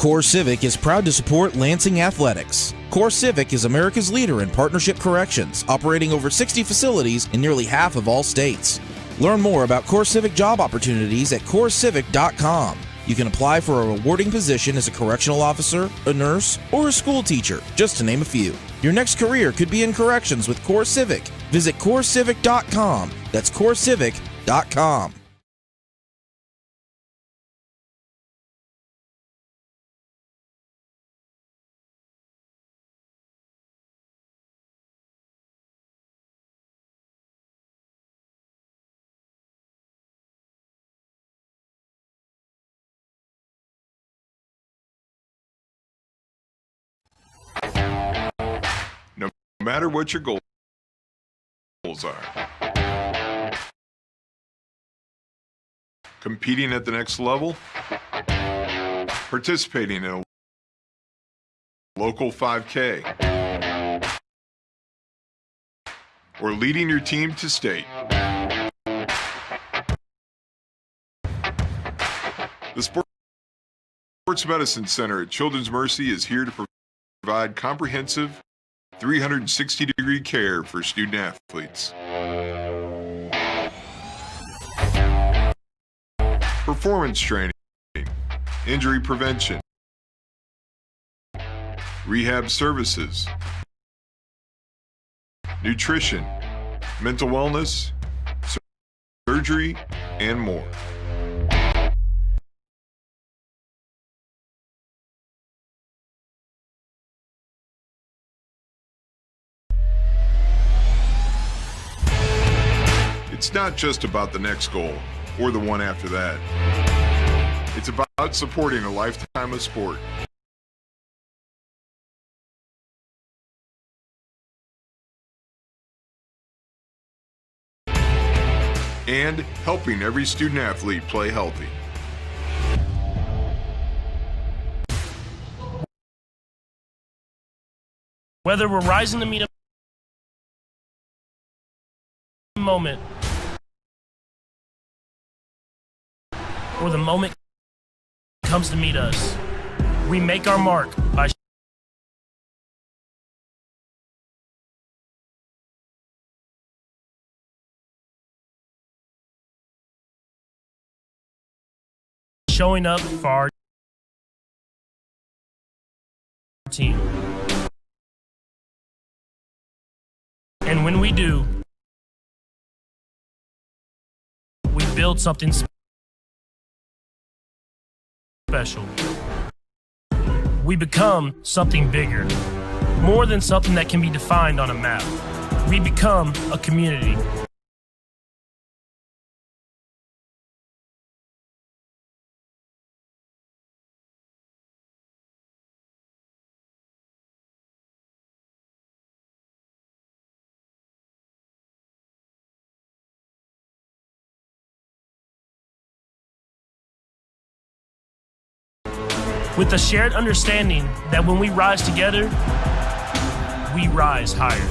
Core Civic is proud to support Lansing Athletics. Core Civic is America's leader in partnership corrections, operating over 60 facilities in nearly half of all states. Learn more about Core Civic job opportunities at corecivic.com. You can apply for a rewarding position as a correctional officer, a nurse, or a school teacher, just to name a few. Your next career could be in corrections with Core Civic. Visit corecivic.com. That's corecivic.com. No matter what your goals are. Competing at the next level, participating in a local 5K, or leading your team to state. The Sports Medicine Center at Children's Mercy is here to provide comprehensive 360-degree care for student athletes. Performance training, injury prevention, rehab services, nutrition, mental wellness, surgery, and more. It's not just about the next goal or the one after that. It's about supporting a lifetime of sport. And helping every student athlete play healthy. Whether we're rising to meet a moment or the moment comes to meet us, we make our mark by showing up for our team. And when we do, we build something special. We become something bigger, more than something that can be defined on a map. We become a community. With a shared understanding that when we rise together, we rise higher.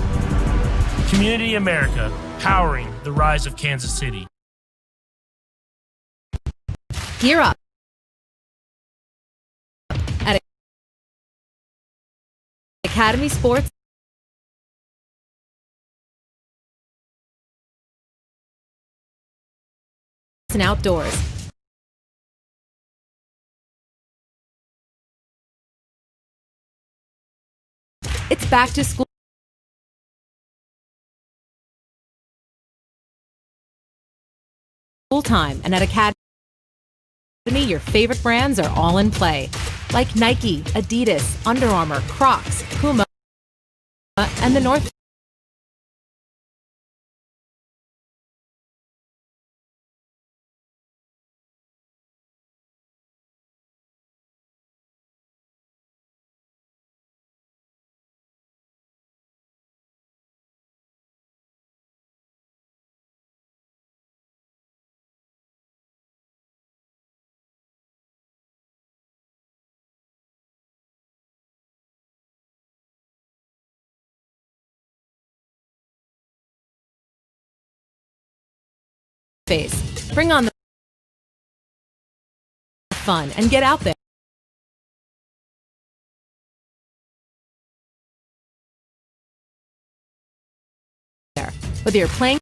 Community America, powering the rise of Kansas City. Gear up at Academy Sports and Outdoors. It's back to school time, and at Academy, your favorite brands are all in play, like Nike, Adidas, Under Armour, Crocs, Puma, and the North face. Bring on the fun and get out there. there. Whether you're playing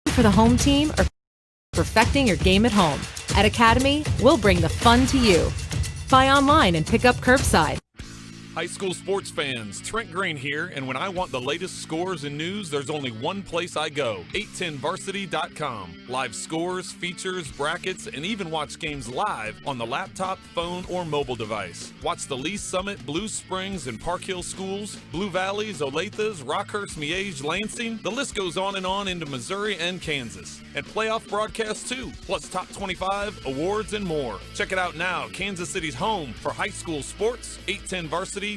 for the home team or perfecting your game at home, at Academy, we'll bring the fun to you. Buy online and pick up curbside. High school sports fans, Trent Green here, and when I want the latest scores and news, there's only one place I go, 810varsity.com. Live scores, features, brackets, and even watch games live on the laptop, phone, or mobile device. Watch the Lee Summit, Blue Springs, and Park Hill schools, Blue Valleys, Olathes, Rockhurst, Miege, Lansing. The list goes on into Missouri and Kansas. And playoff broadcasts too, plus top 25, awards, and more. Check it out now, Kansas City's home for high school sports, 810varsity.com.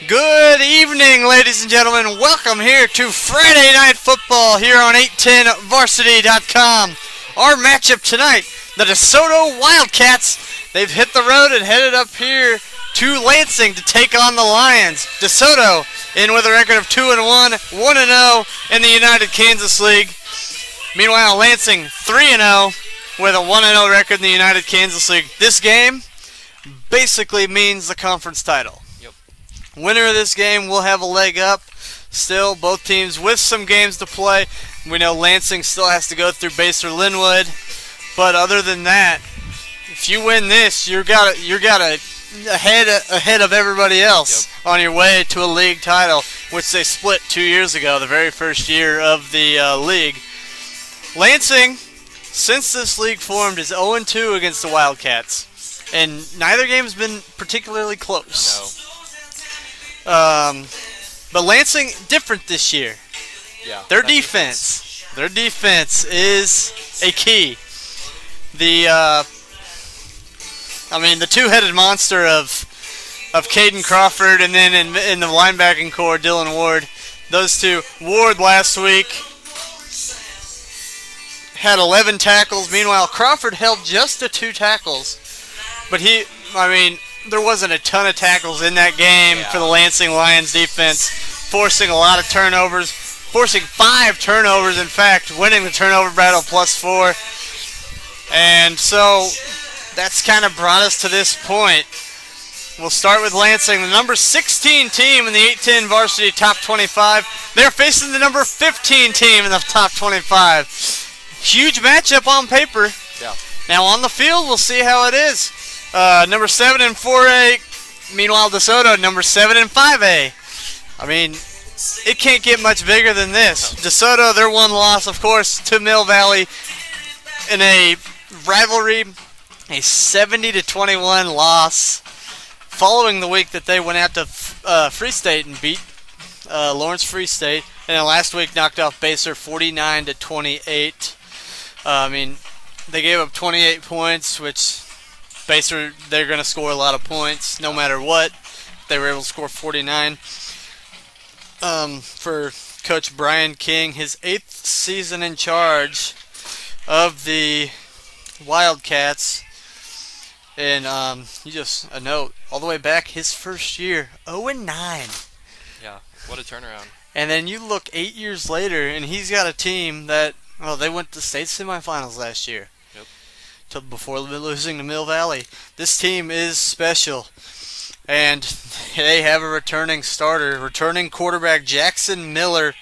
Good evening, ladies and gentlemen. Welcome here to Friday Night Football here on 810varsity.com. Our matchup tonight, the DeSoto Wildcats. They've hit the road and headed up here to Lansing to take on the Lions. DeSoto in with a record of 2-1, 1-0 in the United Kansas League. Meanwhile, Lansing 3-0 with a 1-0 record in the United Kansas League. This game basically means the conference title. Winner of this game will have a leg up. Still, both teams with some games to play. We know Lansing still has to go through Baser Linwood, but other than that, if you win this, you're got ahead of everybody else on your way to a league title, which they split 2 years ago, the very first year of the league. Lansing, since this league formed, is 0-2 against the Wildcats, and neither game has been particularly close. No. But Lansing different this year. Yeah. Their defense is a key. The two-headed monster of Caden Crawford, and then in the linebacking core, Dylan Ward. Those two. Ward last week had 11 tackles. Meanwhile, Crawford held just to 2 tackles. But there wasn't a ton of tackles in that game for the Lansing Lions defense, forcing a lot of turnovers, forcing 5 turnovers, in fact, winning the turnover battle +4. And so that's kind of brought us to this point. We'll start with Lansing, the number 16 team in the 810 Varsity Top 25. They're facing the number 15 team in the Top 25. Huge matchup on paper. Yeah. Now on the field, we'll see how it is. Number 7 and 4A. Meanwhile, DeSoto, number 7 and 5A. It can't get much bigger than this. DeSoto, their one loss, of course, to Mill Valley in a rivalry, a 70-21 loss, following the week that they went out to Free State and beat Lawrence Free State, and then last week knocked off Baser 49-28. They gave up 28 points, which Baser, they're going to score a lot of points no matter what. They were able to score 49. For Coach Brian King, his 8th season in charge of the Wildcats. And just a note, all the way back his first year, 0-9. Yeah, what a turnaround. And then you look 8 years later, and he's got a team that, they went to state semifinals last year. Before losing to Mill Valley. This team is special, and they have a returning quarterback Jackson Miller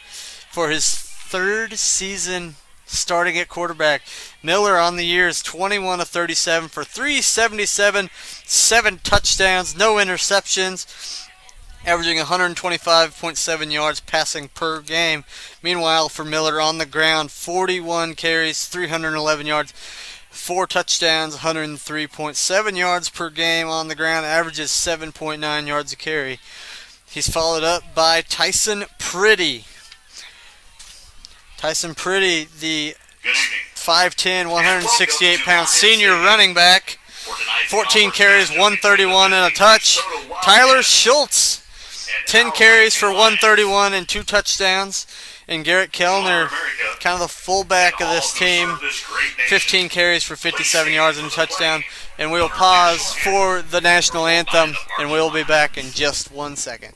for his 3rd season starting at quarterback. Miller on the year is 21 of 37 for 377, 7 touchdowns, no interceptions. averaging 125.7 yards passing per game. Meanwhile, for Miller on the ground, 41 carries, 311 yards, 4 touchdowns, 103.7 yards per game on the ground, averages 7.9 yards a carry. He's followed up by Tyson Pretty. Tyson Pretty, the 5'10", 168-pound senior running back. 14 carries, 131 and a touch. Tyler Schultz, 10 carries for 131 and 2 touchdowns. And Garrett Kellner, kind of the fullback of this team, 15 carries for 57 yards and a touchdown. And we will pause for the national anthem, and we'll be back in just 1 second.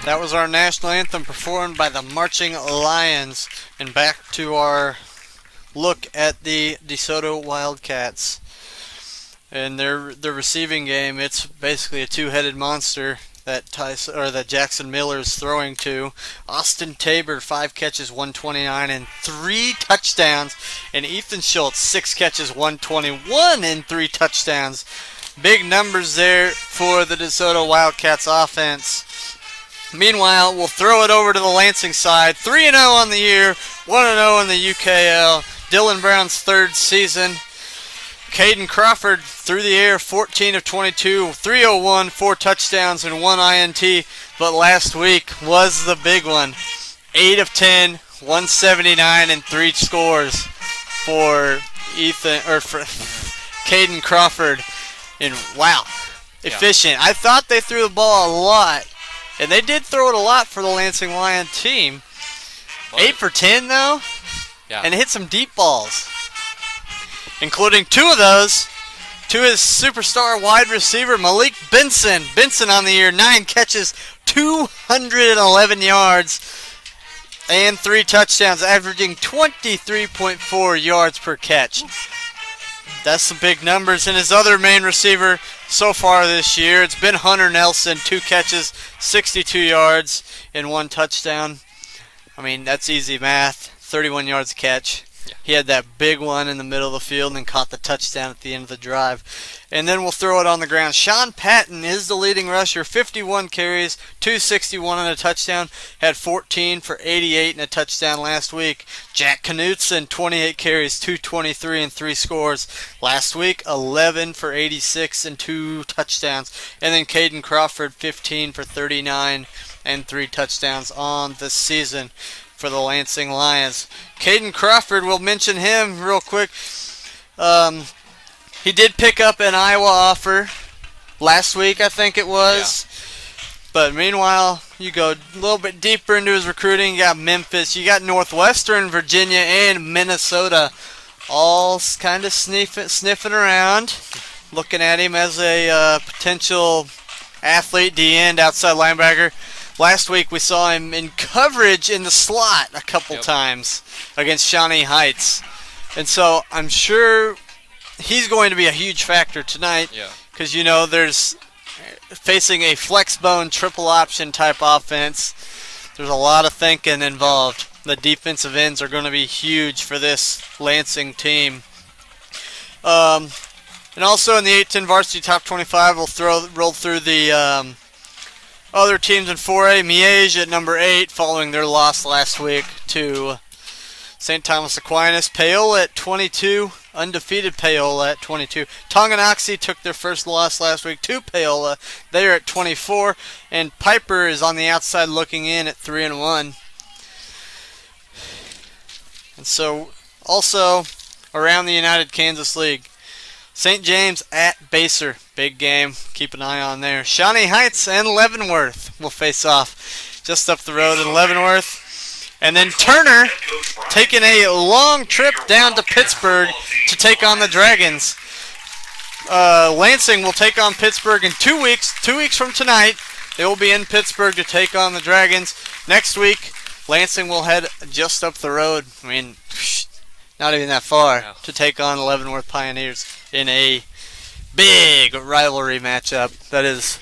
That was our national anthem performed by the Marching Lions. And back to our look at the DeSoto Wildcats. And their receiving game, it's basically a two-headed monster that Jackson Miller is throwing to. Austin Tabor, 5 catches, 129 and 3 touchdowns. And Ethan Schultz, 6 catches, 121 and 3 touchdowns. Big numbers there for the DeSoto Wildcats offense. Meanwhile, we'll throw it over to the Lansing side. 3-0 on the year, 1-0 in the UKL. Dylan Brown's 3rd season. Caden Crawford through the air, 14 of 22, 301, 4 touchdowns, and 1 INT. But last week was the big one. 8 of 10, 179, and 3 scores for Caden Crawford. And wow, efficient. I thought they threw the ball a lot. And they did throw it a lot for the Lansing Lion team. But 8 for 10, though. Yeah. And hit some deep balls. Including 2 of those to his superstar wide receiver, Malik Benson. Benson on the year, 9 catches, 211 yards, and 3 touchdowns, averaging 23.4 yards per catch. That's some big numbers. And his other main receiver so far this year, it's been Hunter Nelson, 2 catches, 62 yards, and 1 touchdown. I mean, that's easy math. 31 yards a catch. Yeah. He had that big one in the middle of the field and then caught the touchdown at the end of the drive. And then we'll throw it on the ground. Sean Patton is the leading rusher, 51 carries, 261 and a touchdown. Had 14 for 88 and a touchdown last week. Jack Knutson, 28 carries, 223 and 3 scores. Last week, 11 for 86 and 2 touchdowns. And then Caden Crawford, 15 for 39 and 3 touchdowns on the season for the Lansing Lions. Caden Crawford, we'll mention him real quick. He did pick up an Iowa offer last week, I think it was. Yeah. But meanwhile, you go a little bit deeper into his recruiting. You got Memphis, you got Northwestern Virginia, and Minnesota, all kind of sniffing around, looking at him as a potential athlete, D-end, outside linebacker. Last week we saw him in coverage in the slot a couple times against Shawnee Heights. And so I'm sure he's going to be a huge factor tonight because, you know, there's facing a flex bone triple option type offense. There's a lot of thinking involved. The defensive ends are going to be huge for this Lansing team. And also in the 8-10 Varsity Top 25, we'll roll through the other teams in 4A, Miege at number 8 following their loss last week to St. Thomas Aquinas. Paola at 22, undefeated Paola at 22. Tonganoxie took their first loss last week to Paola. They are at 24, and Piper is on the outside looking in at 3-1. And so, also around the United Kansas League, St. James at Baser, big game. Keep an eye on there. Shawnee Heights and Leavenworth will face off just up the road in Leavenworth. And then Turner taking a long trip down to Pittsburgh to take on the Dragons. Lansing will take on Pittsburgh in 2 weeks. 2 weeks from tonight, they will be in Pittsburgh to take on the Dragons. Next week, Lansing will head just up the road. I mean, not even that far to take on Leavenworth Pioneers in a big rivalry matchup. That has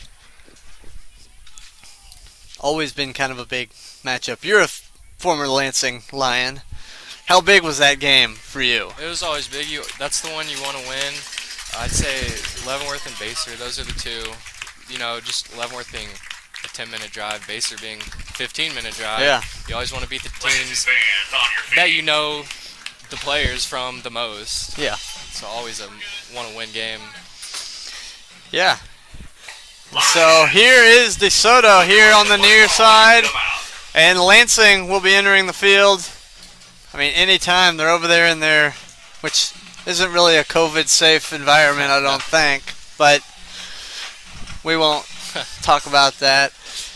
always been kind of a big matchup. You're a former Lansing Lion. How big was that game for you? It was always big. That's the one you want to win. I'd say Leavenworth and Baser, those are the two. You know, just Leavenworth being a 10-minute drive, Baser being a 15-minute drive. Yeah. You always want to beat the teams that you know the players from the most. Yeah. So always a want-to-win game. Yeah. So here is DeSoto here on the near side. And Lansing will be entering the field. I mean, anytime they're over there in there, which isn't really a COVID-safe environment, I don't think. But we won't talk about that.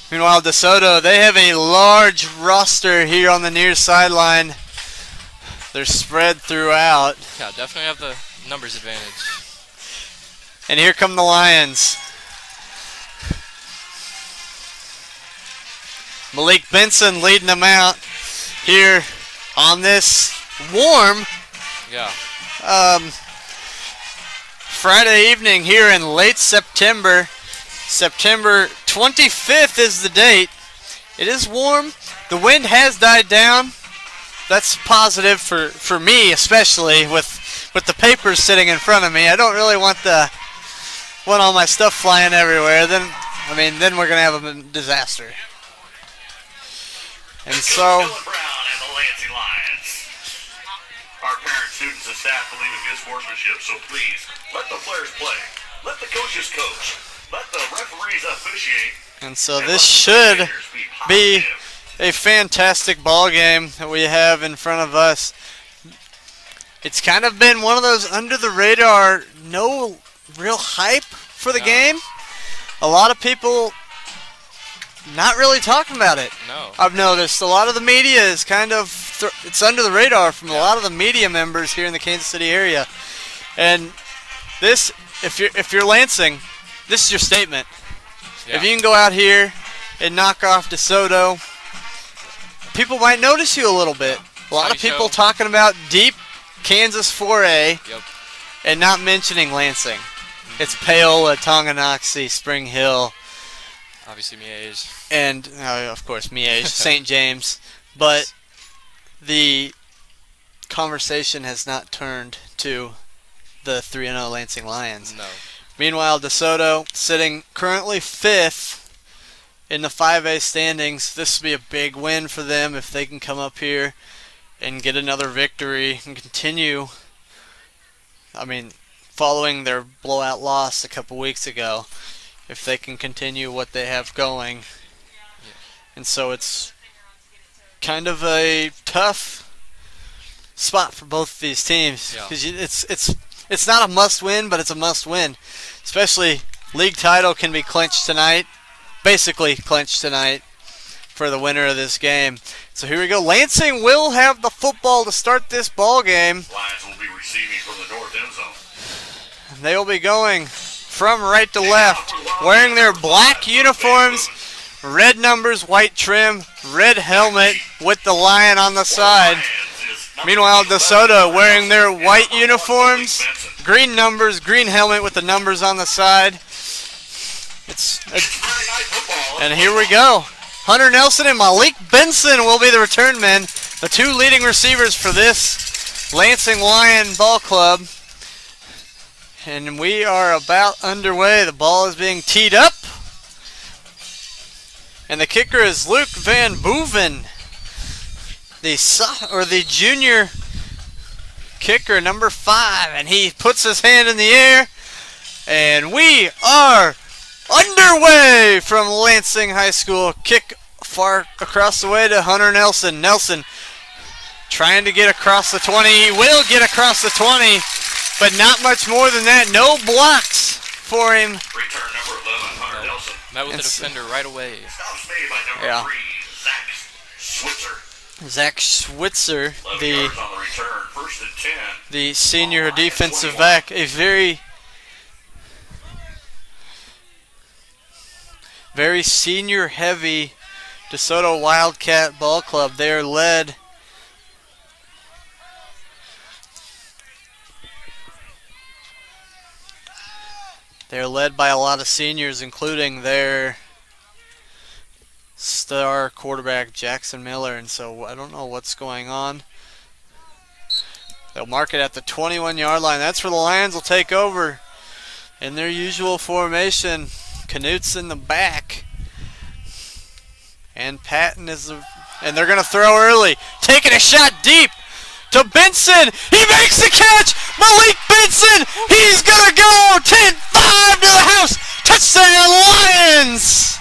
Meanwhile, DeSoto, they have a large roster here on the near sideline. They're spread throughout. Yeah, definitely have the numbers advantage. And here come the Lions. Malik Benson leading them out here on this warm Friday evening here in late September. September 25th is the date. It is warm. The wind has died down. That's positive for me, especially with the papers sitting in front of me. I don't really want all my stuff flying everywhere. Then we're gonna have a disaster. And so, Brown and the Lansing Lions. Our parents, students, and staff believe in good sportsmanship, so please let the players play, let the coaches coach, let the referees officiate. And so this should be a fantastic ball game that we have in front of us. It's kind of been one of those under the radar, no real hype for the game. A lot of people not really talking about it. No. I've noticed a lot of the media is kind of it's under the radar from a lot of the media members here in the Kansas City area. And this, if you're Lansing, this is your statement. Yeah. If you can go out here and knock off DeSoto, people might notice you a little bit. A lot of people talking about deep Kansas 4A and not mentioning Lansing. It's Paola, Tonganoxie, Spring Hill. Obviously Miege. And, of course, Miege, St. James. But the conversation has not turned to the 3-0 Lansing Lions. No. Meanwhile, DeSoto sitting currently 5th in the 5A standings. This will be a big win for them if they can come up here and get another victory and continue. Following their blowout loss a couple weeks ago, if they can continue what they have going. And so it's kind of a tough spot for both of these teams. Because it's not a must-win, but it's a must-win. Especially league title can be clinched tonight. Basically clinched tonight for the winner of this game. So here we go. Lansing will have the football to start this ball game. Lions will be receiving from the north end zone. They will be going from right to left, wearing their black uniforms, red numbers, white trim, red helmet with the lion on the side. Meanwhile, DeSoto wearing their white uniforms, green numbers, green helmet with the numbers on the side. And here we go. Hunter Nelson and Malik Benson will be the return men, the two leading receivers for this Lansing Lion ball club. And we are about underway. The ball is being teed up. And the kicker is Luke Van Boeven, the junior kicker, number 5. And he puts his hand in the air. And we are underway from Lansing High School. Kick far across the way to Hunter Nelson. Nelson trying to get across the 20. He will get across the 20, but not much more than that. No blocks for him. Return number 11, Hunter Nelson. Met with the defender right away. Stops made by number 3, Zach Switzer. Zach Switzer, 11 yards on the return, 1st and 10. the senior defensive back, a very senior heavy DeSoto Wildcat Ball Club. They're led by a lot of seniors, including their star quarterback Jackson Miller, and so I don't know what's going on. They'll mark it at the 21-yard line. That's where the Lions will take over in their usual formation. Canute's in the back, and Patton and they're going to throw early, taking a shot deep to Benson. He makes the catch. Malik Benson. He's going to go 10-5 to the house. Touchdown Lions.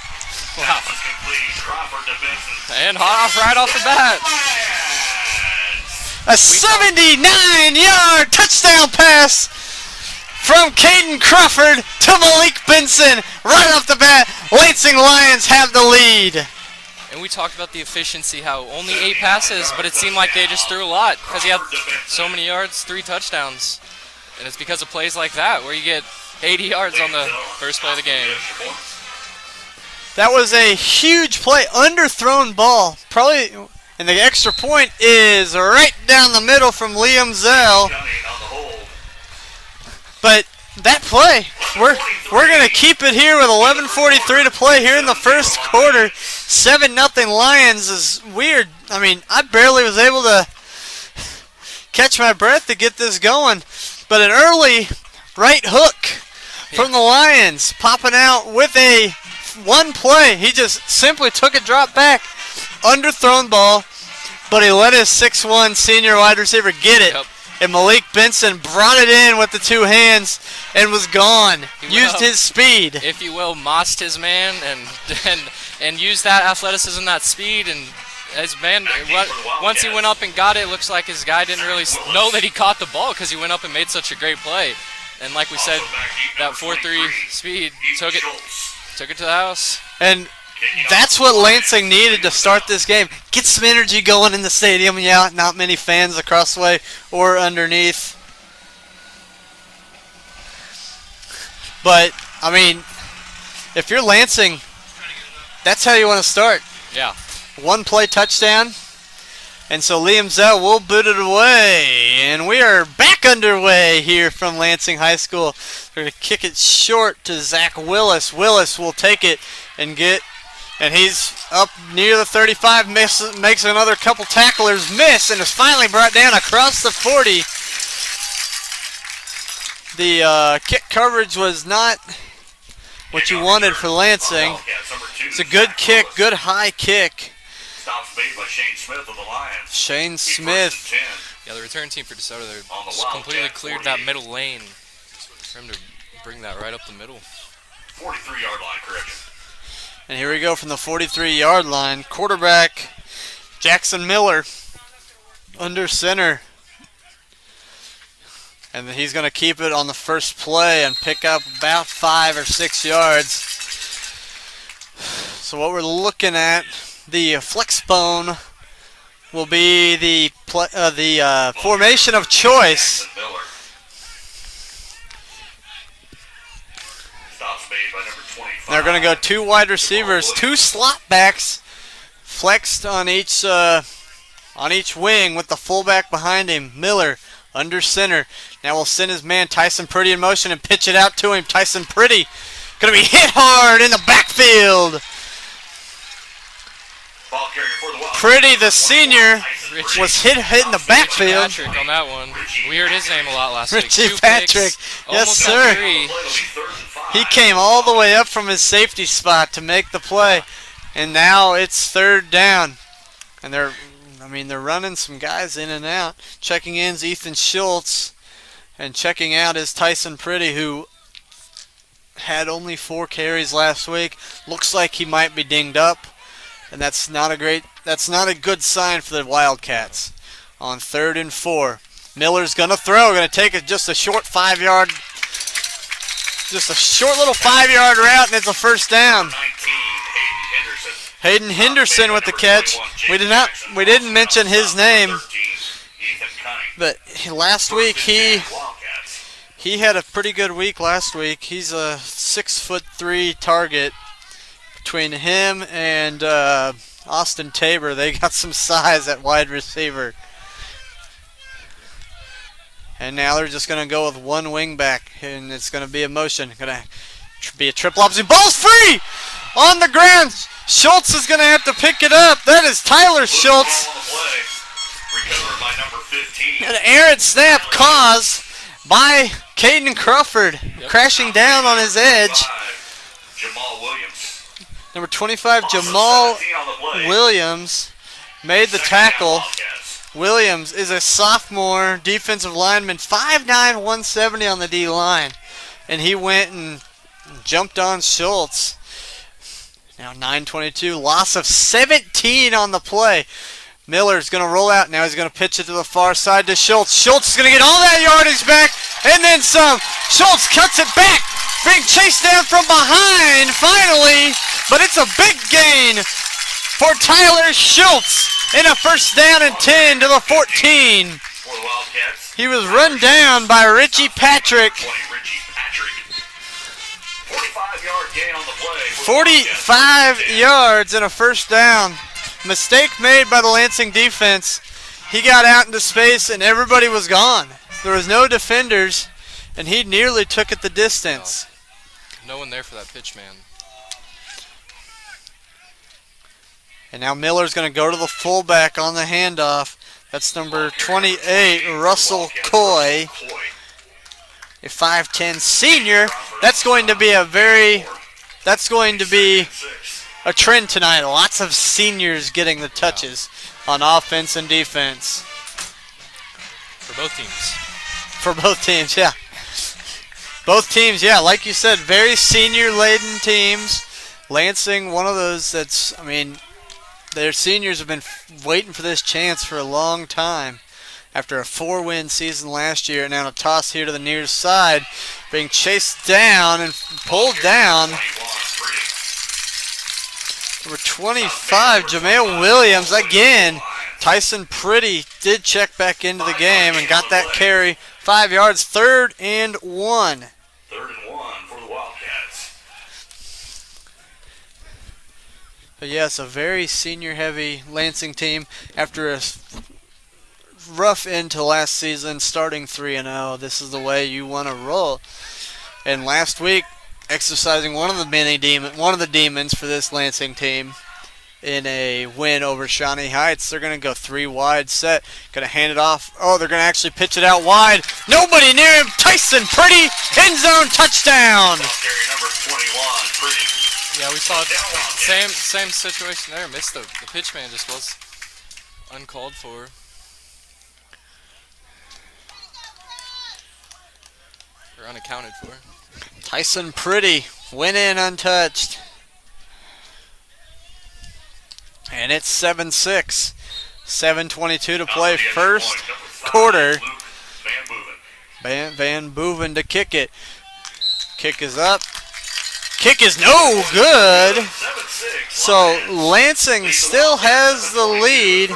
Wow. And hot right off the bat. A 79-yard touchdown pass from Caden Crawford to Malik Benson. Right off the bat, Lansing Lions have the lead. And we talked about the efficiency, how only 8 passes, but it seemed like they just threw a lot because he had so many yards, 3 touchdowns. And it's because of plays like that where you get 80 yards on the first play of the game. That was a huge play, underthrown ball. Probably, and the extra point is right down the middle from Liam Zell. But that play, we're going to keep it here with 11:43 to play here in the first quarter. 7-0 Lions is weird. I mean, I barely was able to catch my breath to get this going. But an early right hook from the Lions, popping out with a one play. He just simply took a drop back, underthrown ball, but he let his 6'1" senior wide receiver get it. Yep. And Malik Benson brought it in with the 2 hands and was gone. Used his speed, if you will, mossed his man and used that athleticism, that speed, and his man, once he went up and got it, it looks like his guy didn't really know that he caught the ball because he went up and made such a great play. And like we said, that 4.3 speed took it to the house. And that's what Lansing needed to start this game. Get some energy going in the stadium. Yeah, not many fans across the way or underneath. But, I mean, if you're Lansing, that's how you want to start. Yeah. 1 play touchdown. And so Liam Zell will boot it away. And we are back underway here from Lansing High School. We're going to kick it short to Zach Willis. Willis will take it and he's up near the 35, makes another couple tacklers miss, and is finally brought down across the 40. The kick coverage was not what you wanted for Lansing. It's a good kick, good high kick. Stops made by Shane Smith of the Lions. Shane Smith. Yeah, the return team for DeSoto, they completely cleared that middle lane for him to bring that right up the middle. 43-yard line correction. And here we go from the 43-yard line. Quarterback Jackson Miller under center. And he's going to keep it on the first play and pick up about 5 or 6 yards. So what we're looking at, the flex bone will be the formation of choice. They're going to go 2 wide receivers, 2 slot backs, flexed on each wing with the fullback behind him. Miller under center. Now we'll send his man Tyson Priddy in motion and pitch it out to him. Tyson Priddy going to be hit hard in the backfield. Priddy, the senior, was hit in the backfield. Patrick on that one. We heard his name a lot last week. Richie Patrick, yes sir. He came all the way up from his safety spot to make the play. And now it's third down. And they're running some guys in and out. Checking in is Ethan Schultz. And checking out is Tyson Pretty, who had only 4 carries last week. Looks like he might be dinged up. And that's not a good sign for the Wildcats. On 3rd and 4. Miller's going to throw. Going to take just a short 5-yard, just a short little 5-yard route, and it's a first down. Hayden Henderson with the catch. We didn't mention his name, but last week he had a pretty good week last week. He's a 6'3" target. Between him and Austin Tabor, they got some size at wide receiver. And now they're just going to go with one wing back, and it's going to be a motion. Going to be a triple option. Ball's free on the ground. Schultz is going to have to pick it up. That is Tyler Schultz. An errant snap caused by Caden Crawford, crashing down on his edge. Number 25, Jamal Williams, made the tackle. Williams is a sophomore defensive lineman, 5'9", 170 on the D-line. And he went and jumped on Schultz. Now 9:22, loss of 17 on the play. Miller's going to roll out. Now he's going to pitch it to the far side to Schultz. Schultz is going to get all that yardage back and then some. Schultz cuts it back, being chased down from behind finally. But it's a big gain for Tyler Schultz in a first down and 10 to the 14. He was run down by Richie Patrick. 45 yards and a first down. Mistake made by the Lansing defense. He got out into space and everybody was gone. There was no defenders, and he nearly took it the distance. No one there for that pitch, man. And now Miller's going to go to the fullback on the handoff. That's number 28, Russell Coy, a 5'10" senior. That's going to be a trend tonight. Lots of seniors getting the touches on offense and defense. For both teams. For both teams, yeah. Both teams, yeah. Like you said, very senior-laden teams. Lansing, one of those that's, their seniors have been waiting for this chance for a long time. After a 4-win season last year, and now a toss here to the near side, being chased down and pulled down. Number 25, Jamal Williams again. Tyson Pretty did check back into the game and got that carry. 5 yards, 3rd and 1. 3rd and 1 for the Wildcats. But yes, a very senior-heavy Lansing team after a rough end to last season, starting 3-0. This is the way you want to roll. And last week, exercising one of the demons for this Lansing team in a win over Shawnee Heights. They're going to go 3 wide set. Going to hand it off. Oh, they're going to actually pitch it out wide. Nobody near him. Tyson Pretty, end zone touchdown. Number 21, Pretty. Yeah, we saw same situation there. Missed the pitch man, just was uncalled for. Or unaccounted for. Tyson Pretty went in untouched. And it's 7-6. 7:22 to play, first quarter. Van Boeven to kick it. Kick is up. Kick is no good. So Lansing still has the lead.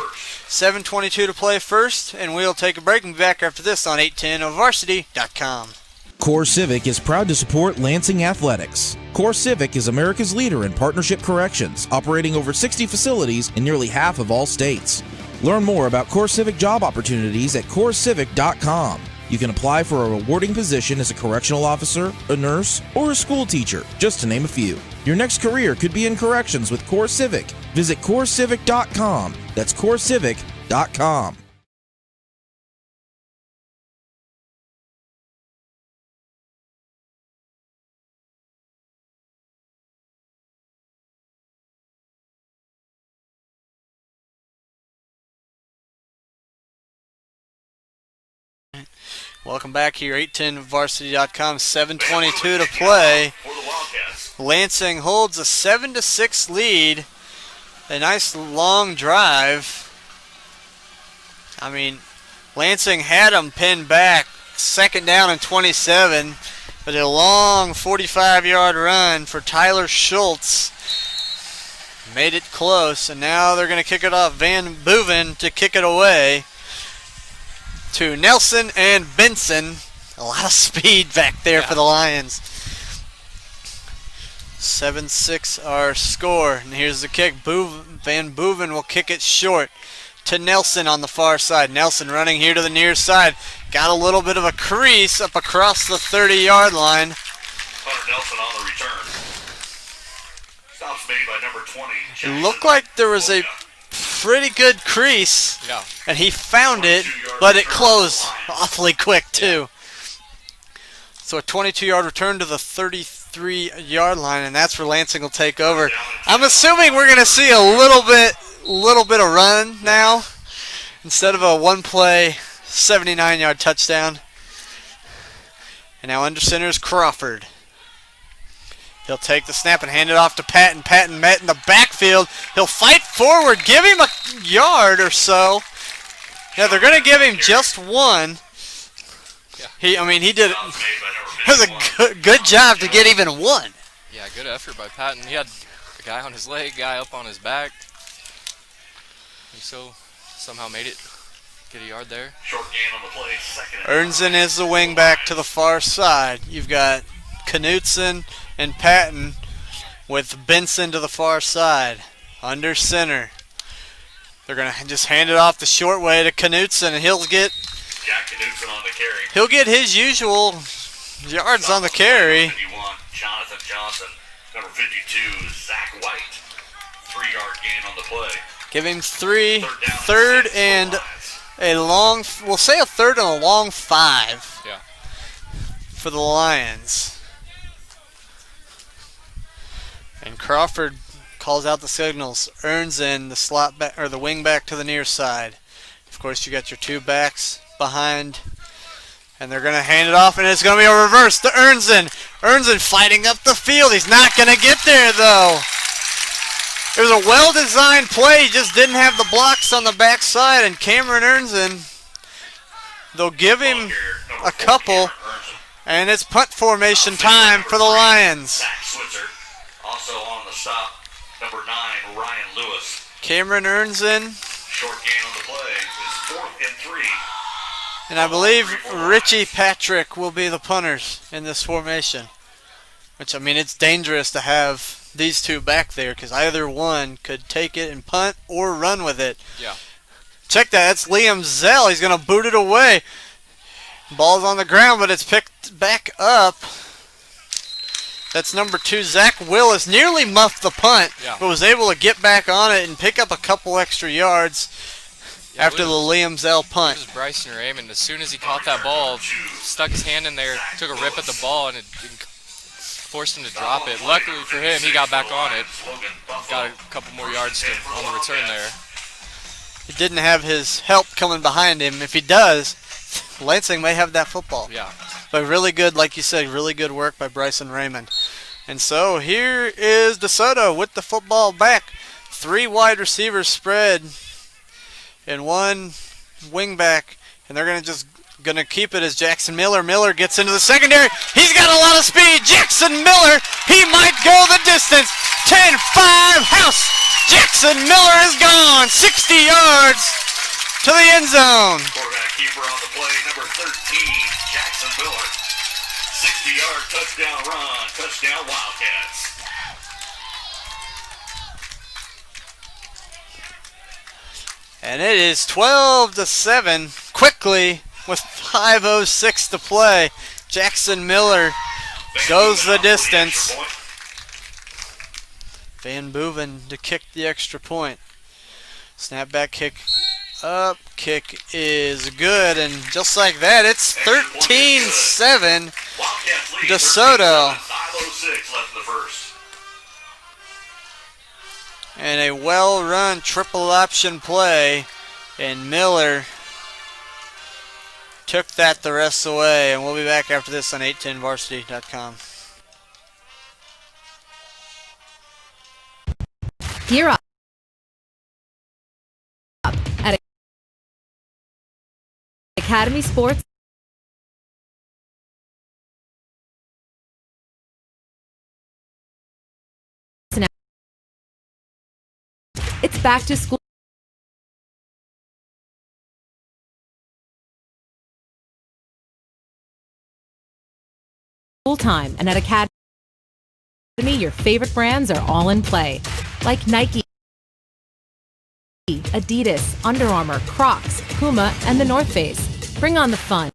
7:22 to play first, and we'll take a break and be back after this on 810varsity.com. Core Civic is proud to support Lansing Athletics. Core Civic is America's leader in partnership corrections, operating over 60 facilities in nearly half of all states. Learn more about Core Civic job opportunities at corecivic.com. You can apply for a rewarding position as a correctional officer, a nurse, or a school teacher, just to name a few. Your next career could be in corrections with Core Civic. Visit corecivic.com. That's corecivic.com. Welcome back here, 810varsity.com, 7:22 to play. For the Wildcats. Lansing holds a 7-6 lead. A nice long drive. I mean, Lansing had them pinned back, 2nd down and 27, but a long 45-yard run for Tyler Schultz made it close, and now they're going to kick it off. Van Boeven to kick it away to Nelson and Benson. A lot of speed back there for the Lions. 7-6 our score, and here's the kick. Van Boeven will kick it short to Nelson on the far side. Nelson running here to the near side. Got a little bit of a crease up across the 30-yard line. Hunter Nelson on the return. Stops made by number 20. It looked like there was a pretty good crease, and he found it, but it closed awfully quick too. So a 22-yard return to the 33-yard line, and that's where Lansing will take over. I'm assuming we're going to see a little bit of run now instead of a one-play 79-yard touchdown. And now under center is Crawford. He'll take the snap and hand it off to Patton. Patton met in the backfield. He'll fight forward, give him a yard or so. Yeah, they're going to give him just one. He did. It was a good job to get even one. Yeah, good effort by Patton. He had a guy on his leg, guy up on his back. He somehow made it. Get a yard there. Short gain on the play. Ernzen is the wing back to the far side. You've got Knutson and Patton with Benson to the far side. Under center. They're going to just hand it off the short way to Knutson, and he'll get on the carry. He'll get his usual yards on the carry. Jonathan Johnson, number 52, Zach White. 3-yard gain on the play. Give him third and a long, we'll say a third and a long 5 for the Lions. And Crawford calls out the signals. Earns in the slot back, or the wing back to the near side. Of course, you got your 2 backs behind, and they're going to hand it off, and it's going to be a reverse to Ernzen. Ernzen fighting up the field. He's not going to get there, though. It was a well-designed play. He just didn't have the blocks on the backside, and Cameron Ernzen, they'll give him a couple, and it's punt formation time for the Lions. Zach Switzer, also on the stop, number 9, Ryan Lewis. Cameron Ernzen. Short gain on the play is 4th and 3. And I believe Richie Patrick will be the punters in this formation. Which, I mean, it's dangerous to have these 2 back there because either one could take it and punt or run with it. Yeah. Check that. That's Liam Zell. He's going to boot it away. Ball's on the ground, but it's picked back up. That's number 2, Zach Willis. Nearly muffed the punt, but was able to get back on it and pick up a couple extra yards after the Liam Zell punt. It was Bryson Raymond. As soon as he caught that ball, stuck his hand in there, took a rip at the ball, and it forced him to drop it. Luckily for him, he got back on it. Got a couple more yards on the return there. He didn't have his help coming behind him. If he does, Lansing may have that football. Yeah. But really good, like you said, really good work by Bryson Raymond. And so here is DeSoto with the football back. 3 wide receivers spread and 1 wing back. And they're going to keep it as Jackson Miller. Miller gets into the secondary. He's got a lot of speed. Jackson Miller, he might go the distance. 10-5 house. Jackson Miller is gone. 60 yards to the end zone. Quarterback keeper on the play, number 13, Jackson Miller. 60-yard touchdown run. Touchdown Wildcats. And it is 12-7. Quickly, with 5:06 to play, Jackson Miller goes the distance. Van Boeven to kick the extra point. Snapback kick up. Kick is good. And just like that, it's 13-7. DeSoto. 5:06 left in the first. And a well-run triple option play. And Miller took that the rest of the way, and we'll be back after this on 810varsity.com. Gear up at Academy Sports It's back to school time, and at Academy, your favorite brands are all in play, like Nike, Adidas, Under Armour, Crocs, Puma, and the North Face. Bring on the fun.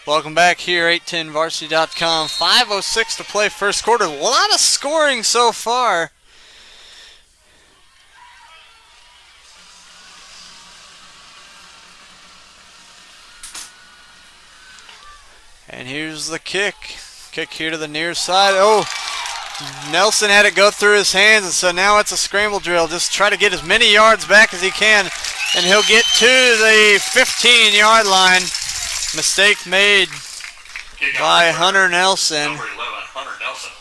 Welcome back here, 810varsity.com. 5:06 to play first quarter. A lot of scoring so far. And here's the kick. Kick here to the near side. Oh, Nelson had it go through his hands, and so now it's a scramble drill. Just try to get as many yards back as he can, and he'll get to the 15-yard line. Mistake made by Hunter Nelson. Number 11, Hunter Nelson,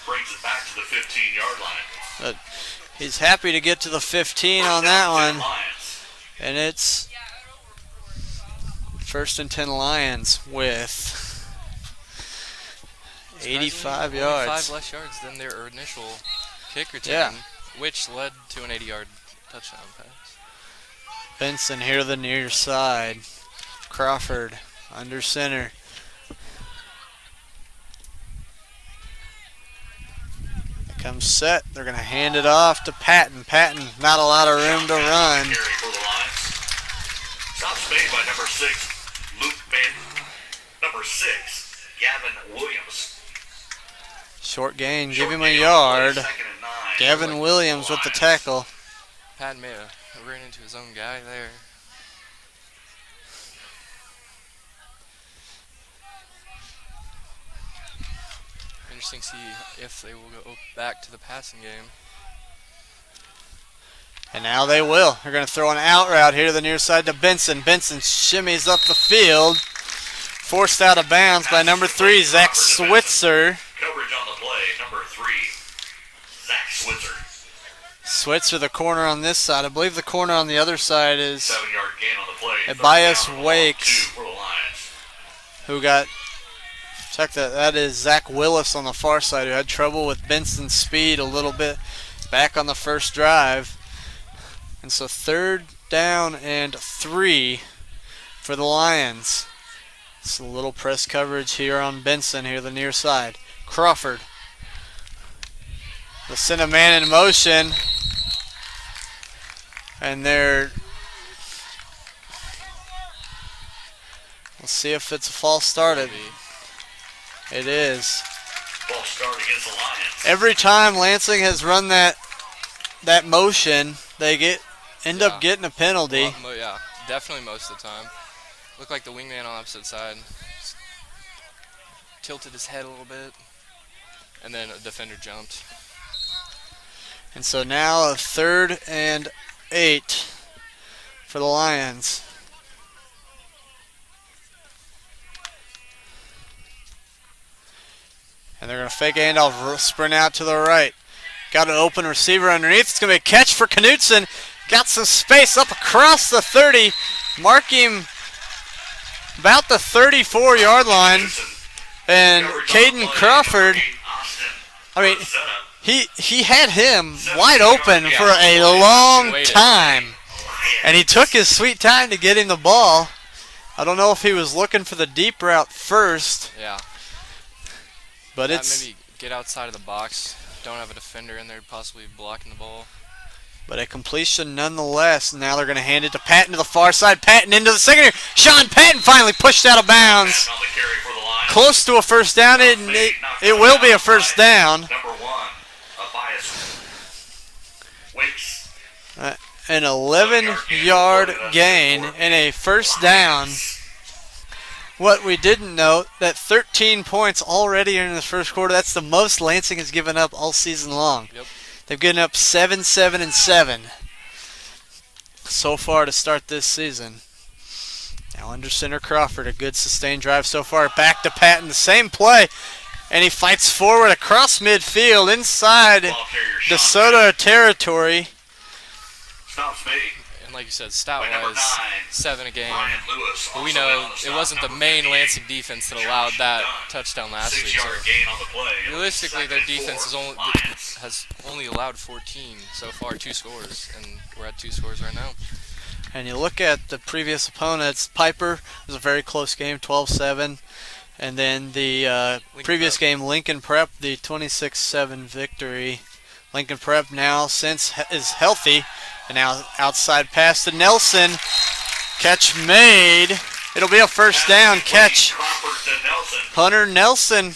brings it back to the 15-yard line. But he's happy to get to the 15 on that one. And it's first and 10 Lions with 85 yards. 5 less yards than their initial kick return, Yeah. which led to an 80-yard touchdown pass. Benson here to the near side. Crawford under center. Here comes Set. They're going to hand it off to Patton. Patton, not a lot of room to run. Carry for the Lions. Stops made by number 6, Luke Benton. Number 6, Gavin Williams. Short gain, give Short him a gain on yard. the play, 2nd and 9. Gavin Williams with the tackle. Patton may have ran into his own guy there. Interesting to see if they will go back to the passing game. And now they will. They're going to throw an out route here to the near side to Benson. Benson shimmies up the field. Forced out of bounds by number 3, Zach Switzer. Coverage on the play, number 3, Zach Switzer. Switzer, the corner on this side. I believe the corner on the other side is 7-yard gain on the play. Bias Third down, Wakes, 2 for the Lions. who got, check that, that is Zach Willis on the far side, who had trouble with Benson's speed a little bit back on the first drive. And so 3rd down and 3 for the Lions. It's a little press coverage here on Benson here the near side. Crawford. They'll send a man in motion. And they're, we'll see if it's a false start. It is. False start against the Lions. Every time Lansing has run that motion, they end up getting a penalty. Well, yeah, definitely most of the time. Looked like the wingman on the opposite side tilted his head a little bit, and then a defender jumped. And so now a 3rd and 8 for the Lions. And they're going to fake a handoff, sprint out to the right. Got an open receiver underneath. It's going to be a catch for Knutson. Got some space up across the 30. Mark him about the 34-yard line. And Caden Crawford, I mean, he had him wide open for a long time. And he took his sweet time to get him the ball. I don't know if he was looking for the deep route first. Yeah. But it's maybe get outside of the box. Don't have a defender in there possibly blocking the ball. But a completion nonetheless. Now they're going to hand it to Patton to the far side. Patton into the secondary. Sean Patton finally pushed out of bounds. Close to a first down. It will be a first down. Number 1, Bias Wakes. an 11-yard gain and a first down. What we didn't note, that 13 points already in the first quarter. That's the most Lansing has given up all season long. Yep. They've given up 7, 7, and 7 so far to start this season. Now under center Crawford, a good sustained drive so far. Back to Patton, the same play. And he fights forward across midfield inside the Soto territory. Stops me. And like you said, stat-wise, 7 a game. But we know it wasn't the main Lansing defense that allowed that touchdown last week. So realistically, their defense has only allowed 14 so far, 2 scores, and we're at 2 scores right now. And you look at the previous opponents, Piper was a very close game, 12-7. And then the previous game, Lincoln Prep, the 26-7 victory. Lincoln Prep now is healthy. And now outside pass to Nelson. Catch made. It'll be a first down catch. Hunter Nelson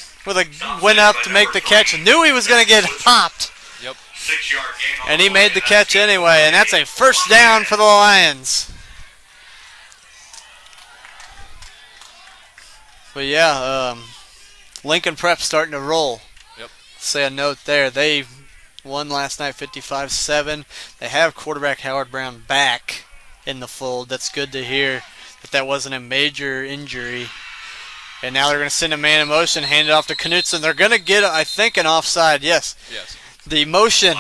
went up to make the catch. Knew he was going to get hopped. Yep. And he made the catch anyway. And that's a first down for the Lions. But yeah, Lincoln Prep starting to roll. Yep. Say a note there. They won last night 55-7. They have quarterback Howard Brown back in the fold. That's good to hear that wasn't a major injury. And now they're going to send a man in motion, hand it off to Knutson. They're going to get, I think, an offside. Yes. Yes. The motion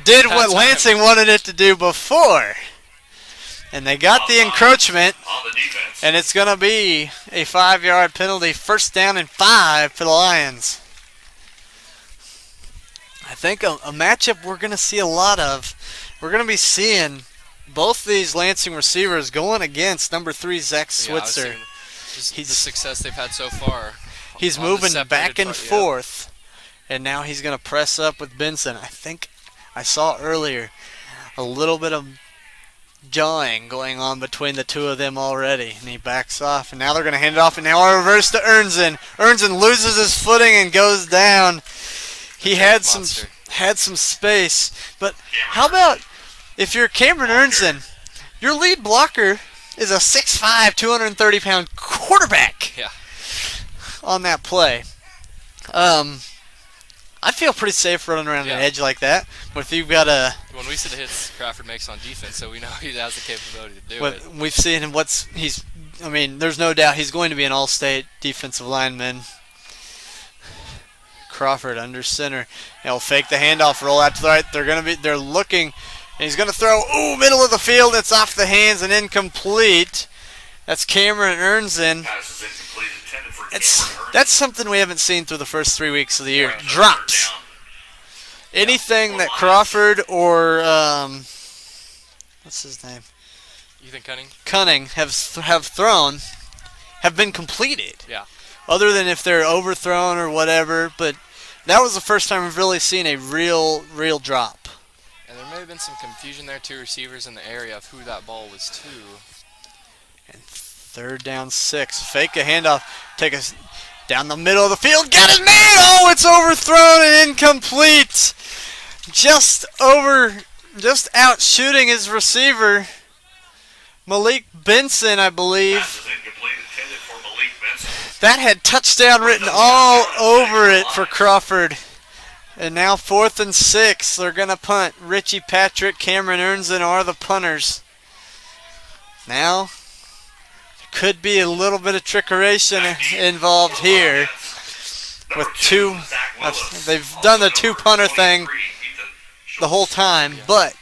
did what Lansing wanted it to do before. And they got the encroachment, and it's going to be a 5-yard penalty, first down and 5 for the Lions. I think a matchup we're going to see a lot of. We're going to be seeing both these Lansing receivers going against number 3 Zach Switzer. The success they've had so far. He's moving back and forth, and now he's going to press up with Benson. I think I saw earlier a little bit of jawing going on between the two of them already, and he backs off, and now they're going to hand it off, and now a reverse to Ernzen. Ernzen loses his footing and goes down. He had some space, but how about if you're Cameron Ernzen, your lead blocker is a 6'5", 230-pound quarterback on that play. I feel pretty safe running around an edge like that. But if you've got a... When we see the hits Crawford makes on defense, so we know he has the capability to do it. We've seen him. There's no doubt he's going to be an all-state defensive lineman. Crawford under center. He'll fake the handoff, roll out to the right. They're looking, and he's going to throw. Ooh, middle of the field. It's off the hands and incomplete. That's Cameron Ernzen. That's something we haven't seen through the first 3 weeks of the year. Drops. Anything that Crawford or what's his name? Ethan Cunning. Cunning have thrown have been completed. Yeah. Other than if they're overthrown or whatever, but that was the first time we've really seen a real drop. And there may have been some confusion there, 2 receivers in the area of who that ball was to. And 3rd down 6. Fake a handoff. Take us down the middle of the field. Got his man! Oh, it's overthrown and incomplete. Just out shooting his receiver. Malik Benson, I believe. That had touchdown written all over it for Crawford. And now 4th and 6. They're going to punt. Richie Patrick, Cameron Ernzen are the punters. Now, there could be a little bit of trickeration involved here. With 2, they've done the 2-punter thing the whole time, but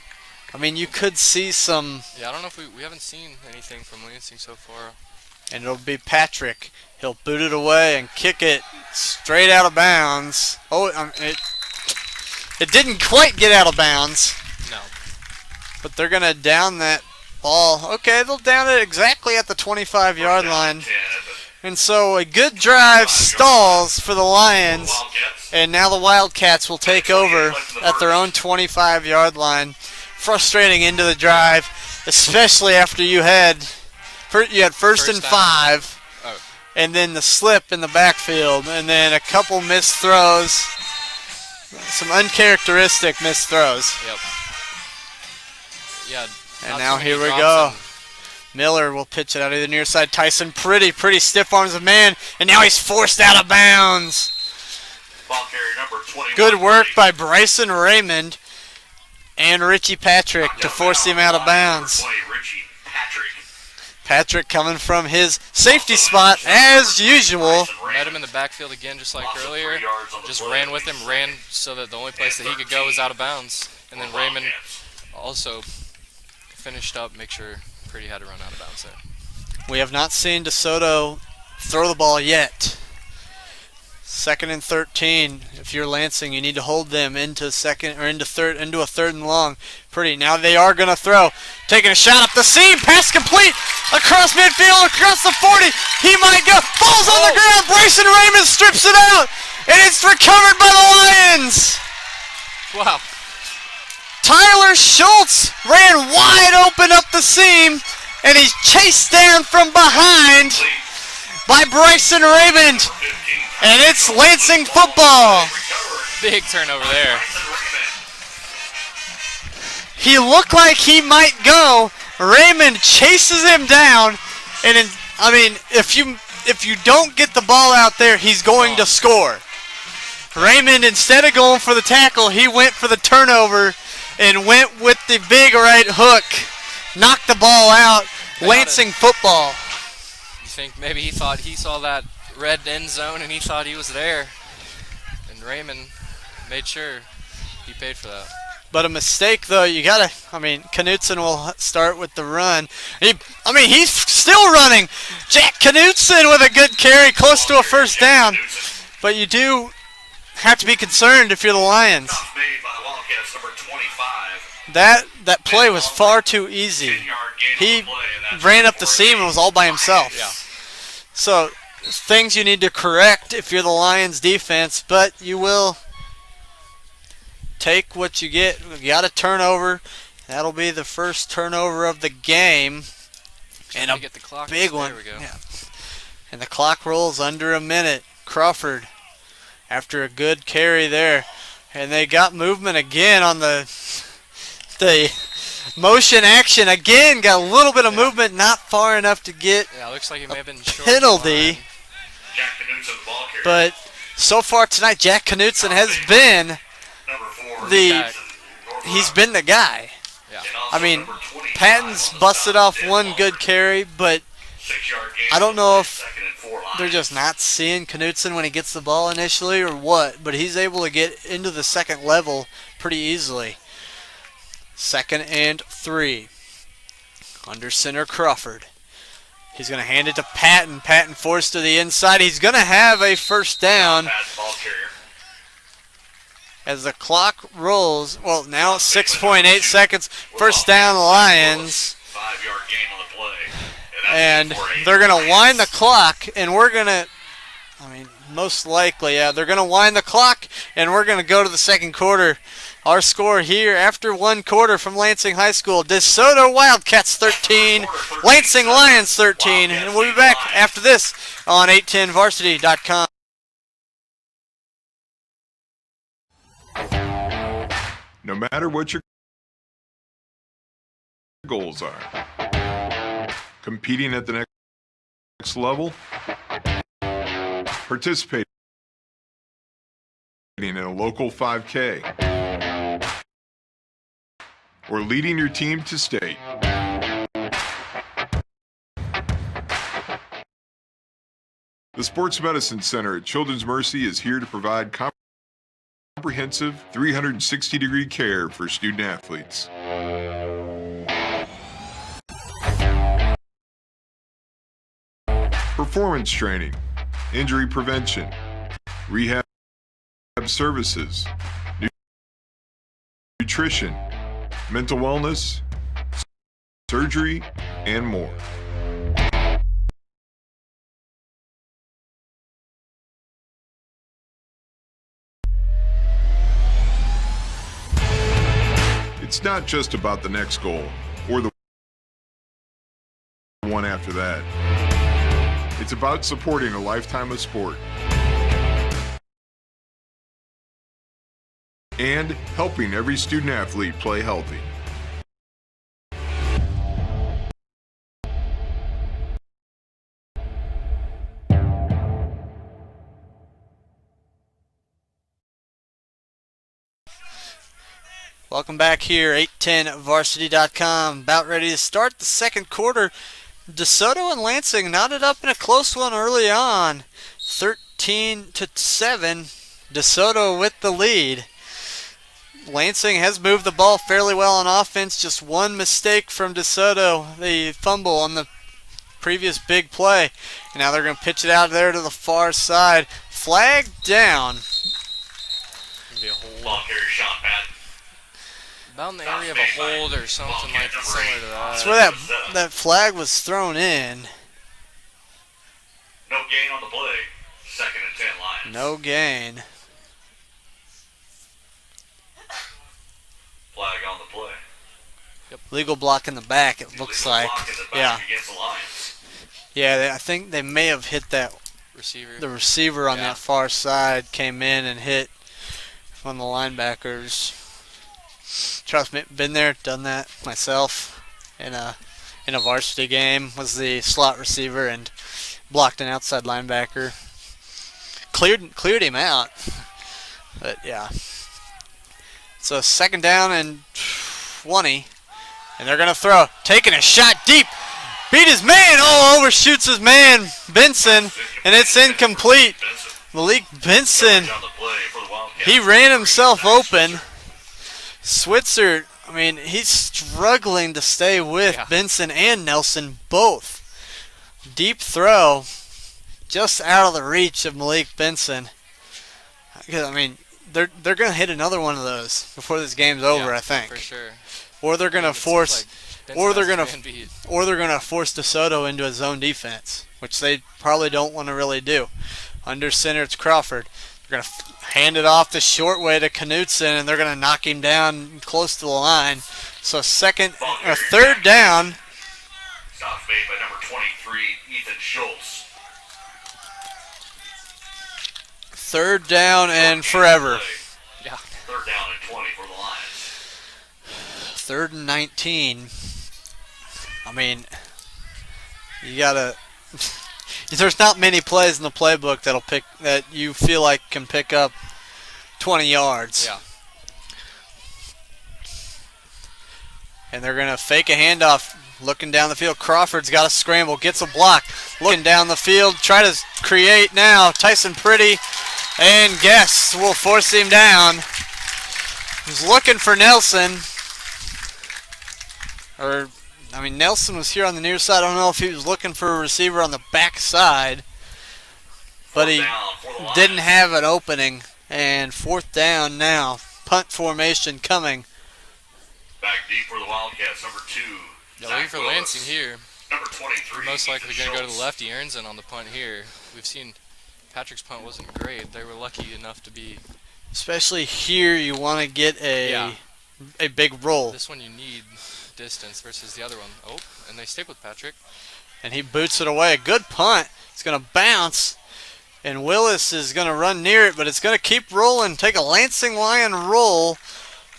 I mean, you could see some. Yeah, I don't know if we haven't seen anything from Lansing so far. And it'll be Patrick. He'll boot it away and kick it straight out of bounds. Oh, it didn't quite get out of bounds. No. But they're going to down that ball. Okay, they'll down it exactly at the 25-yard line. And so a good drive stalls for the Lions. And now the Wildcats will take over at their own 25-yard line. Frustrating into the drive, especially after you had first and 5. And then the slip in the backfield, and then a couple missed throws, some uncharacteristic missed throws. Yep. Yeah. And now here we go. Miller will pitch it out of the near side. Tyson pretty stiff arms of man, and now he's forced out of bounds. Ball carrier number 21. Good work by Bryson Raymond and Richie Patrick to force him out of bounds. Richie Patrick. Patrick coming from his safety spot as usual. Met him in the backfield again, just like earlier. Just ran with him, ran so that the only place that he could go was out of bounds. And then Raymond also finished up, make sure Pretty had to run out of bounds there. We have not seen DeSoto throw the ball yet. 2nd and 13. If you're Lansing, you need to hold them into a third and long. Pretty. Now they are going to throw. Taking a shot up the seam. Pass complete. Across midfield. Across the 40. He might go. Ball's on the ground. Bryson Raymond strips it out. And it's recovered by the Lions. Wow. Tyler Schultz ran wide open up the seam. And he's chased down from behind by Bryson Raymond. And it's Lansing football. Big turnover there. He looked like he might go. Raymond chases him down. And if you don't get the ball out there, he's going to score. Raymond, instead of going for the tackle, he went for the turnover and went with the big right hook. Knocked the ball out. Lansing football. You think maybe he thought he saw that red end zone and he thought he was there. And Raymond made sure he paid for that. But a mistake, though, Knutson will start with the run. He's still running. Jack Knutson with a good carry, close to a first down. But you do have to be concerned if you're the Lions. That play was far too easy. He ran up the seam and was all by himself. Yeah. So, things you need to correct if you're the Lions defense, but you will take what you get. You got a turnover. That'll be the first turnover of the game. And a get the clock. Big one. There we go. Yeah. And the clock rolls under a minute. Crawford, after a good carry there. And they got movement again on the motion action. Again, got a little bit of movement, not far enough to get looks like he may have been short penalty. Jack Knutson, the ball carrier. But so far tonight, Jack Knutson has been he's been the guy. Yeah. Patton's busted off one good carry, but I don't know if they're just not seeing Knutson when he gets the ball initially or what, but he's able to get into the second level pretty easily. 2nd and 3. Under center, Crawford. He's going to hand it to Patton. Patton forced to the inside. He's going to have a first down. As the clock rolls, well, now 6.8 seconds. First down, Lions. 5-yard gain on the play. And they're going to wind the clock, and we're going to, most likely, they're going to wind the clock, and we're going to go to the second quarter. Our score here after one quarter from Lansing High School, DeSoto Wildcats 13, Lansing Lions 13. And we'll be back after this on 810varsity.com. No matter what your goals are, competing at the next level, participating in a local 5K, or leading your team to state. The Sports Medicine Center at Children's Mercy is here to provide comprehensive 360-degree care for student athletes. Performance training, injury prevention, rehab services, nutrition, mental wellness, surgery, and more. It's not just about the next goal or the one after that. It's about supporting a lifetime of sport and helping every student athlete play healthy. Welcome back here, 810varsity.com. About ready to start the second quarter. DeSoto and Lansing knotted up in a close one early on. 13-7. DeSoto with the lead. Lansing has moved the ball fairly well on offense. Just one mistake from DeSoto, the fumble on the previous big play. And now they're going to pitch it out there to the far side. Flag down. Ball carrier Sean Patton. About in the area of a hold or something like similar to that. That's where that flag was thrown in. No gain on the play. 2nd and 10 Lions. No gain. Flag on the play. Legal block in the back, it looks like. Yeah. Against the Lions. Yeah, I think they may have hit that. Receiver. The receiver on that far side came in and hit one of the linebackers. Trust me, been there, done that myself in a varsity game. Was the slot receiver and blocked an outside linebacker. Cleared him out. But yeah. So 2nd down and 20. And they're going to throw. Taking a shot deep. Beat his man. Oh, overshoots his man, Benson. And it's incomplete. Malik Benson. He ran himself open. Switzer, I mean, he's struggling to stay with Benson and Nelson both. Deep throw. Just out of the reach of Malik Benson. I mean, they're going to hit another one of those before this game's over, I think. For sure. Or they're going to force or they're going to beat. force DeSoto into a zone defense, which they probably don't want to really do. Under center, it's Crawford. They're going to hand it off the short way to Knutson, and they're going to knock him down close to the line. So 3rd down. Stop made by number 23, Ethan Schultz. 3rd down and forever. Yeah. 3rd down and 20 for the Lions. 3rd and 19. I mean, you gotta. There's not many plays in the playbook that you feel like can pick up 20 yards. Yeah. And they're gonna fake a handoff, looking down the field. Crawford's got a scramble, gets a block, looking down the field, try to create now. Tyson Pretty and Guess will force him down. He's looking for Nelson. Nelson was here on the near side. I don't know if he was looking for a receiver on the back side, but he didn't have an opening. And 4th down now. Punt formation coming. Back deep for the Wildcats, number 2. Yeah, looking for Lansing here. Number 23. Most likely going to go to the lefty. Aaronson on the punt here. We've seen Patrick's punt wasn't great. They were lucky enough to be. Especially here, you want to get a big roll. This one you need distance versus the other one. Oh, and they stay with Patrick. And he boots it away. A good punt. It's going to bounce. And Willis is going to run near it, but it's going to keep rolling. Take a Lansing Lion roll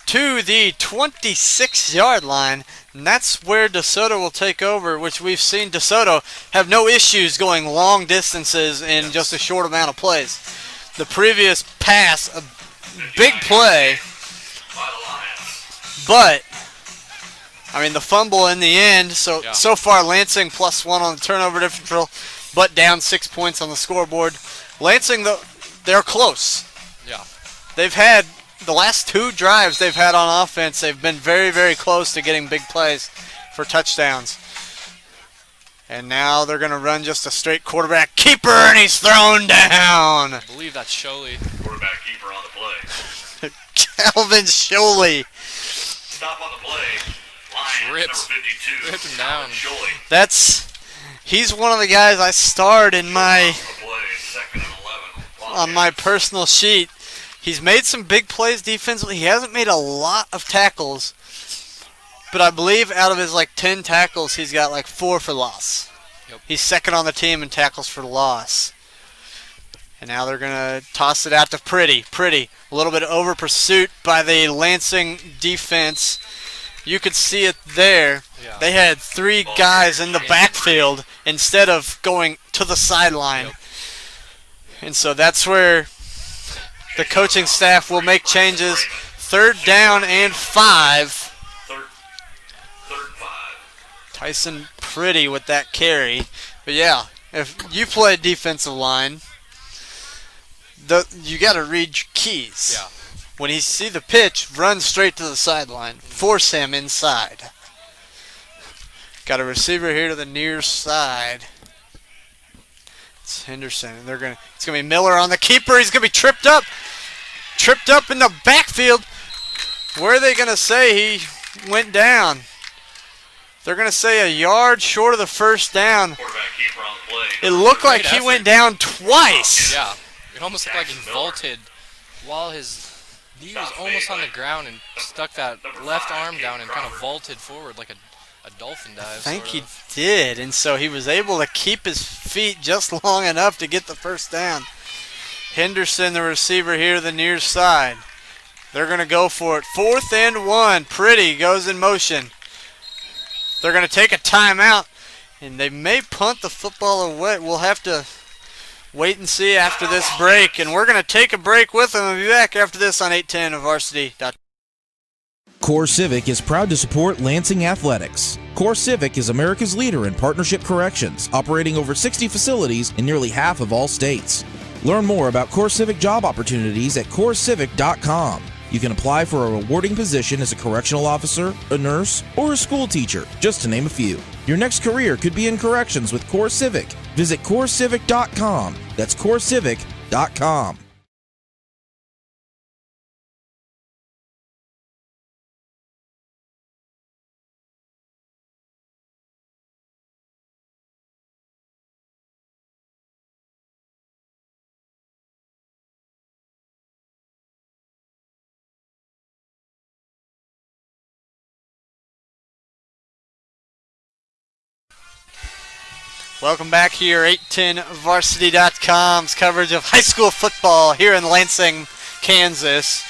to the 26-yard line. And that's where DeSoto will take over, which we've seen DeSoto have no issues going long distances in just a short amount of plays. The previous pass, a big play, but the fumble in the end. So far Lansing +1 on the turnover differential, but down 6 points on the scoreboard. Lansing, they're close. Yeah. They've had the last 2 drives they've had on offense. They've been very, very close to getting big plays for touchdowns. And now they're going to run just a straight quarterback keeper, and he's thrown down. I believe that's Sholey. Quarterback keeper on the play. Calvin Sholey. Stop on the play. Lions, Ripped. number 52. Ripped him down. Sholey. He's one of the guys I starred in my On the play, 2nd and 11. on my personal sheet. He's made some big plays defensively. He hasn't made a lot of tackles, but I believe out of his 10 tackles, he's got 4 for loss. Yep. He's 2nd on the team in tackles for loss. And now they're going to toss it out to Pretty. A little bit of over pursuit by the Lansing defense. You could see it there. Yeah. They had 3 guys in the backfield instead of going to the sideline. Yep. And so that's where the coaching staff will make changes. third down and 5. Third 5. Tyson pretty with that carry. But yeah, if you play defensive line, you got to read your keys. Yeah. When you see the pitch, run straight to the sideline. Force him inside. Got a receiver here to the near side. It's Henderson, and it's gonna be Miller on the keeper. He's gonna be tripped up in the backfield. Where are they gonna say he went down? They're gonna say a yard short of the first down. Quarterback keeper on the play. It looked like he went down twice. Yeah. It almost looked like he vaulted while his knee was almost on the ground and stuck that left arm down and kind of vaulted forward like a dolphin dive. I think he did, and so he was able to keep his feet just long enough to get the first down. Henderson, the receiver here, the near side. They're going to go for it. 4th and 1. Pretty goes in motion. They're going to take a timeout, and they may punt the football away. We'll have to wait and see after this break, and we're going to take a break with them and be back after this on 810 of Varsity.com. Core Civic is proud to support Lansing Athletics. Core Civic is America's leader in partnership corrections, operating over 60 facilities in nearly half of all states. Learn more about Core Civic job opportunities at corecivic.com. You can apply for a rewarding position as a correctional officer, a nurse, or a school teacher, just to name a few. Your next career could be in corrections with Core Civic. Visit corecivic.com. That's corecivic.com. Welcome back here, 810varsity.com's coverage of high school football here in Lansing, Kansas.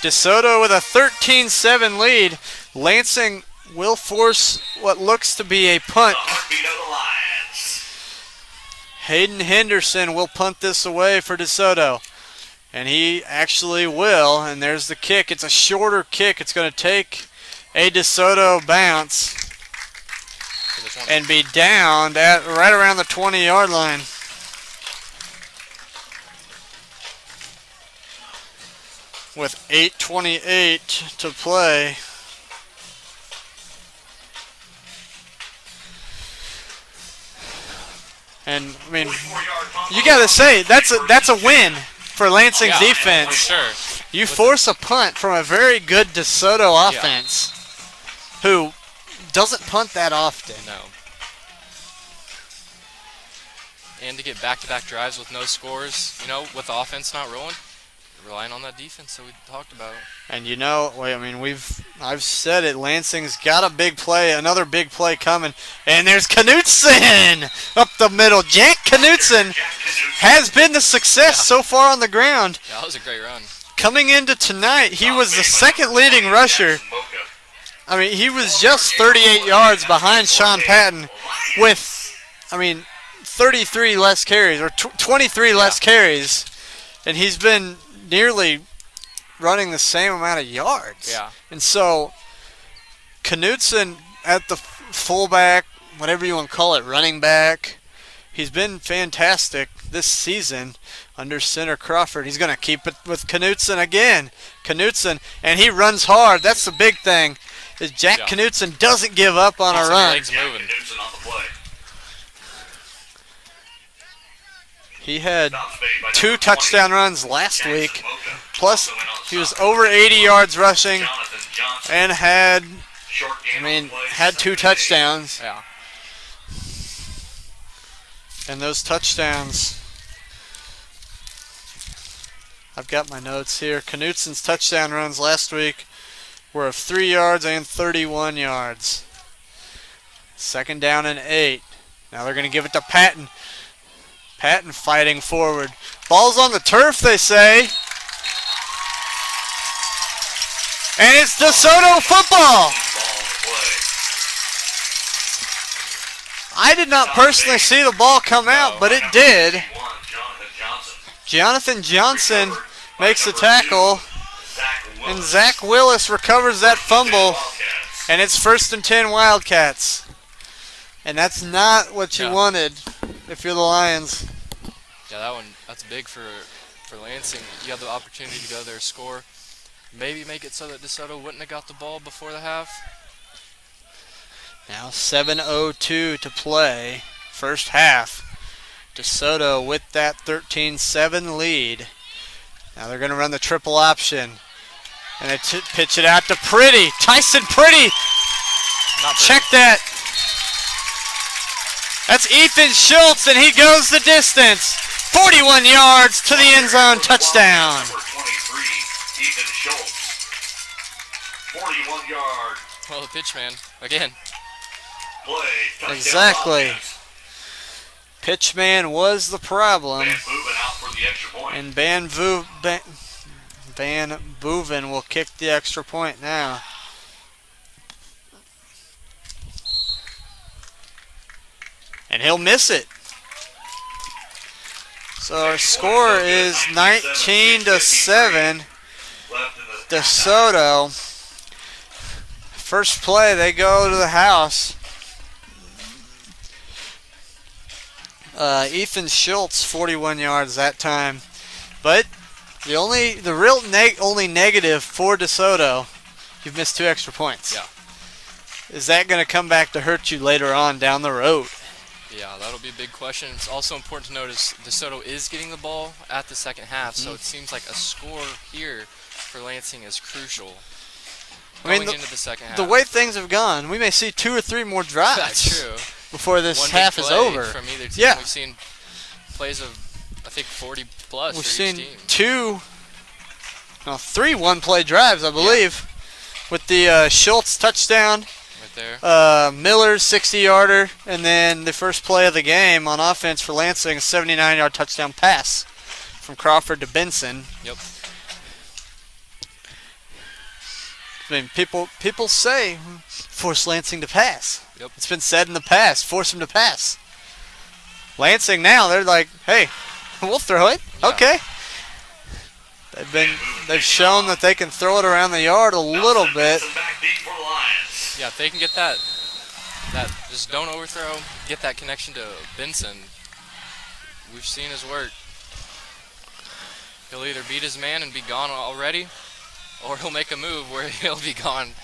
DeSoto with a 13-7 lead. Lansing will force what looks to be a punt. Hayden Henderson will punt this away for DeSoto. And he actually will, and there's the kick. It's a shorter kick. It's going to take a DeSoto bounce and be downed at right around the 20-yard line. With 8:28 to play. And I mean, you got to say that's a win for Lansing's defense. For sure. You force a punt from a very good DeSoto offense, who doesn't punt that often. No. And to get back-to-back drives with no scores, with the offense not rolling, relying on that defense that we talked about. And I've said it, Lansing's got a big play, another big play coming. And there's Knutson up the middle. Jack Knutson has been the success so far on the ground. Yeah, that was a great run. Coming into tonight, he was the second leading rusher. I mean, he was just 38 yards behind Sean Patton with, 33 less carries, or 23 less carries, and he's been nearly running the same amount of yards. Yeah. And so, Knutson at the fullback, whatever you want to call it, running back, he's been fantastic this season under center Crawford. He's going to keep it with Knutson again. Knutson, and he runs hard. That's the big thing. Is Jack Knutson doesn't give up on a run. Legs moving. He had 2 touchdown runs last week. Plus, he was over 80 yards rushing and had 2 touchdowns. Yeah. And those touchdowns, I've got my notes here. Knutson's touchdown runs last week were of 3 yards and 31 yards. 2nd down and 8. Now they're going to give it to Patton. Patton fighting forward. Ball's on the turf, they say. And it's DeSoto football. I did not personally see the ball come out, but it did. Jonathan Johnson makes the tackle. And Zach Willis recovers that fumble, and it's 1st and 10 Wildcats. And that's not what you wanted if you're the Lions. Yeah, that's big for Lansing. You have the opportunity to go there, score, maybe make it so that DeSoto wouldn't have got the ball before the half. Now 7:02 to play, first half. DeSoto with that 13-7 lead. Now they're going to run the triple option. And they pitch it out to Pretty. Tyson Pretty. Check that. That's Ethan Schultz, and he goes the distance. 41 yards to the end zone, touchdown. Number 23, Ethan Schultz. 41 yard. Well, the pitch man, again. Play, touchdown Exactly. offense. Pitchman was the problem. Van Boeven out for the extra point. And Van Boeven will kick the extra point now. And he'll miss it. So our score is 19-7. DeSoto. First play, they go to the house. Ethan Schultz, 41 yards that time. But the only negative for DeSoto, you've missed 2 extra points. Yeah. Is that going to come back to hurt you later on down the road? Yeah, that'll be a big question. It's also important to notice DeSoto is getting the ball at the second half, so it seems like a score here for Lansing is crucial. Going into the second half. The way things have gone, we may see 2 or 3 more drives. That's true. Before this One half big is play over. From either team. Yeah. We've seen plays of, I think, 40 plus. We've for seen each team. 3 one-play drives, I believe, with the Schultz touchdown. Right there. Miller's 60-yarder, and then the first play of the game on offense for Lansing, a 79-yard touchdown pass from Crawford to Benson. Yep. I mean, people say force Lansing to pass. Yep. It's been said in the past, force them to pass. Lansing now, they're like, hey, we'll throw it. Yeah. Okay. They've shown that they can throw it around the yard a little bit. Yeah, if they can get that just don't overthrow, get that connection to Benson. We've seen his work. He'll either beat his man and be gone already, or he'll make a move where he'll be gone.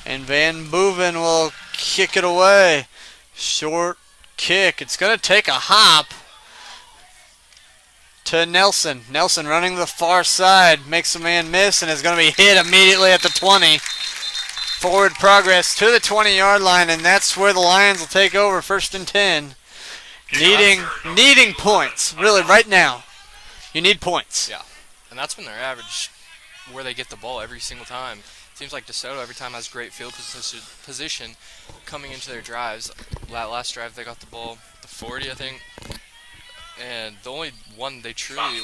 And Van Boeven will kick it away. Short kick. It's going to take a hop to Nelson. Nelson running the far side. Makes a man miss and is going to be hit immediately at the 20. Forward progress to the 20-yard line, and that's where the Lions will take over 1st and 10. Needing points, really, right now. You need points. Yeah, and that's been their average where they get the ball every single time. Seems like DeSoto every time has great field position coming into their drives. That last drive they got the ball at the 40, I think. And the only one they truly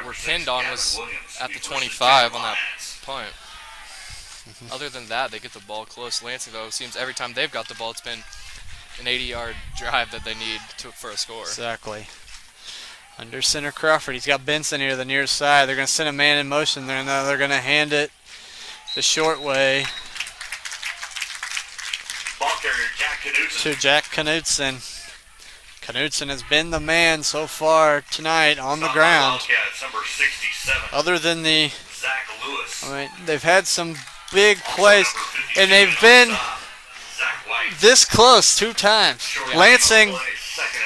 were pinned on was at the 25 on that punt. Other than that, they get the ball close. Lansing, though, it seems every time they've got the ball, it's been an 80-yard drive that they need for a score. Exactly. Under center Crawford. He's got Benson here to the near side. They're going to send a man in motion there, and now they're going to hand it the short way Ball carrier Jack Knudsen. to Jack Knudsen. Knudsen has been the man so far tonight on the ground. Wildcats, number 67. Other than the, Zach Lewis. I mean, they've had some big plays, and they've been Zach White. this close 2 times. Lansing, Play, 2nd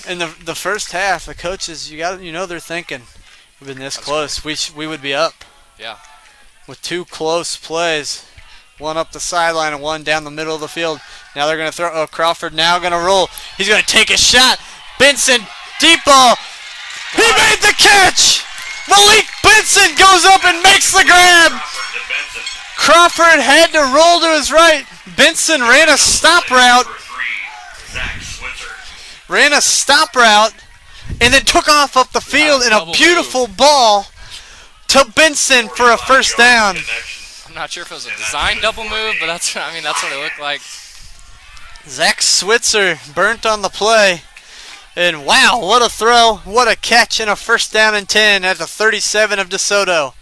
and 8 Lions. in the first half, the coaches, you know they're thinking, we've been this close, we would be up. Yeah. With 2 close plays, one up the sideline and one down the middle of the field. Now they're going to throw. Crawford now going to roll. He's going to take a shot. Benson, deep ball. He made the catch. Malik Benson goes up and makes the grab. Crawford to Benson. Crawford had to roll to his right. Benson ran a stop route. Number 3, Zach Switzer. Ran a stop route and then took off up the field in a double beautiful ball to Benson for a first down. I'm not sure if it was a design double move, but that's what it looked like. Zach Switzer burnt on the play. And wow, what a throw. What a catch and a 1st down and 10 at the 37 of DeSoto.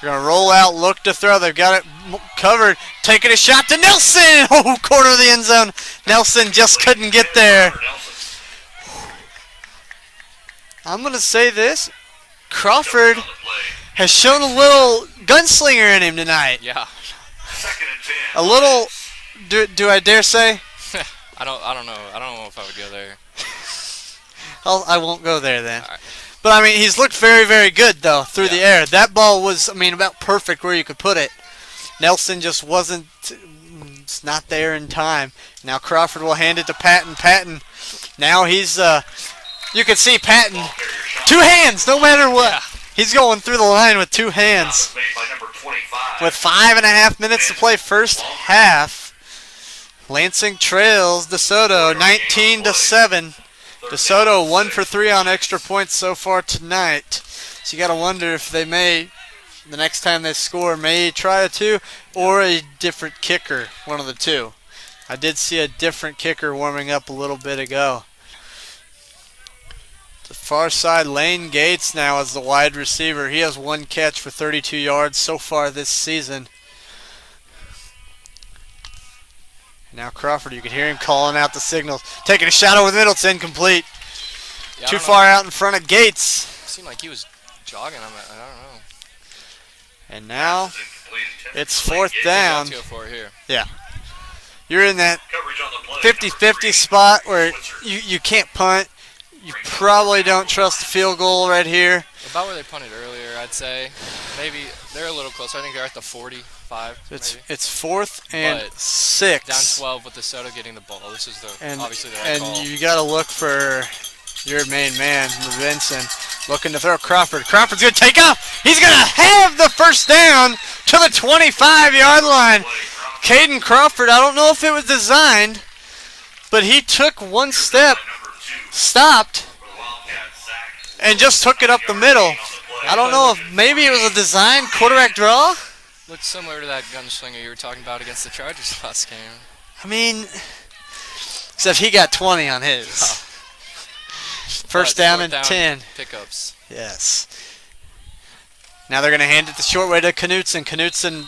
They're going to roll out, look to throw. They've got it covered. Taking a shot to Nelson. Oh, corner of the end zone. Nelson just couldn't get there. I'm going to say this. Crawford has shown a little gunslinger in him tonight. Yeah. A little, do I dare say? I don't know. I don't know if I would go there. I won't go there then. All right. But, I mean, he's looked very, very good, though, through the air. That ball was, I mean, about perfect where you could put it. Nelson just wasn't, it's not there in time. Now Crawford will hand it to Patton. Patton, now he's, you can see Patton, 2 hands, no matter what. Yeah. He's going through the line with 2 hands. With 5.5 minutes to play first half, Lansing trails DeSoto 19-7. DeSoto 1 for 3 on extra points so far tonight. So you got to wonder if they may, the next time they score, may try a 2 or a different kicker, one of the 2. I did see a different kicker warming up a little bit ago. The far side, Lane Gates now as the wide receiver. He has 1 catch for 32 yards so far this season. Now Crawford, you can hear him calling out the signals. Taking a shot over the middle, it's incomplete. Yeah, Too far out in front of Gates. Seemed like he was jogging. I don't know. And now it's 4th down. Let's go for it here. Yeah. You're in that 50-50 spot where you can't punt. You probably don't trust the field goal right here. About where they punted earlier, I'd say. Maybe they're a little closer. I think they're at the 45. It's maybe. 4th and But 6. Down 12 with DeSoto getting the ball. This is obviously the right and call. you got to look for your main man, Levinson, looking to throw Crawford. Crawford's going to take off. He's going to have the first down to the 25-yard line. Caden Crawford, I don't know if it was designed, but he took 1 step, stopped, and just took it up the middle. I don't know if maybe it was a designed quarterback draw. Looks similar to that gunslinger you were talking about against the Chargers last game. I mean, except he got 20 on his. Oh. First down and 10. Pickups. Yes. Now they're going to hand it the short way to Knutson. Knutson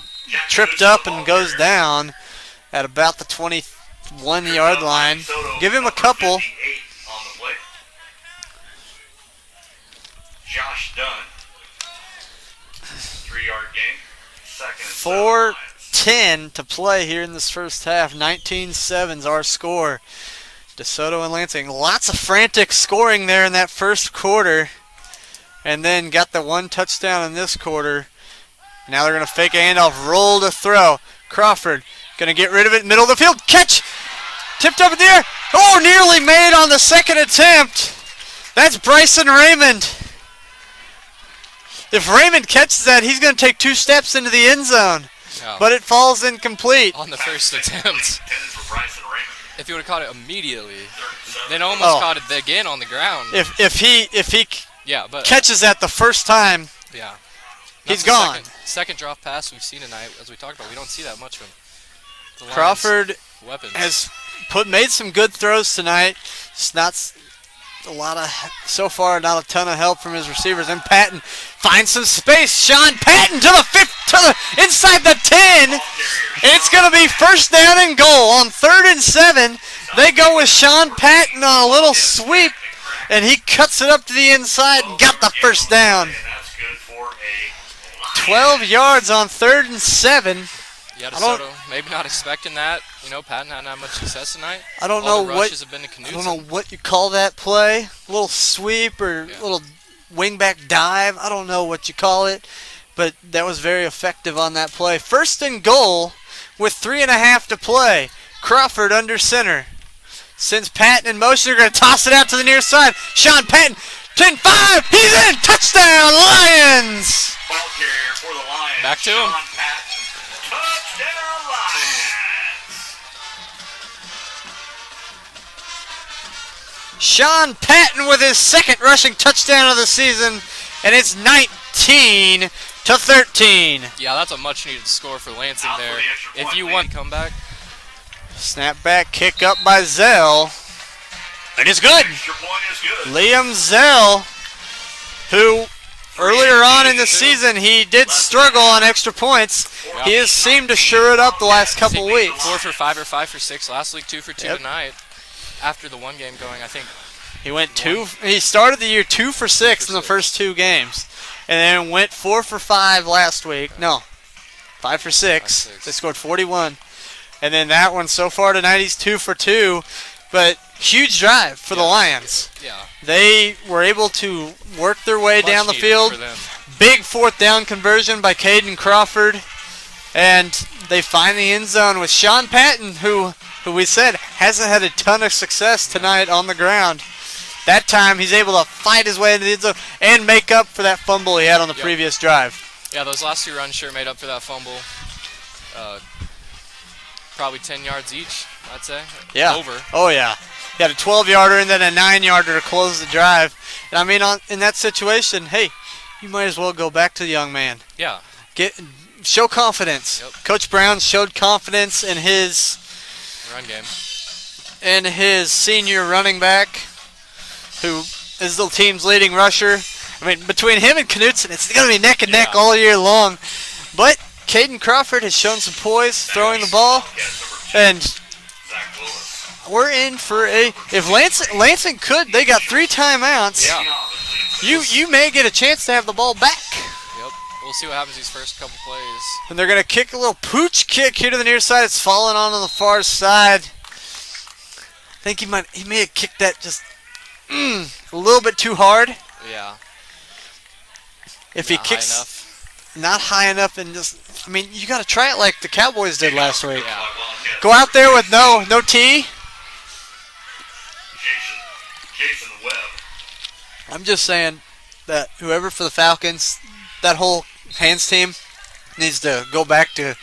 tripped up and goes down at about the 21-yard line. Give him a couple. Josh Dunn. 3-yard gain. 4:10 to play here in this first half. 19-7's our score. DeSoto and Lansing. Lots of frantic scoring there in that first quarter. And then got the 1 touchdown in this quarter. Now they're going to fake a handoff, roll to throw. Crawford going to get rid of it, middle of the field. Catch! Tipped up in the air. Oh, nearly made on the second attempt. That's Bryson Raymond. If Raymond catches that, he's going to take 2 steps into the end zone. No. But it falls incomplete. On the first attempt. If he would have caught it immediately, then almost caught it again on the ground. If he but catches that the first time, yeah, he's gone. Second drop pass we've seen tonight, as we talked about. We don't see that much of him. Crawford weapons. has made some good throws tonight. It's not a lot of, so far, not a ton of help from his receivers. And Patton finds some space. Sean Patton to the inside the 10. And it's going to be first down and goal on 3rd and 7. They go with Sean Patton on a little sweep, and he cuts it up to the inside and got the first down. 12 yards on 3rd and 7. Yeah, DeSoto, maybe not expecting that. You know, Patton hadn't had much success tonight. I don't know what you call that play. A little sweep or little wingback dive. I don't know what you call it, but that was very effective on that play. First and goal with 3.5 to play. Crawford under center. Sends Patton in motion. They're going to toss it out to the near side. Sean Patton, 10-5. He's in. Touchdown, Lions. Ball carrier for the Lions. Back to him. Touchdown, Lions. Sean Patton with his 2nd rushing touchdown of the season, and it's 19-13. Yeah, that's a much-needed score for Lansing there. If you want to come back. Snap back, kick up by Zell. And it's good. Liam Zell, who earlier on in the season, he did struggle on extra points. Yeah. He has seemed to shore it up the last couple weeks. 4 for 5 or 5 for 6 last week, 2 for 2 tonight. After the one game going, I think he went He started the year 2 for 6 in the first 2 games, and then went 4 for 5 last week. No, 5 for 6. They scored 41, and then that one so far tonight he's 2 for 2. But huge drive for the Lions. Yeah. They were able to work their way down the field. For them. Big 4th down conversion by Caden Crawford. And they find the end zone with Sean Patton, who we said hasn't had a ton of success tonight on the ground. That time he's able to fight his way into the end zone and make up for that fumble he had on the previous drive. Yeah, those last 2 runs sure made up for that fumble. Probably 10 yards each, I'd say. Yeah. Over. Oh, yeah. He had a 12-yarder and then a 9-yarder to close the drive. And, I mean, in that situation, hey, you might as well go back to the young man. Yeah. Show confidence. Yep. Coach Brown showed confidence in his run game. And his senior running back, who is the team's leading rusher. I mean, between him and Knutson, it's going to be neck and neck all year long. But Caden Crawford has shown some poise throwing the ball, and we're in for a. If Lansing could, they got 3 timeouts. Yeah. You may get a chance to have the ball back. Yep. We'll see what happens these first couple plays. And they're going to kick a little pooch kick here to the near side. It's falling on the far side. I think he may have kicked that just a little bit too hard. Yeah. If he kicks not high enough, and just, I mean, you got to try it like the Cowboys did last week. Yeah. Go out there with no tee. Jason Webb. I'm just saying that whoever for the Falcons, that whole hands team needs to go back to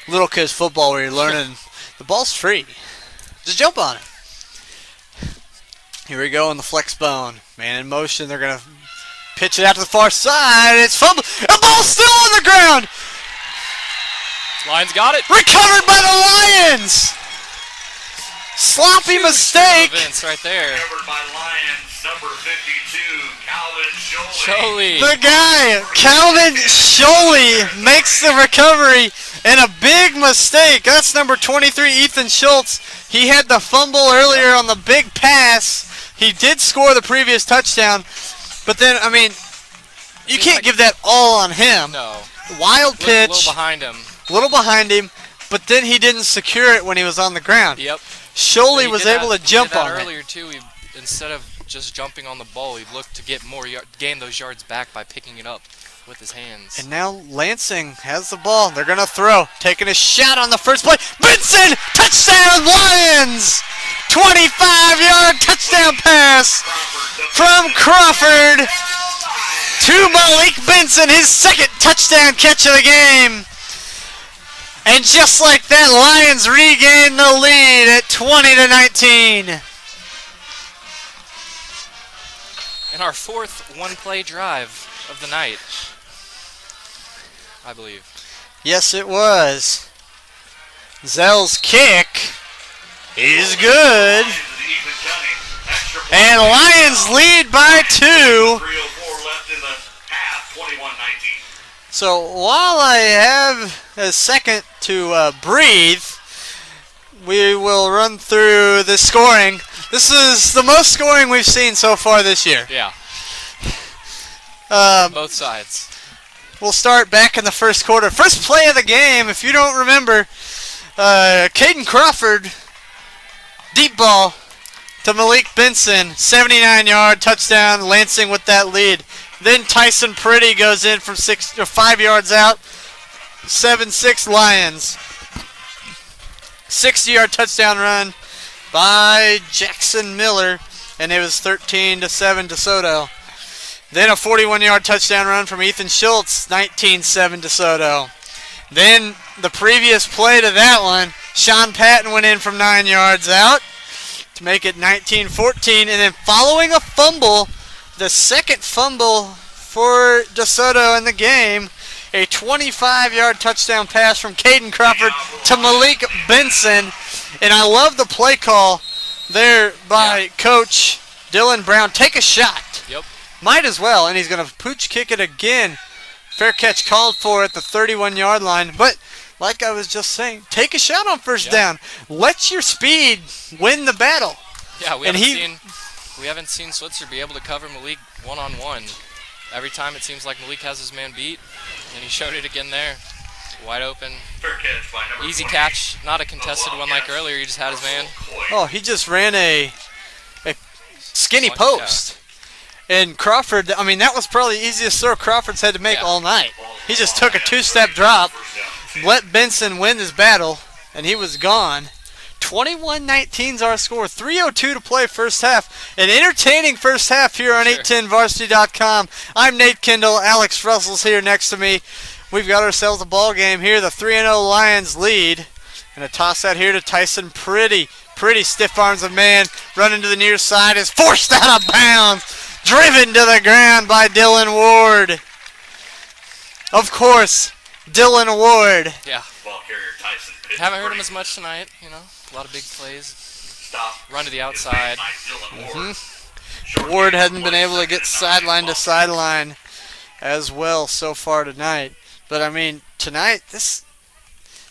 little kids football where you're learning the ball's free. Just jump on it. Here we go in the flex bone. Man in motion. They're going to pitch it out to the far side. It's fumbled. The ball's still on the ground. Lions got it. Recovered by the Lions. Sloppy mistake. Vince right there. Recovered by Lions, number 52, Calvin Sholey. The guy, Calvin Sholey, makes the recovery and a big mistake. That's number 23, Ethan Schultz. He had the fumble earlier on the big pass. He did score the previous touchdown. But then, I mean, you can't give that all on him. No. Wild pitch. A little behind him. Little behind him, but then he didn't secure it when he was on the ground. Yep. Sholey was able to jump on it. Earlier too, instead of just jumping on the ball, he looked to get more gain those yards back by picking it up with his hands. And now Lansing has the ball. They're going to throw. Taking a shot on the first play. Benson! Touchdown Lions! 25-yard touchdown pass from Crawford to Malik Benson, his second touchdown catch of the game. And just like that, Lions regain the lead at 20-19. And our 4th one-play drive of the night, I believe. Yes, it was. Zell's kick is good. And Lions lead by 2. 3:04 left in the half, 21-19. So while I have a second to breathe, we will run through the scoring. This is the most scoring we've seen so far this year. Yeah. Both sides. We'll start back in the first quarter. First play of the game, if you don't remember, Caden Crawford, deep ball to Malik Benson, 79-yard touchdown, Lansing with that lead. Then Tyson Pretty goes in from 5 yards out, 7-6 Lions. 60-yard touchdown run by Jackson Miller, and it was 13-7 to Soto. Then a 41-yard touchdown run from Ethan Schultz, 19-7 to Soto. Then the previous play to that one, Sean Patton went in from 9 yards out to make it 19-14. And then following a fumble, the second fumble for DeSoto in the game, a 25-yard touchdown pass from Caden Crawford to Malik Benson. And I love the play call there by Coach Dylan Brown. Take a shot. Yep. Might as well, and he's going to pooch kick it again. Fair catch called for at the 31-yard line. But like I was just saying, take a shot on first down. Let your speed win the battle. Yeah, we haven't seen Switzer be able to cover Malik one-on-one. Every time it seems like Malik has his man beat, and he showed it again there. Wide open. Fair catch by number Easy 20. catch, not a contested one like earlier. He just had his man. Oh, he just ran a skinny post. And Crawford, I mean, that was probably the easiest throw Crawford's had to make all night. He just took a two-step drop, let Benson win his battle, and he was gone. 21-19's our score. 3:02 to play first half. An entertaining first half here on 810varsity.com. I'm Nate Kendall. Alex Russell's here next to me. We've got ourselves a ball game here. The 3-0 Lions lead. And a toss out here to Tyson. Pretty stiff arms of man. Running to the near side is forced out of bounds. Driven to the ground by Dylan Ward. Of course, Dylan Ward. Yeah. Ball carrier Tyson. Haven't heard him as much tonight, you know. A lot of big plays. Run to the outside. Ward hasn't been able to get sideline to sideline as well so far tonight. But I mean, tonight this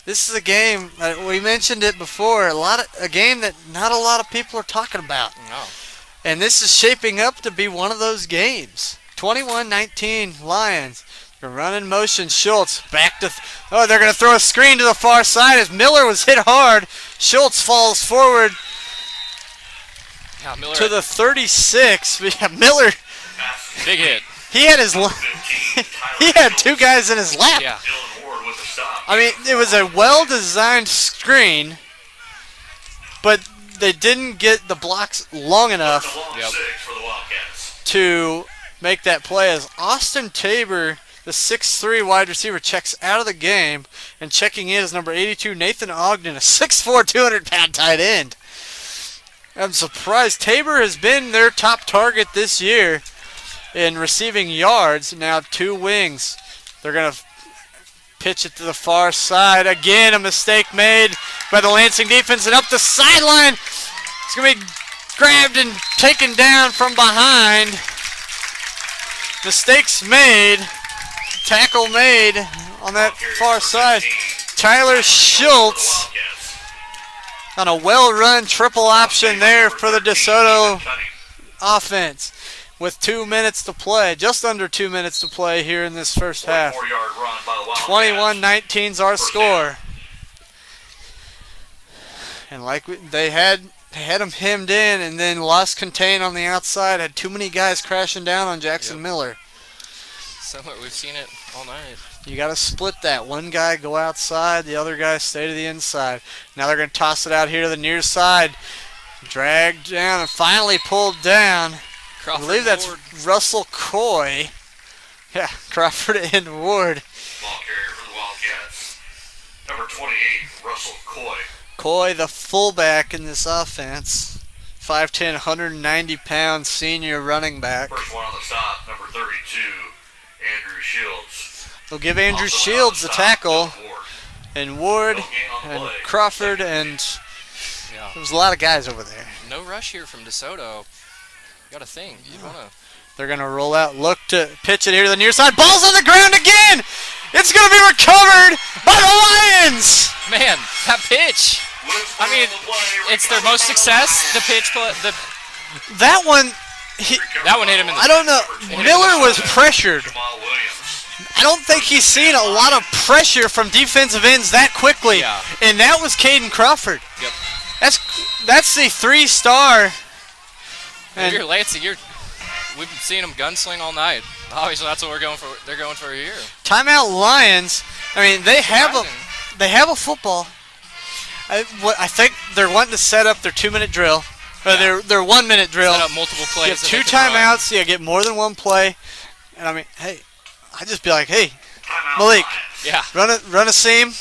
is a game. We mentioned it before. A game that not a lot of people are talking about. No. And this is shaping up to be one of those games. 21-19 Lions. They're running motion. Schultz back to. They're going to throw a screen to the far side as Miller was hit hard. Schultz falls forward to the 36. Yeah, Miller. Big hit. He had he had two guys in his lap. Yeah. I mean, it was a well-designed screen, but they didn't get the blocks long enough to make that play as Austin Tabor, the 6'3 wide receiver, checks out of the game, and checking in is number 82, Nathan Ogden, a 6'4", 200-pound tight end. I'm surprised. Tabor has been their top target this year in receiving yards. Now two wings. They're going to pitch it to the far side. Again, a mistake made by the Lansing defense, and up the sideline. It's going to be grabbed and taken down from behind. Mistakes made. Tackle made on that far side. Tyler Schultz on a well-run triple option there for the DeSoto offense with 2 minutes to play. Just under 2 minutes to play here in this first half. 21-19's our score. And like they had him hemmed in and then lost contain on the outside. Had too many guys crashing down on Jackson Miller. Similar, we've seen it all night. You got to split that. One guy go outside, the other guy stay to the inside. Now they're going to toss it out here to the near side. Dragged down and finally pulled down. I believe that's Russell Coy. Yeah, Crawford and Ward. Ball carrier for the Wildcats. Number 28, Russell Coy. Coy, the fullback in this offense. 5'10", 190-pound senior running back. First one on the stop, number 32, Andrew Shields. They'll give Andrew Shields the tackle. And Ward and Crawford and there's a lot of guys over there. No rush here from DeSoto. Got to think. They're going to roll out, look to pitch it here to the near side. Ball's on the ground again. It's going to be recovered by the Lions. Man, that pitch. I mean, it's their most success. The pitch, that one. That one hit him in the. I don't know. Miller was pressured. I don't think he's seen a lot of pressure from defensive ends that quickly. Yeah. And that was Caden Crawford. Yep. That's the 3-star. And you're Lansing, we've been seeing them gunsling all night. Obviously, that's what they're going for here. Timeout Lions. I mean, they have a football. I think they're wanting to set up their 2-minute drill. Or their 1-minute drill. Set up multiple plays. Get 2 timeouts. Yeah, get more than one play. And I mean, hey, I'd just be like, hey, Malik, run a seam.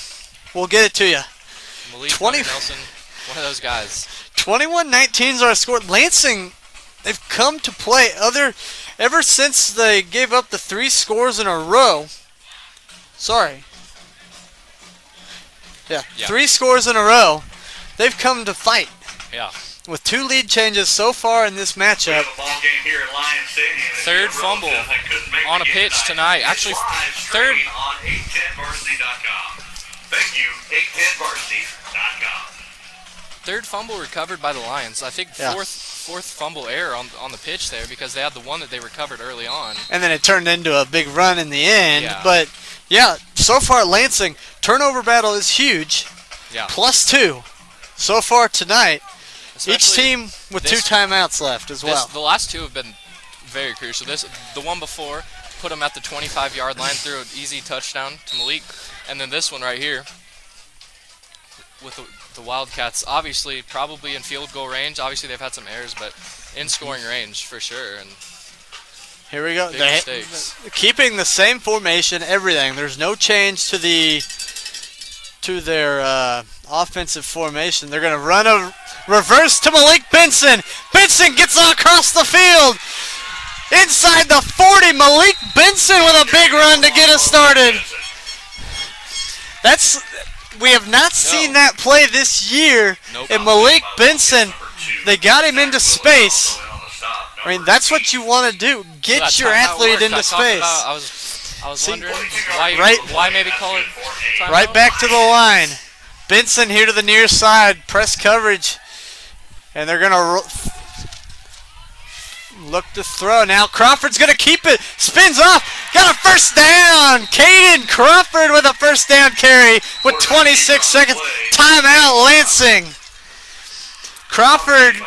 We'll get it to you. Malik, 20 Nelson, one of those guys. 21-19's our score. Lansing, they've come to play ever since they gave up the 3 scores in a row. Sorry. Yeah, 3 scores in a row. They've come to fight. Yeah. with 2 lead changes so far in this matchup. Third fumble on a pitch tonight. Actually, third. On 810varsity.com. Thank you, 810varsity.com. Third fumble recovered by the Lions. I think fourth fumble error on the pitch there, because they had the one that they recovered early on. And then it turned into a big run in the end. Yeah. But, yeah, so far Lansing, turnover battle is huge. Yeah. +2 so far tonight. Especially Each team with 2 timeouts left as well. The last 2 have been very crucial. The one before put them at the 25-yard line, threw an easy touchdown to Malik. And then this one right here with the Wildcats, obviously probably in field goal range. Obviously they've had some errors, but in scoring range for sure. And here we go. big mistakes. Keeping the same formation, everything. There's no change to their offensive formation. They're going to run a reverse to Malik Benson. Benson gets across the field. Inside the 40, Malik Benson with a big run to get us started. We have not seen that play this year. And Malik Benson, they got him into space. I mean, that's what you want to do. Get your athlete into space. I was wondering why maybe call it timeout. Right back to the line. Benson here to the near side. Press coverage. And they're going to look to throw. Now Crawford's going to keep it. Spins off. Got a first down. Caden Crawford with a first down carry with 26 seconds. Timeout Lansing. Crawford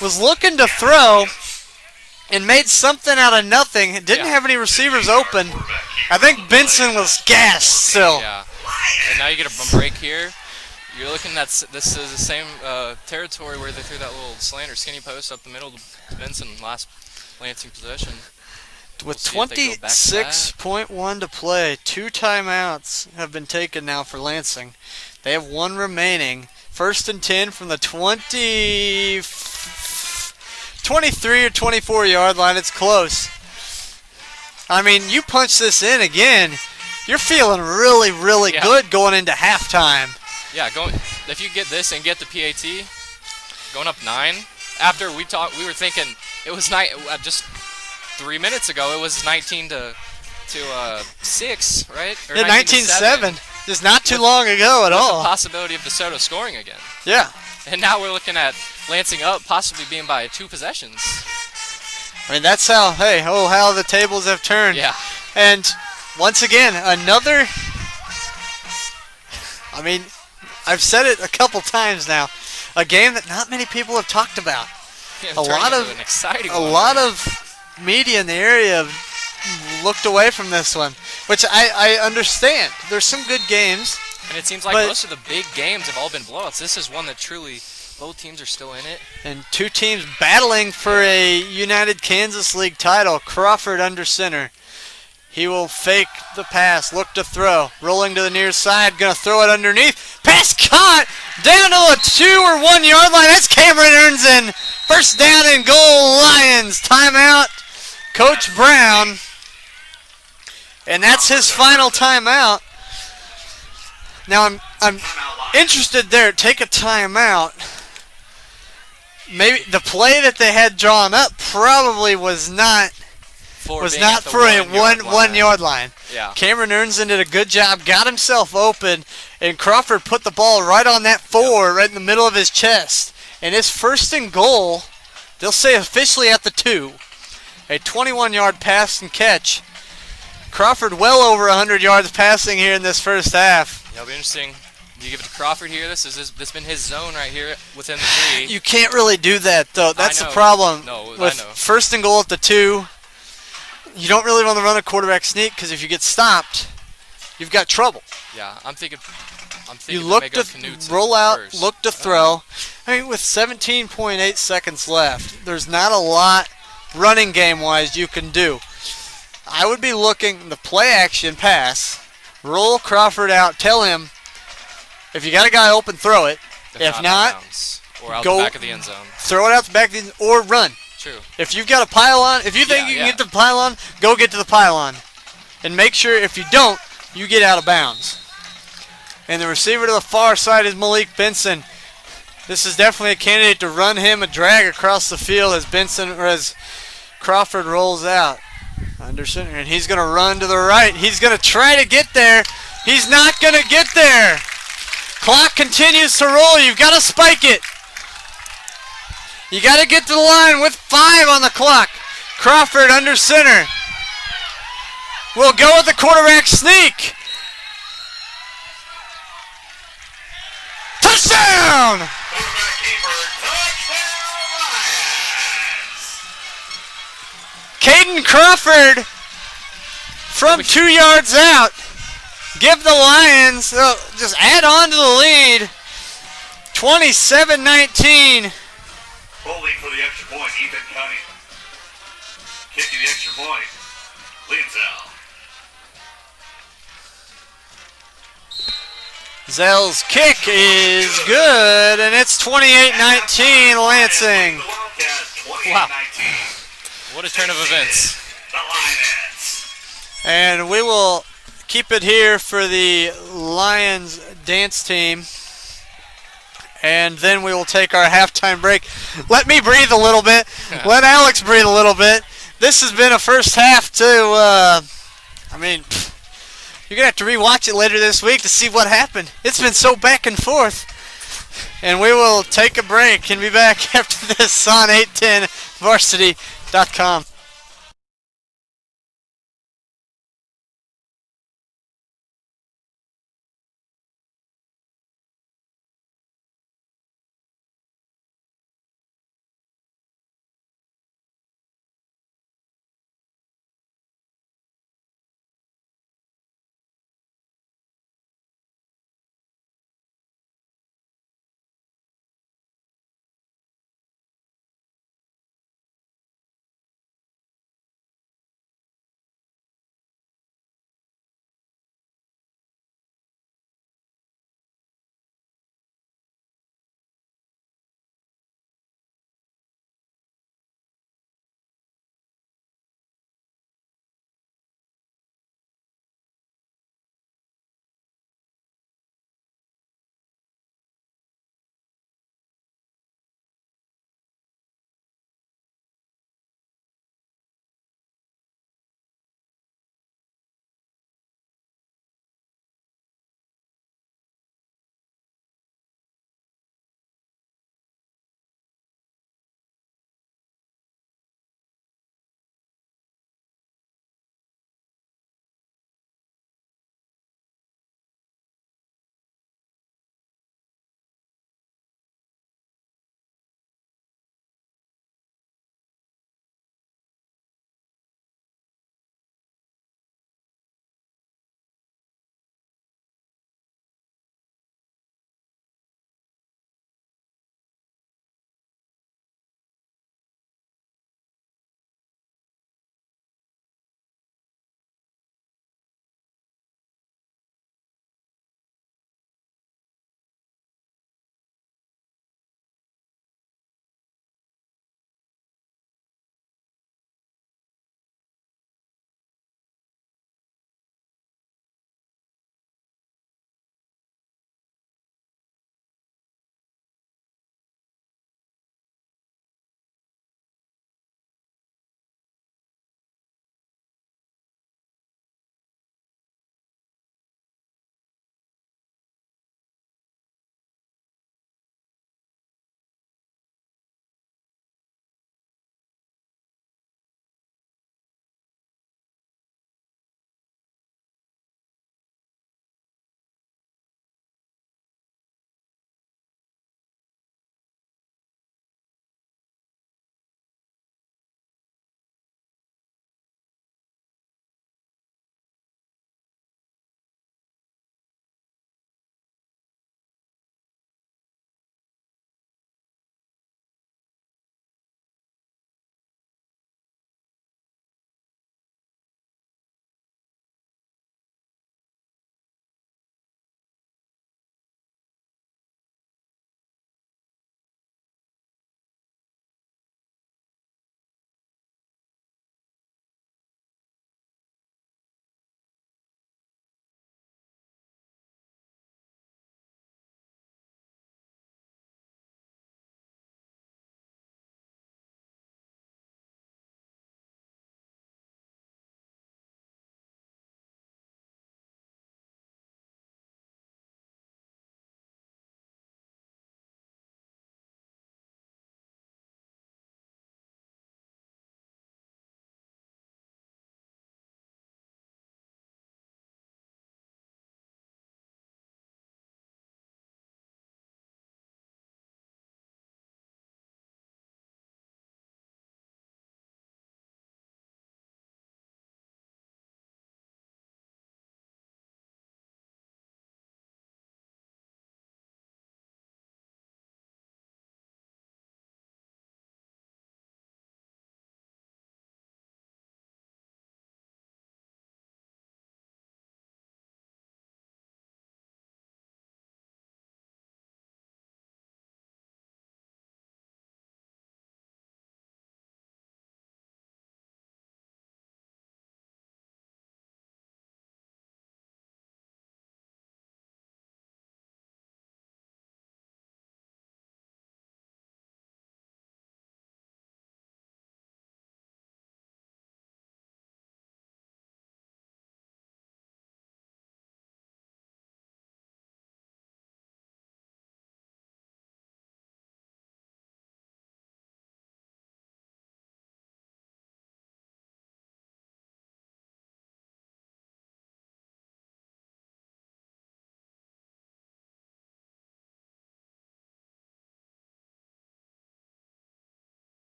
was looking to throw and made something out of nothing. Didn't have any receivers open. I think Benson was gassed still. Yeah. And now you get a break here. You're looking at this is the same territory where they threw that little slant or skinny post up the middle to Benson last Lansing possession. With 26.1 to play, 2 timeouts have been taken now for Lansing. They have 1 remaining. 1st and 10 from the 23 or 24 yard line. It's close. I mean, you punch this in again, you're feeling really, really good going into halftime. Yeah, if you get this and get the PAT, going up 9. After we were thinking it was just 3 minutes ago. It was 19 to 6, right? Or 19-7. Just not too long ago at all. The possibility of DeSoto scoring again. Yeah. And now we're looking at Lansing up, possibly being by 2 possessions. I mean, that's how the tables have turned. Yeah. And once again, another. I mean, I've said it a couple times now. A game that not many people have talked about. Yeah, a lot of media in the area have looked away from this one, which I understand. There's some good games. And it seems like most of the big games have all been blowouts. This is one that truly both teams are still in it. And 2 teams battling for a United Kansas League title. Crawford under center. He will fake the pass, look to throw. Rolling to the near side, going to throw it underneath. Pass caught down to a 2 or 1 yard line. That's Cameron Ernzen. First down and goal, Lions. Timeout, Coach Brown. And that's his final timeout. Now I'm interested there. Take a timeout. Maybe the play that they had drawn up probably was not for a 1 yard line. Yeah. Cameron Ernzen did a good job, got himself open, and Crawford put the ball right on that 4, right in the middle of his chest. And his 1st and goal, they'll say officially at the 2. A 21-yard pass and catch. Crawford well over 100 yards passing here in this first half. It'll be interesting. You give it to Crawford here. This has been his zone right here within the 3. You can't really do that, though. That's the problem. No, with 1st and goal at the 2, you don't really want to run a quarterback sneak because if you get stopped, you've got trouble. Yeah, I'm thinking you look to roll out, look to throw. I mean, with 17.8 seconds left, there's not a lot running game-wise you can do. I would be looking the play action pass, roll Crawford out, tell him if you got a guy open, throw it. If not, or out the back of the end zone. Throw it out the back of the end zone or run. True. If you've got a pylon, if you think you can get to the pylon, go get to the pylon. And make sure if you don't, you get out of bounds. And the receiver to the far side is Malik Benson. This is definitely a candidate to run him a drag across the field as Crawford rolls out. Under center, and he's going to run to the right. He's going to try to get there. He's not going to get there. Clock continues to roll. You've got to spike it. You got to get to the line with 5 on the clock. Crawford under center. We'll go with the quarterback sneak. Touchdown! Quarterback keeper, touchdown Lions! Caden Crawford from 2 yards out. Give the Lions, just add on to the lead. 27-19. Holding for the extra point, Ethan Cunning. Kicking the extra point, Linsell. Zell's kick is good, and it's 28-19 Lansing. Wow. What a turn of events. The Lions. And we will keep it here for the Lions dance team. And then we will take our halftime break. Let me breathe a little bit. Let Alex breathe a little bit. This has been a first half too. You're going to have to rewatch it later this week to see what happened. It's been so back and forth. And we will take a break and be back after this on 810varsity.com.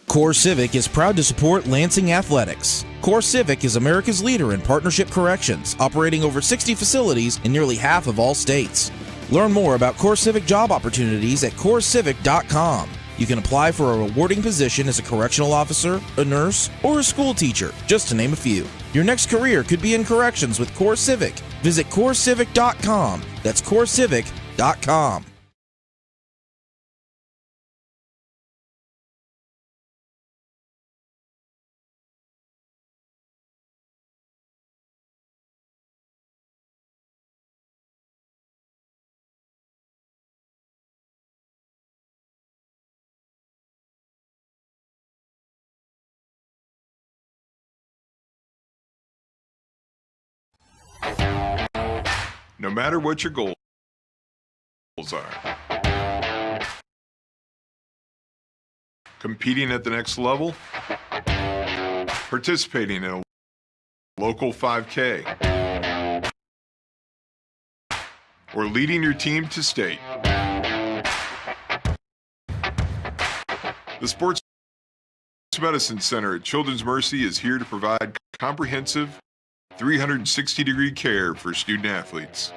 Core Civic is proud to support Lansing Athletics. Core Civic is America's leader in partnership corrections, operating over 60 facilities in nearly half of all states. Learn more about Core Civic job opportunities at corecivic.com. You can apply for a rewarding position as a correctional officer, a nurse, or a school teacher, just to name a few. Your next career could be in corrections with Core Civic. Visit corecivic.com. That's corecivic.com. No matter what your goals are. Competing at the next level, participating in a local 5K, or leading your team to state. The Sports Medicine Center at Children's Mercy is here to provide comprehensive 360-degree care for student athletes.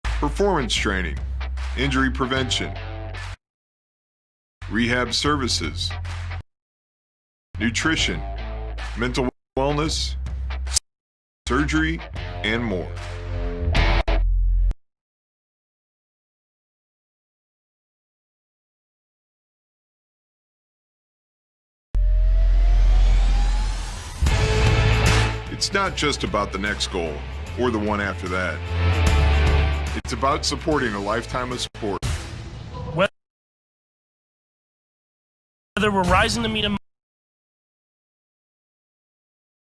Performance training, injury prevention, rehab services, nutrition, mental wellness, surgery, and more. It's not just about the next goal or the one after that. It's about supporting a lifetime of sport. Whether we're rising to meet a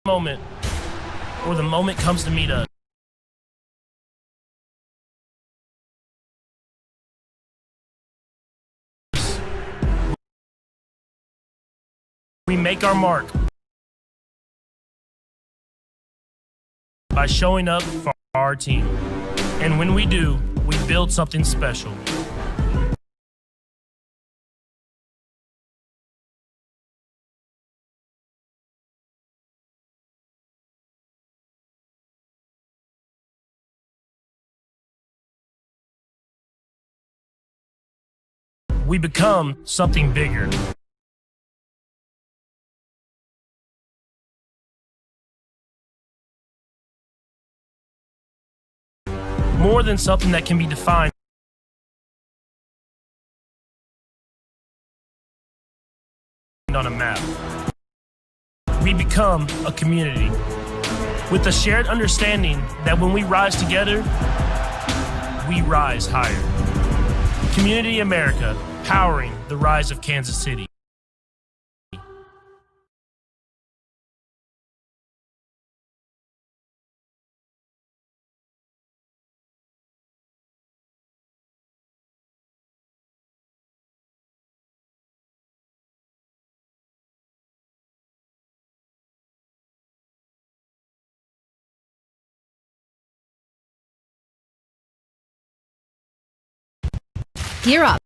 moment or the moment comes to meet us, we make our mark by showing up for our team. And when we do, we build something special. We become something bigger. More than something that can be defined on a map. We become a community with the shared understanding that when we rise together, we rise higher. Community America, powering the rise of Kansas City. Gear up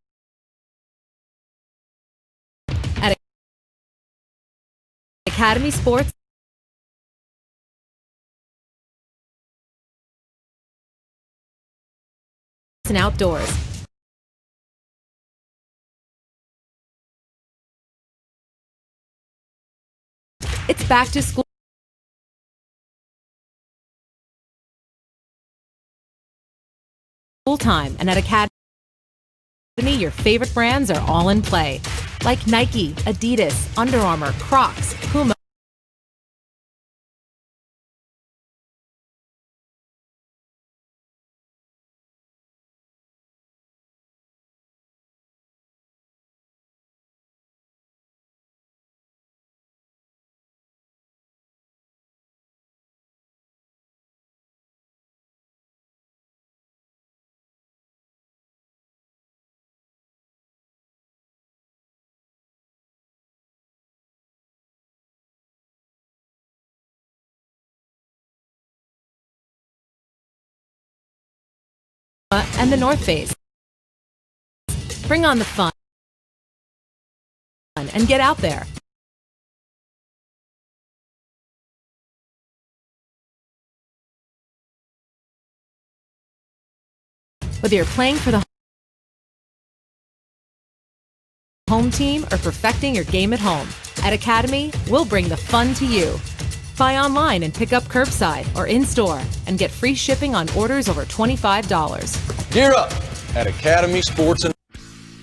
at Academy Sports and Outdoors. It's back to school time, and at Academy, your favorite brands are all in play, like Nike, Adidas, Under Armour, Crocs, Puma, and the North Face. Bring on the fun and get out there. Whether you're playing for the home team or perfecting your game at home, at Academy, we'll bring the fun to you. Buy online and pick up curbside or in-store and get free shipping on orders over $25. Gear up at Academy Sports and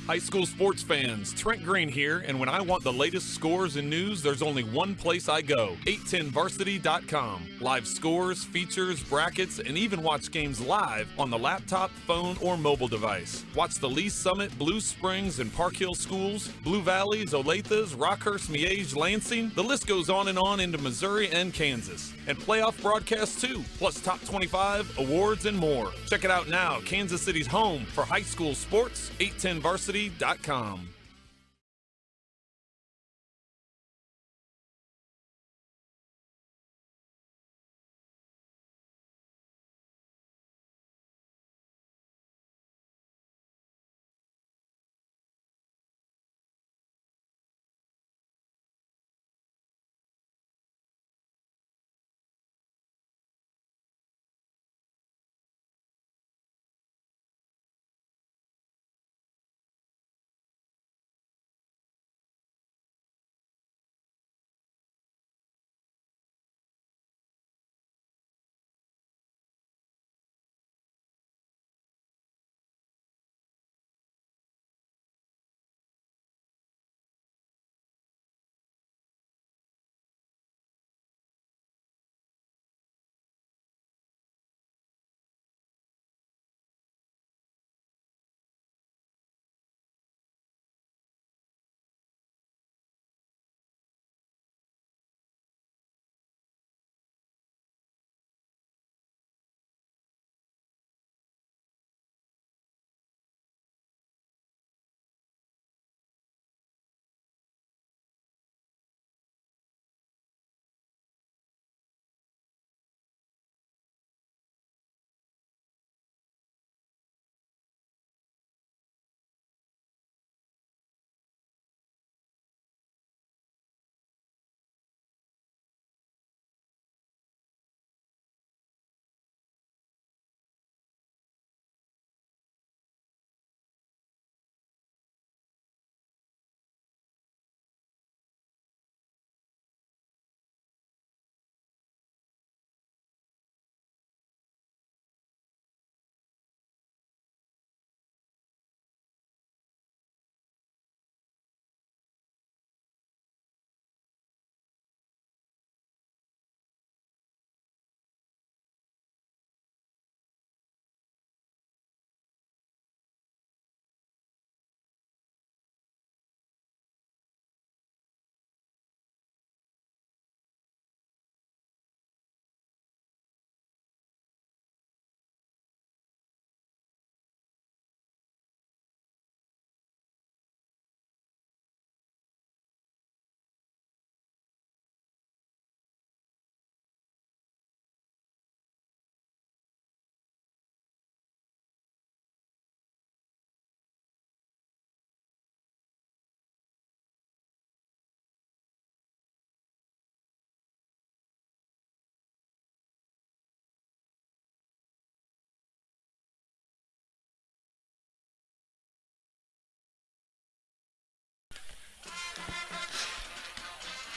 High school sports fans, Trent Green here, and when I want the latest scores and news, there's only one place I go, 810varsity.com. Live scores, features, brackets, and even watch games live on the laptop, phone, or mobile device. Watch the Lee Summit, Blue Springs, and Park Hill schools, Blue Valleys, Olathes, Rockhurst, Miege, Lansing. The list goes on and on into Missouri and Kansas. And playoff broadcasts too, plus top 25, awards, and more. Check it out now, Kansas City's home for high school sports, 810varsity.com.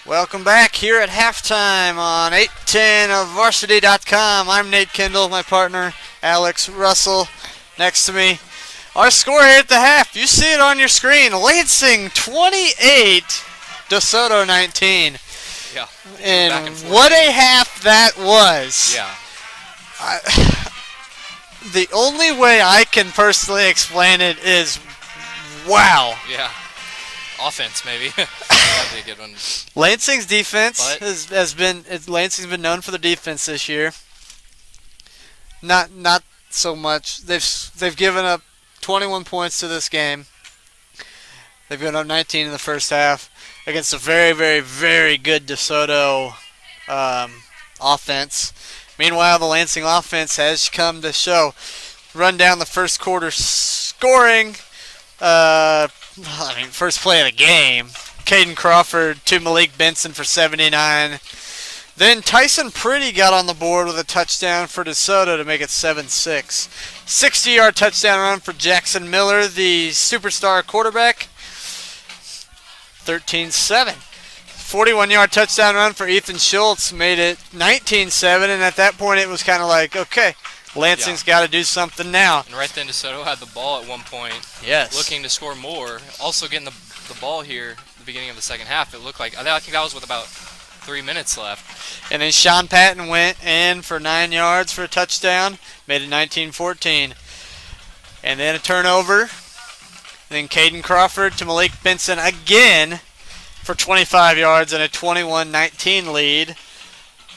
Welcome back here at halftime on 810varsity.com. I'm Nate Kendall, my partner Alex Russell next to me. Our score here at the half, you see it on your screen. Lansing 28, DeSoto 19. Yeah. And what a half that was. Yeah. The only way I can personally explain it is wow. Yeah. Offense, maybe. That'd be a good one. Lansing's defense Lansing's been known for their defense this year. Not so much. They've given up 21 points to this game. They've given up 19 in the first half against a very, very, very good DeSoto offense. Meanwhile, the Lansing offense has come to show. Run down the first quarter scoring. First play of the game. Caden Crawford to Malik Benson for 79. Then Tyson Pretty got on the board with a touchdown for DeSoto to make it 7-6. 60-yard touchdown run for Jackson Miller, the superstar quarterback. 13-7. 41-yard touchdown run for Ethan Schultz made it 19-7, and at that point it was kind of like, okay, Lansing's got to do something now. And right then DeSoto had the ball at one point. Yes. Looking to score more. Also getting the ball here at the beginning of the second half. It looked like, I think that was with about 3 minutes left. And then Sean Patton went in for 9 yards for a touchdown, made it 19-14. And then a turnover. Then Caden Crawford to Malik Benson again for 25 yards and a 21-19 lead.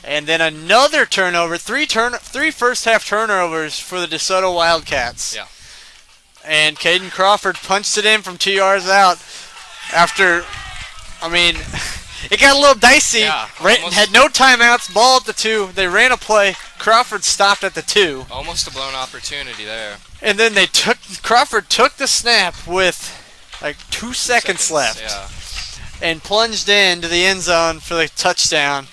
And then another turnover, three first half turnovers for the DeSoto Wildcats. Yeah. And Caden Crawford punched it in from 2 yards out after, it got a little dicey. Yeah, Had no timeouts, ball at the 2. They ran a play. Crawford stopped at the 2. Almost a blown opportunity there. And then Crawford took the snap with like 2 seconds left. Yeah. And plunged into the end zone for the touchdown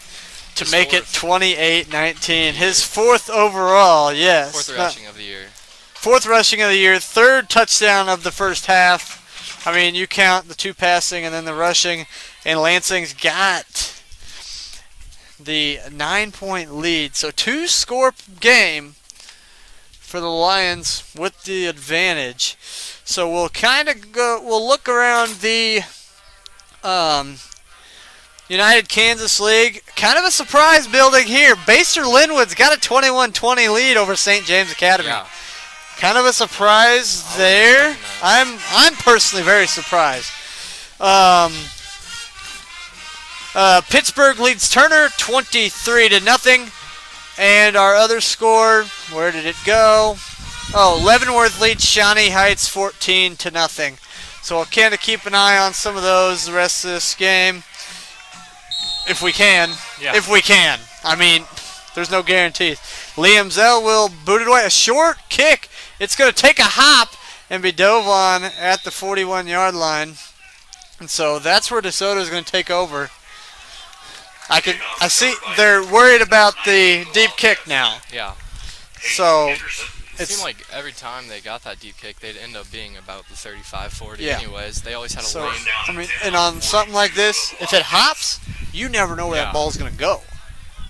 to make it 28-19. His fourth overall, yes. Fourth rushing of the year. Fourth rushing of the year, third touchdown of the first half. You count the 2 passing and then the rushing, and Lansing's got the 9-point lead. So 2-score game for the Lions with the advantage. So we'll we'll look around the United Kansas League. Kind of a surprise building here. Baser Linwood's got a 21-20 lead over St. James Academy. Yeah. Kind of a surprise there. I'm personally very surprised. Pittsburgh leads Turner 23-0. And our other score, where did it go? Leavenworth leads Shawnee Heights 14-0. So we'll kind of keep an eye on some of those the rest of this game. If we can. Yeah. If we can. There's no guarantees. Liam Zell will boot it away. A short kick. It's going to take a hop and be dove on at the 41-yard line. And so that's where DeSoto is going to take over. I see they're worried about the deep kick now. Yeah. So it seemed like every time they got that deep kick, they'd end up being about the 35-40 Yeah. anyways. They always had a lane. And on something like this, if it hops, you never know where that ball's going to go.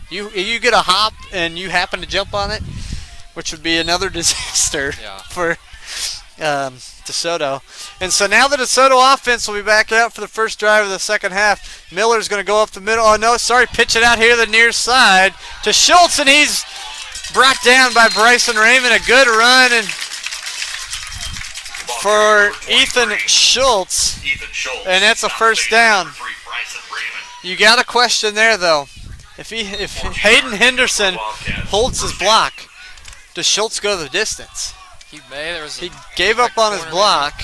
You get a hop and you happen to jump on it, which would be another disaster for DeSoto. And so now the DeSoto offense will be back out for the first drive of the second half. Miller's going to go up the middle. Pitch it out here to the near side to Schultz, and he's brought down by Bryson Raymond. A good run and for Ethan Schultz, and that's a first down. You got a question there, though. If Hayden Henderson holds his block, does Schultz go the distance? He gave up on his block,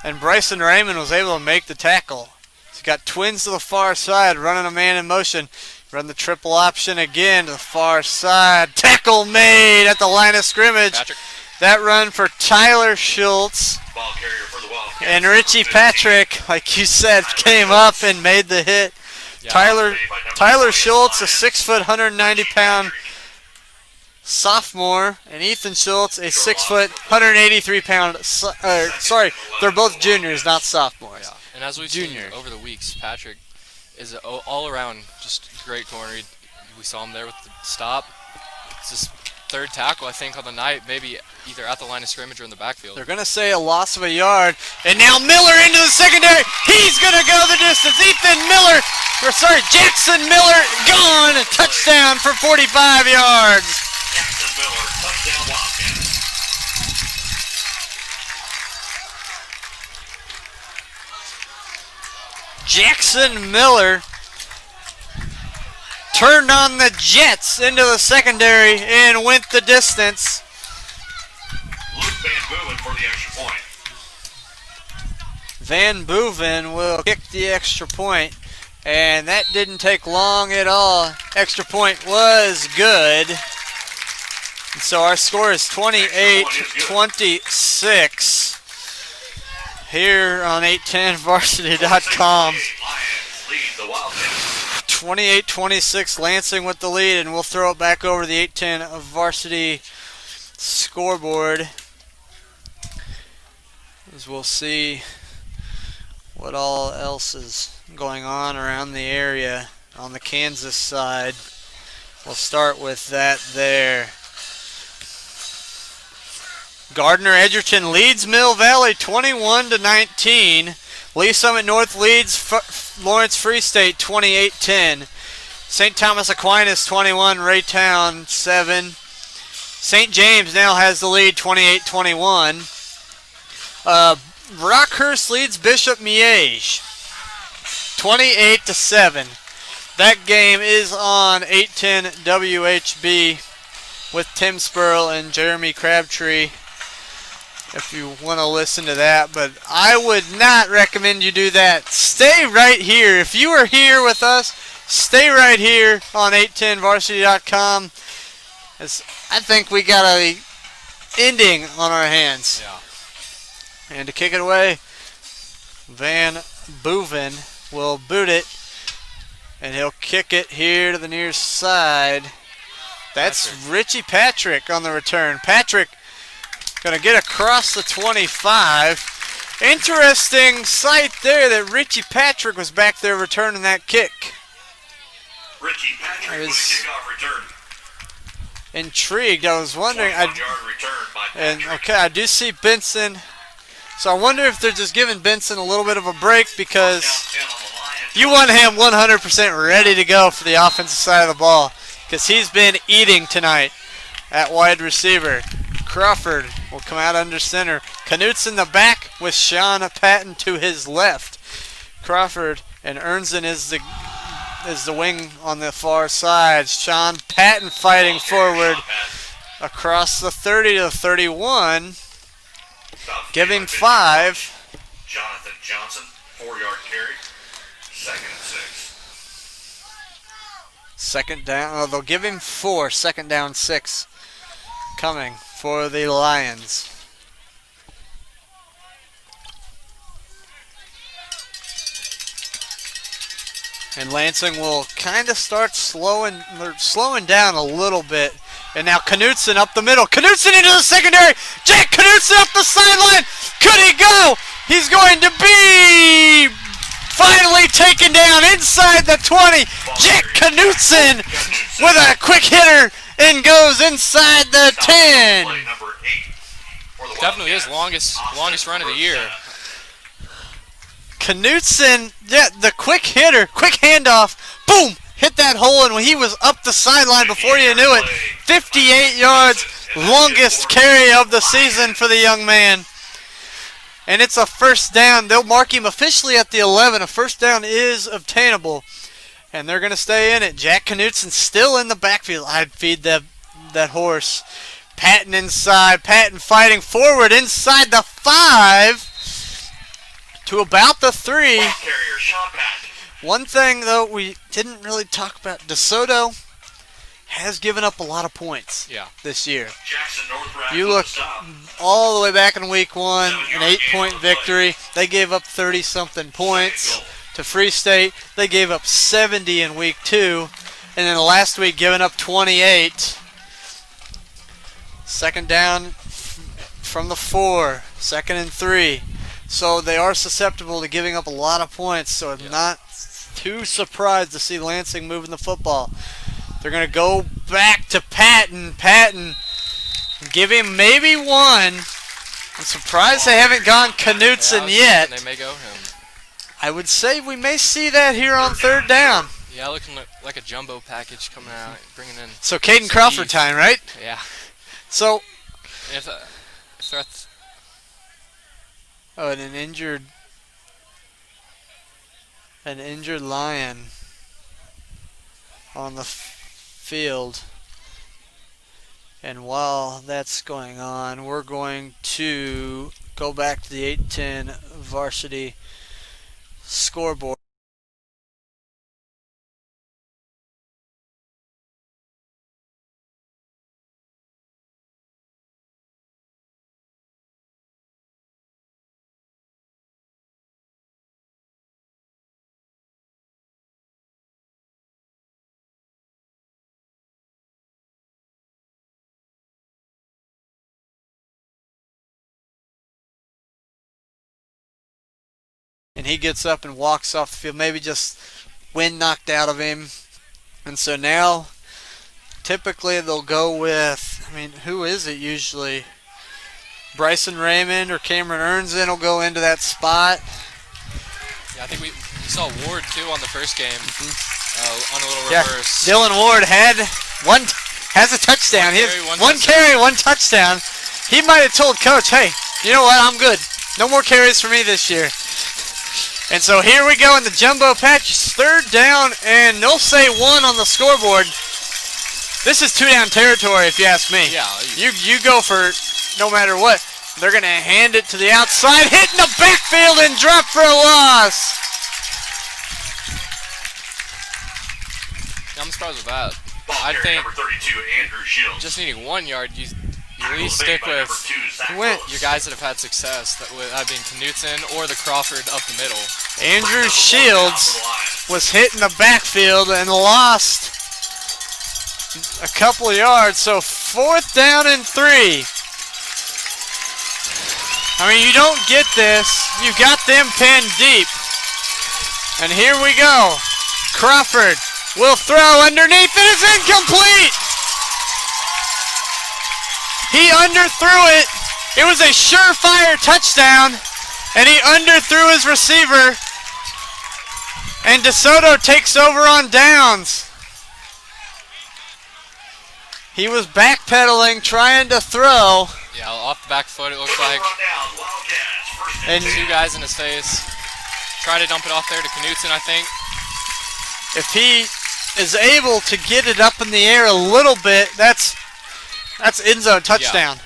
and Bryson Raymond was able to make the tackle. He's got twins to the far side, running a man in motion. Run the triple option again to the far side. Tackle made at the line of scrimmage. Patrick. That run for Tyler Schultz. Ball carrier for the Wildcats. And Richie Patrick, like you said, came up and made the hit. Yeah. Tyler Schultz, a 6-foot, 190-pound sophomore, and Ethan Schultz, a 6-foot, 183-pound. They're both juniors, not sophomores. Yeah. And as we've seen over the weeks, Patrick is all around just great corner. We saw him there with the stop. It's his third tackle, I think, on the night, maybe either at the line of scrimmage or in the backfield. They're going to say a loss of a yard. And now Miller into the secondary. He's going to go the distance. Jackson Miller gone. A touchdown for 45 yards. Jackson Miller, touchdown Wildcats. Jackson Miller turned on the Jets into the secondary and went the distance. Luke Van Boeven for the extra point. Van Boeven will kick the extra point, and that didn't take long at all. Extra point was good. And so our score is 28-26. here on 810varsity.com. Lions lead the Wildcats. 28-26, Lansing with the lead, and we'll throw it back over the 810 Varsity scoreboard as we'll see what all else is going on around the area on the Kansas side. We'll start with that there. Gardner Edgerton leads Mill Valley 21-19. Lee Summit North leads Lawrence Free State 28-10. St. Thomas Aquinas 21, Raytown 7. St. James now has the lead 28-21. Rockhurst leads Bishop Miege 28-7. That game is on 810 WHB with Tim Spurl and Jeremy Crabtree if you want to listen to that, but I would not recommend you do that. Stay right here. If you are here with us, stay right here on 810varsity.com. As I think we got a ending on our hands. Yeah. And to kick it away, Van Boeven will boot it, and he'll kick it here to the near side. That's Richie Patrick on the return. Patrick going to get across the 25. Interesting sight there that Richie Patrick was back there returning that kick. Richie Patrick with a kickoff return. Intrigued. I was wondering. 21-yard return by Patrick. Okay, I do see Benson. So I wonder if they're just giving Benson a little bit of a break because you want him 100% ready to go for the offensive side of the ball because he's been eating tonight at wide receiver. Crawford will come out under center. Knutson in the back with Sean Patton to his left. Crawford and Ernzen is the wing on the far side. Sean Patton fighting forward across the 30 to 31. Giving 5. Jonathan Johnson, 4-yard carry. Second and 6. Second down. Oh, they'll give him 4. Second down 6 coming for the Lions. And Lansing will kind of start slowing down a little bit. And now Knutson up the middle. Knutson into the secondary. Jack Knutson up the sideline. Could he go? He's going to be finally taken down inside the 20. Jack Knutson with a quick hitter and goes inside the 10. Definitely his longest run of the year. Knutson, yeah, the quick hitter, quick handoff, boom, hit that hole, and he was up the sideline before you knew it. 58 yards, longest carry of the season for the young man. And it's a first down. They'll mark him officially at the 11. A first down is obtainable, and they're going to stay in it. Jack Knutson still in the backfield. I'd feed that horse. Patton inside. Patton fighting forward inside the 5 to about the 3. One thing, though, we didn't really talk about. DeSoto has given up a lot of points this year. You look all the way back in week 1, an 8-point victory. They gave up 30-something points to Free State. They gave up 70 in week 2. And then last week, giving up 28. Second down from the 4. Second and 3. So they are susceptible to giving up a lot of points. So I'm not too surprised to see Lansing moving the football. They're going to go back to Patton. Patton, give him maybe 1. I'm surprised they haven't gone Knutson yet. They may go him. I would say we may see that here on third down. Yeah, looking like a jumbo package coming out, bringing in. So Caden Crawford time, right? Yeah. So. If that's. Oh, and an injured Lion on the field. And while that's going on, we're going to go back to the 810 varsity scoreboard. and he gets up and walks off the field. Maybe just wind knocked out of him. And so now, typically they'll go with, who is it usually? Bryson Raymond or Cameron Ernzen will go into that spot. Yeah, I think we saw Ward too on the first game on a little Yeah, reverse. Dylan Ward has a touchdown. One carry, one touchdown. He might have told Coach, hey, you know what, I'm good. No more carries for me this year. And so here we go in the jumbo patch. It's 3rd down, and they'll say 1 on the scoreboard. This is 2-down territory, if you ask me. Yeah. You go for it no matter what. They're going to hand it to the outside, hit in the backfield, and drop for a loss. I'm surprised with that. Ball I carrier think number 32, Andrew Shields. just needing 1 yard, you at Tackle least made stick by with number 2, Zach went. Rose. your guys that have had success, that being Knutson or the Crawford up the middle. Andrew Number 1 down Shields for the Lions. was hit in the backfield and lost a couple of yards. So 4th down and 3. You don't get this. You got them pinned deep. And here we go. Crawford will throw underneath. It is incomplete. He underthrew it. It was a surefire touchdown. And he underthrew his receiver. And DeSoto takes over on downs. He was backpedaling, trying to throw. Yeah, off the back foot it looks like. And 2 guys in his face. Try to dump it off there to Knutson, I think. if he is able to get it up in the air a little bit, that's end zone touchdown. Yeah.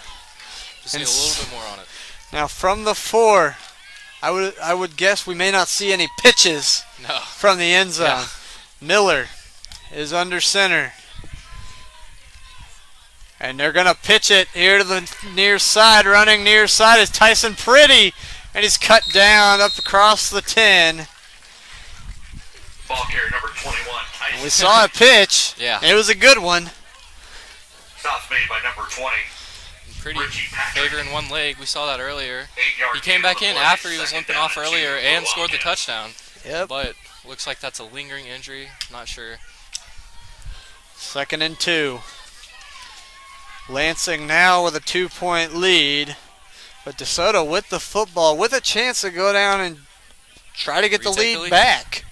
Just need a little bit more on it. Now from the 4, I would guess we may not see any pitches from the end zone. Yeah. Miller is under center. And they're going to pitch it here to the near side. Running near side is Tyson Pretty. And he's cut down up across the 10. Ball carrier number 21, Tyson. We saw a pitch. Yeah. It was a good one. Stops made by number 20. Pretty Richie Patrick. favoring one leg. We saw that earlier. 8-yard He came gain on back the in play. after he was Second limping down off and earlier 2 and for scored the Wildcats. touchdown. Yep. But looks like that's a lingering injury. Not sure. 2nd and 2. Lansing now with a 2-point lead. But DeSoto with the football, with a chance to go down and try to get the Retake the lead lead. back.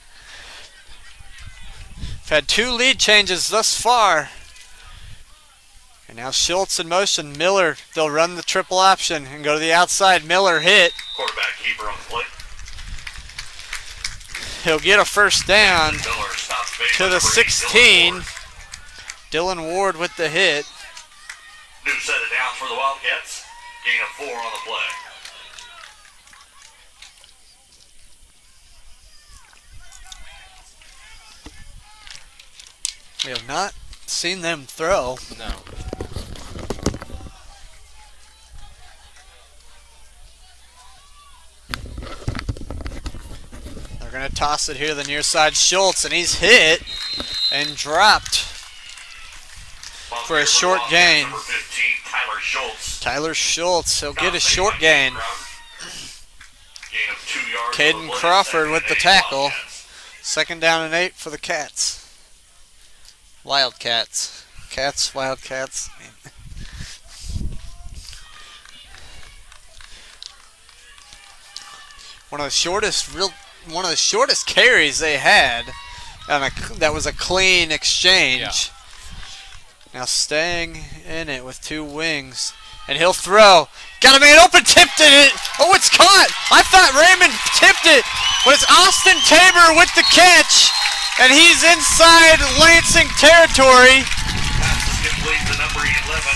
We've had 2 lead changes thus far. And now Schultz in motion. Miller, they'll run the triple option and go to the outside. Miller hit. Quarterback keeper on the play. He'll get a first down Miller stops made to by the number 8, 16. Dylan Dylan Ward with the hit. New set it down for the Wildcats. Gain of 4 on the play. We have not seen them throw. No. They're going to toss it here to the near side. Schultz, and he's hit and dropped for a short gain. Number 15, Tyler Schultz. Tyler Schultz, he'll get a Stops made short by gain. Gain of 2 yards. Caden for the play. Crawford 2nd with and the 8 tackle. Wildcats. 2nd down and 8 for the Cats. Wildcats. Cats, Wildcats. One of the shortest carries they had. And that was a clean exchange. Yeah. Now staying in it with 2 wings. And he'll throw. Got a man open, tipped it. Oh, it's caught. I thought Raymond tipped it. But it's Austin Tabor with the catch. And he's inside Lansing territory. Pass is complete to number 11.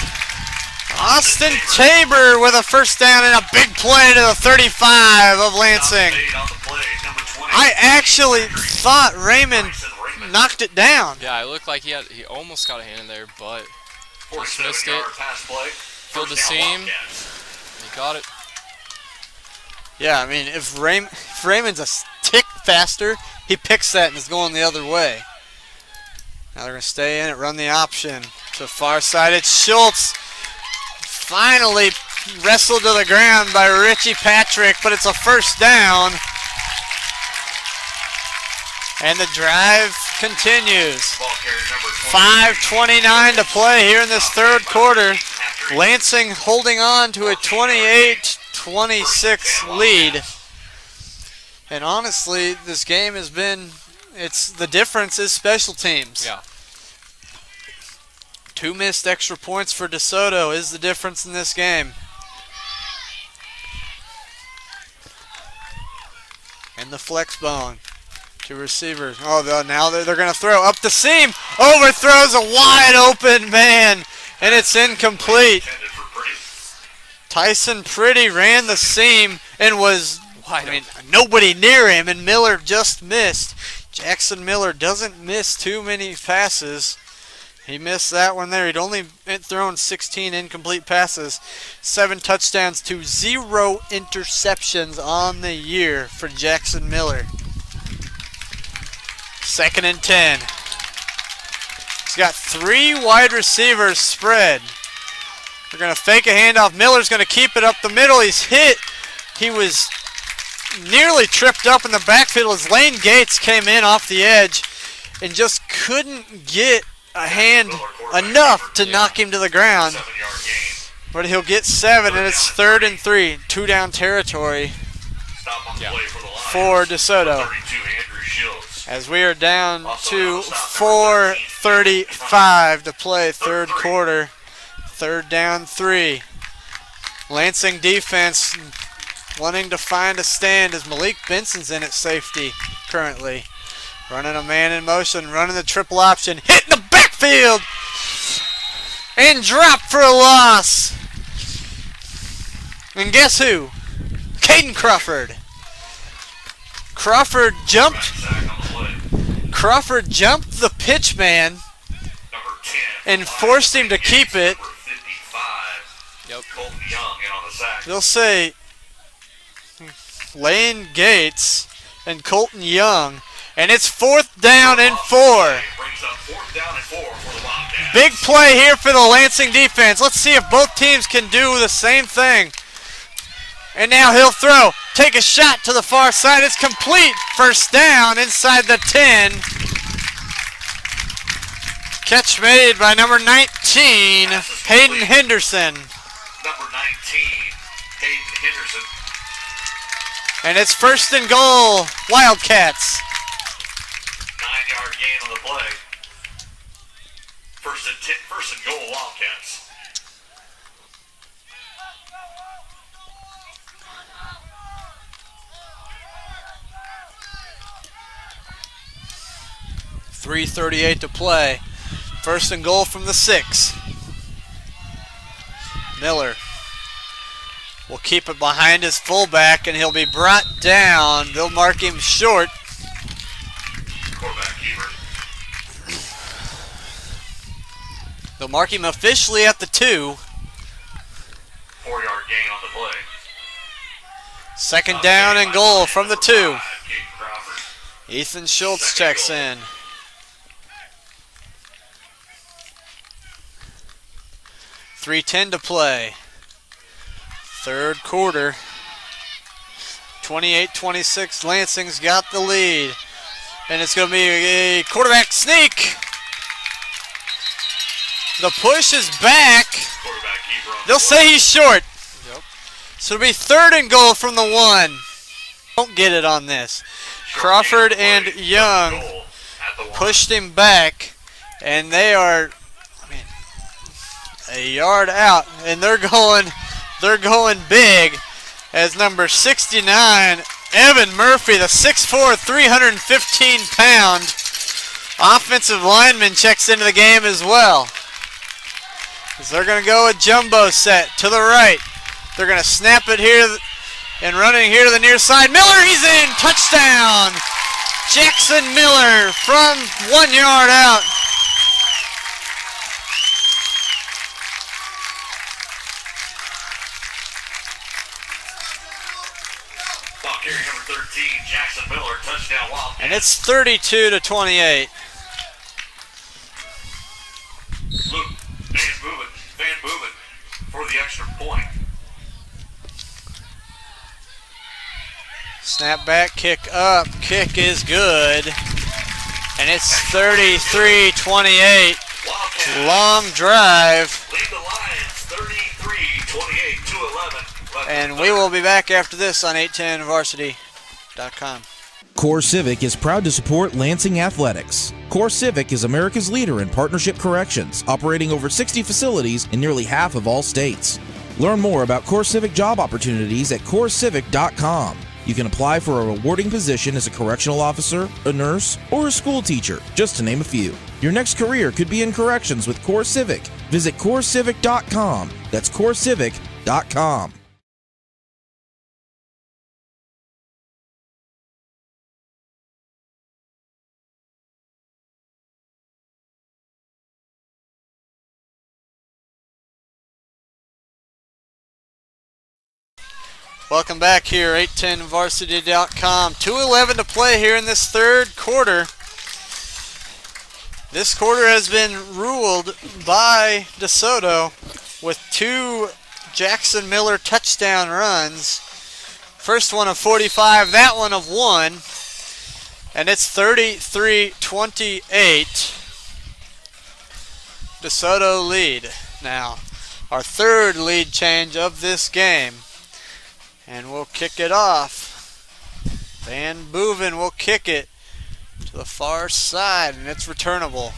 Austin Tabor with a first down and a big play to the 35 of Lansing. Stops made on the play. Number 20. I actually thought Raymond Tyson Raymond. knocked it down. Yeah, it looked like he almost got a hand in there, but just missed 47-yard it. pass play. Filled the First down, seam. Wildcats. He got it. Yeah, I mean, if Raymond's a tick faster, he picks that and is going the other way. Now they're going to stay in it, run the option to the far side. It's Schultz. Finally wrestled to the ground by Richie Patrick, but it's a first down. And the drive continues. Ball carrier number 5:29 to play here in this third quarter. Lansing holding on to a 28-26 lead. And honestly, this game has been, the difference is special teams. Yeah. 2 missed extra points for DeSoto is the difference in this game. And the flex bone to receivers. Oh, now they're going to throw up the seam. Overthrows a wide open man, and it's incomplete. Tyson Pretty ran the seam and was, nobody near him, and Miller just missed. Jackson Miller doesn't miss too many passes. He missed that one there. He'd only thrown 16 incomplete passes. 7 touchdowns to 0 interceptions on the year for Jackson Miller. 2nd and 10. He's got 3 wide receivers spread. They're going to fake a handoff. Miller's going to keep it up the middle. He's hit. He was nearly tripped up in the backfield as Lane Gates came in off the edge and just couldn't get a hand enough to knock him to the ground. But he'll get 7, and it's 3rd and 3. 2 down territory for DeSoto. As we are down to 4:35 to play third quarter. 3rd down 3. Lansing defense wanting to find a stand as Malik Benson's in at safety currently. Running a man in motion, running the triple option, hitting the backfield, and dropped for a loss. And guess who? Caden Crawford. Crawford jumped the pitch man and forced him to keep it. Yep. They'll say Lane Gates and Colton Young, and it's 4th down and 4. Big play here for the Lansing defense. Let's see if both teams can do the same thing. And now he'll throw. Take a shot to the far side. It's complete. 1st down inside the 10. Catch made by number 19, Hayden Henderson. Number 19, Hayden Henderson. And it's 1st and goal, Wildcats. 9-yard gain on the play. 1st and goal, Wildcats. .338 to play. 1st and goal from the 6. Miller will keep it behind his fullback, and he'll be brought down. They'll mark him short. They'll mark him officially at the 2. 4-yard gain on the play. 2nd down and goal from the 2. Ethan Schultz checks in. 3:10 to play. Third quarter. 28-26. Lansing's got the lead. And it's going to be a quarterback sneak. The push is back. They'll say he's short. Yep. So it'll be 3rd and goal from the 1. Don't get it on this. Crawford and Young pushed him back. And they are a yard out, and they're going big as number 69, Evan Murphy, the 6'4", 315-pound offensive lineman, checks into the game as well. As they're going to go a jumbo set to the right. They're going to snap it here and running here to the near side. Miller, he's in! Touchdown! Jackson Miller from 1 yard out. Number 13, Jackson Miller, touchdown Wildcats. And it's 32-28. Luke, Van Boeven for the extra point. Snap back, kick up. Kick is good. And it's 33-28. Long drive. Lead the Lions 33-28, 2:11. And we will be back after this on 810varsity.com. Core Civic is proud to support Lansing Athletics. Core Civic is America's leader in partnership corrections, operating over 60 facilities in nearly half of all states. Learn more about Core Civic job opportunities at corecivic.com. You can apply for a rewarding position as a correctional officer, a nurse, or a school teacher, just to name a few. Your next career could be in corrections with Core Civic. Visit corecivic.com. That's corecivic.com. Welcome back here, 810varsity.com. 2:11 to play here in this third quarter. This quarter has been ruled by DeSoto with 2 Jackson Miller touchdown runs. First one of 45, that one of 1. And it's 33-28. DeSoto lead now. Our third lead change of this game. And we'll kick it off. Van Boeven will kick it to the far side, and it's returnable.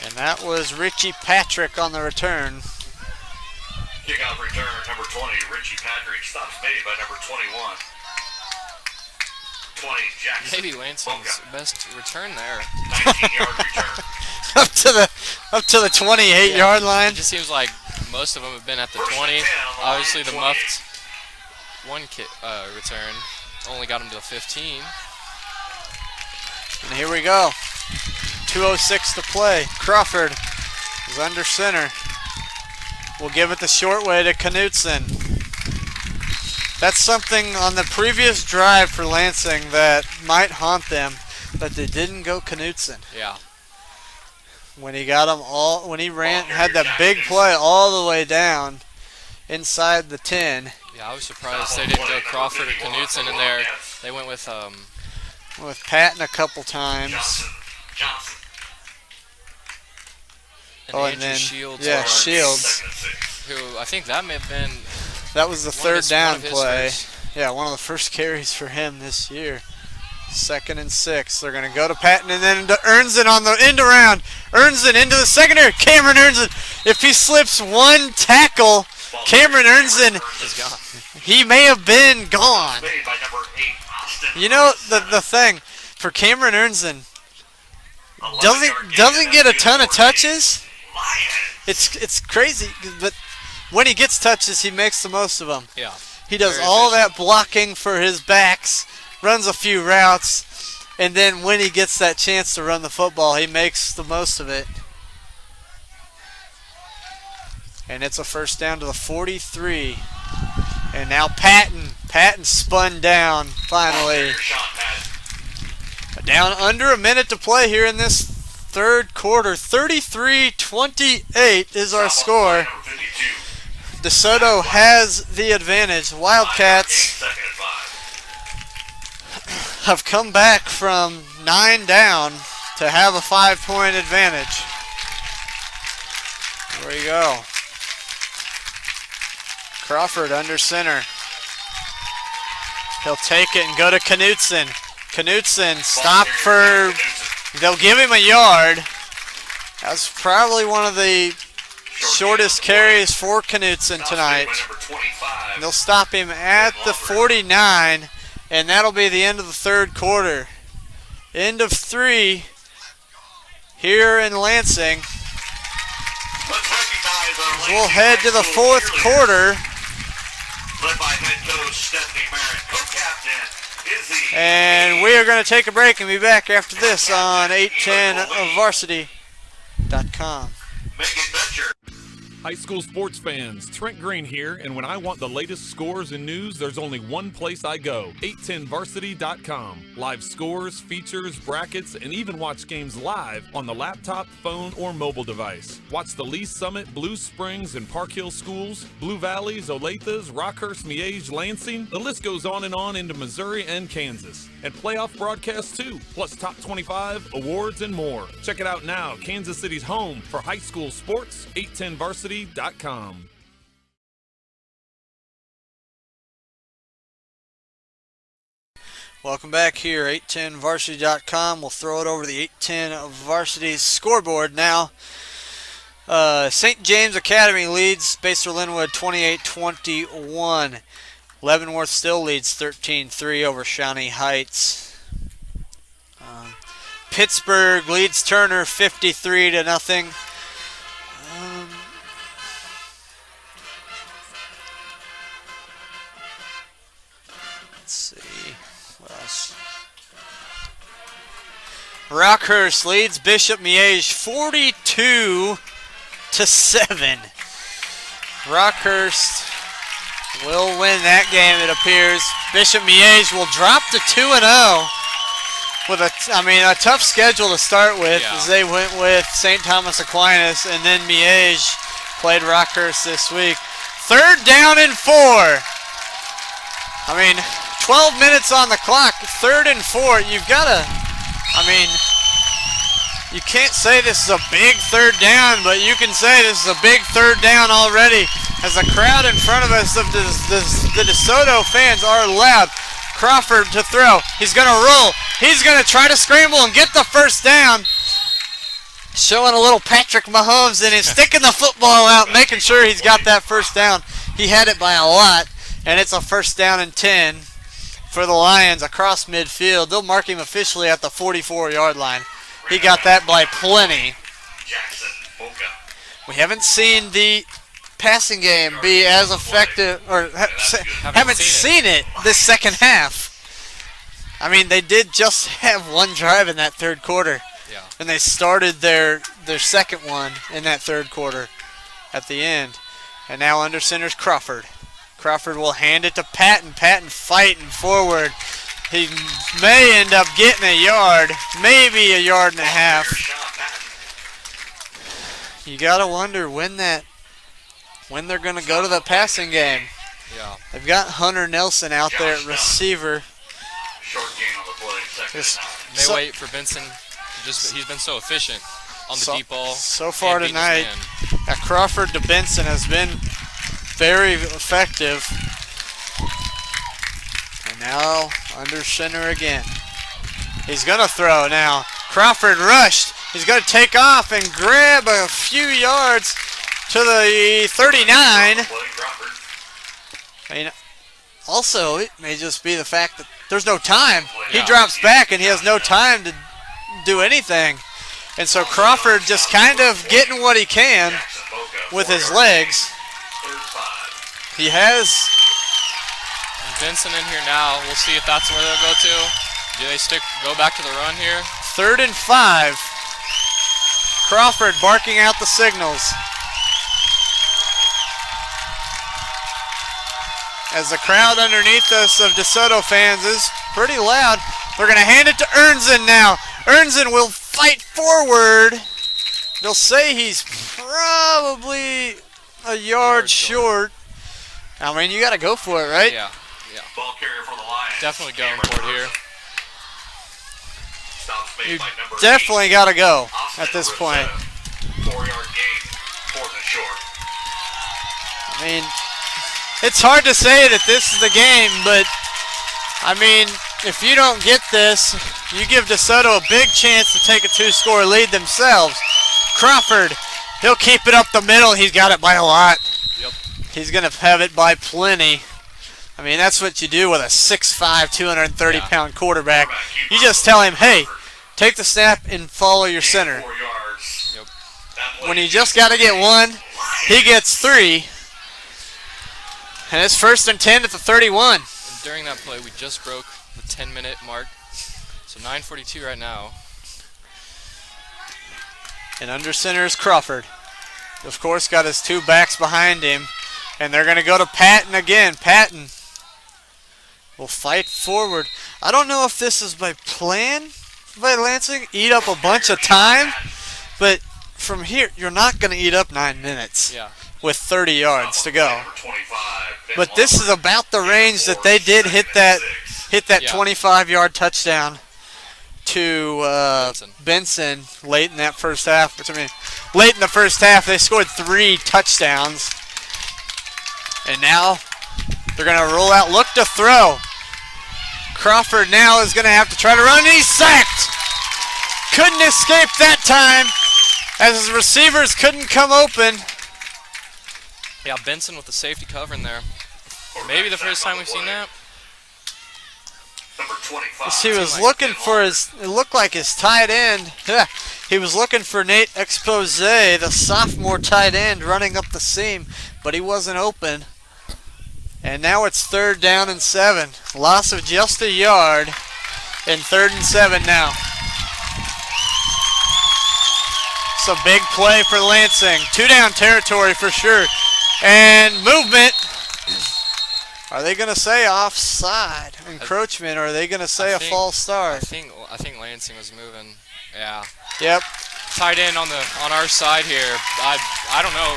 And that was Richie Patrick on the return. Kickoff return, number 20, Richie Patrick. Stops made by number 21. 20, Jackson. Maybe Lansing's best return there. 19-yard return. up to the 28-yard line. It just seems like most of them have been at the 20. Obviously, the muffed one return only got him to the 15. And here we go. 2:06 to play. Crawford is under center. We'll give it the short way to Knutson. That's something on the previous drive for Lansing that might haunt them, that they didn't go Knutson. Yeah. When he got them all, when he had that big play all the way down inside the 10. Yeah, I was surprised they didn't go Crawford or Knutson in there. They went with Patton a couple times. Johnson. And then Shields. Yeah, Shields. Who I think that may have been. That was the third down play. Yeah, one of the first carries for him this year. 2nd and 6. They're going to go to Patton and then to Ernzen on the end around. Ernzen into the secondary. Cameron Ernzen. If he slips one tackle, Cameron Ernzen is gone. He may have been gone. You know the thing for Cameron Ernzen doesn't get a ton of touches. It's crazy, but when he gets touches, he makes the most of them. Yeah. He does all that blocking for his backs, runs a few routes, and then when he gets that chance to run the football, he makes the most of it. And it's a first down to the 43. And now Patton spun down finally. Down under a minute to play here in this third quarter. 33-28 is our score. DeSoto has the advantage. Wildcats have come back from 9 down to have a 5-point advantage. There we go. Crawford under center. He'll take it and go to Knutson. Knutson stop for, they'll give him a yard. That's probably one of the shortest carries for Knutson tonight. And they'll stop him at the 49, and that'll be the end of the third quarter. End of 3 here in Lansing. We'll head to the fourth quarter. And we are going to take a break and be back after this on 810varsity.com. High school sports fans, Trent Green here, and when I want the latest scores and news, there's only one place I go, 810varsity.com. Live scores, features, brackets, and even watch games live on the laptop, phone, or mobile device. Watch the Lee Summit, Blue Springs, and Park Hill schools, Blue Valleys, Olathes, Rockhurst, Miege, Lansing. The list goes on and on into Missouri and Kansas. And playoff broadcasts too, plus top 25, awards, and more. Check it out now, Kansas City's home for high school sports, 810varsity.com. Welcome back here, 810varsity.com. We'll throw it over the 810 Varsity scoreboard now. St. James Academy leads Basler Linwood 28-21. Leavenworth still leads 13-3 over Shawnee Heights. Pittsburgh leads Turner 53-0. Let's see what else. Rockhurst leads Bishop Miege 42-7. Rockhurst will win that game, it appears. Bishop Miege will drop to 2-0 with a tough schedule to start with, as they went with St. Thomas Aquinas, and then Miege played Rockhurst this week. 3rd down and 4. 12 minutes on the clock, 3rd and 4. You've got to, you can't say this is a big 3rd down, but you can say this is a big 3rd down already, as the crowd in front of us of the DeSoto fans are loud. Crawford to throw. He's going to roll. He's going to try to scramble and get the 1st down. Showing a little Patrick Mahomes in his, sticking the football out, making sure he's got that 1st down. He had it by a lot, and it's a 1st down and 10 for the Lions across midfield. They'll mark him officially at the 44-yard line. He got that by plenty. We haven't seen the passing game be as effective, or haven't seen it this second half. They did just have one drive in that 3rd quarter. Yeah. And they started their second one in that 3rd quarter at the end. And now under center's Crawford. Crawford will hand it to Patton. Patton fighting forward. He may end up getting a yard, maybe a yard and a half. You gotta wonder when they're gonna go to the passing game. Yeah. They've got Hunter Nelson out there at receiver. Short gain on the play, second and 9. May wait for Benson. He's been so efficient on the deep ball. So far tonight, Crawford to Benson has been very effective. And now under center again. He's going to throw now. Crawford rushed. He's going to take off and grab a few yards to the 39. Also, it may just be the fact that there's no time. He drops back and he has no time to do anything. And so Crawford just kind of getting what he can with his legs. He has Benson in here now. We'll see if that's where they'll go to. Do they go back to the run here? 3rd and 5. Crawford barking out the signals. As the crowd underneath us of DeSoto fans is pretty loud. They're going to hand it to Ernzen now. Ernzen will fight forward. They'll say he's probably a yard short. You got to go for it, right? Yeah. Ball carrier for the Lions. Definitely going for it here. You definitely got to go at this point. 4-yard gain, 4th and short. It's hard to say that this is the game, but if you don't get this, you give DeSoto a big chance to take a 2-score lead themselves. Crawford, he'll keep it up the middle. He's got it by a lot. Yep. He's going to have it by plenty. That's what you do with a 6'5", 230-pound quarterback. You just tell him, hey, take the snap and follow your center. 4 yards. Yep. When you just got to get 1, he gets 3. And it's 1st and 10 at the 31. And during that play, we just broke the 10-minute mark. So 9:42 right now. And under center is Crawford. of course, got his two backs behind him. And they're going to go to Patton again. Patton will fight forward. I don't know if this is by plan by Lansing, eat up a bunch of time, but from here, you're not going to eat up 9 minutes with 30 yards to go. But this is about the range that they did hit that 25-yard touchdown to Benson late in that first half. Late in the first half, they scored 3 touchdowns. And now they're going to roll out, look to throw. Crawford now is going to have to try to run, and he's sacked. Couldn't escape that time as his receivers couldn't come open. Yeah, Benson with the safety cover in there. Maybe the first time we've seen that. Number 25. He was looking for it looked like his tight end. He was looking for Nate Expose, the sophomore tight end, running up the seam, but he wasn't open. And now it's 3rd down and 7. Loss of just a yard and 3rd and 7 now. It's a big play for Lansing. 2-down territory for sure. And movement. Are they going to say offside? Encroachment, or are they going to say a false start? I think Lansing was moving. Yeah. Yep. Tight end on our side here. I don't know.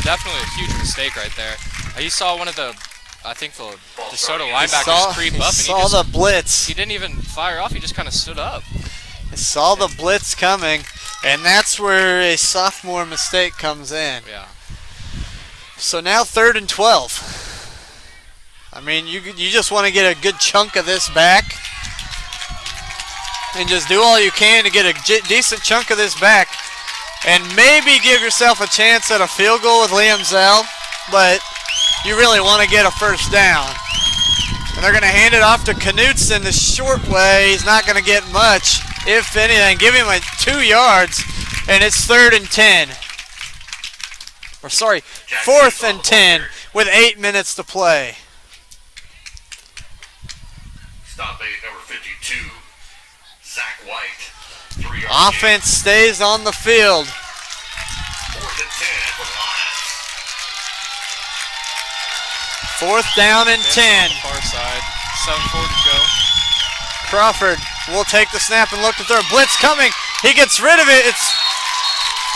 Definitely a huge mistake right there. You saw one of the Soto linebackers creep up, and he saw the blitz. He didn't even fire off. He just kind of stood up. He saw the blitz coming, and that's where a sophomore mistake comes in. Yeah. So now 3rd and 12. I mean, you just want to get a good chunk of this back, and just do all you can to get a decent chunk of this back, and maybe give yourself a chance at a field goal with Liam Zell, but you really want to get a first down. And they're going to hand it off to Knutson the short way. He's not going to get much, if anything. Give him 2 yards, and it's 3rd and 10. Or sorry, 4th and 10 with 8 minutes to play. Stop 8, number 52, Zach White. 3 yards. Offense stays on the field. 4th and 10 for the Lions. 4th down and 10. Far side. 7:4 to go. Crawford will take the snap and look to throw. Blitz coming. He gets rid of it. It's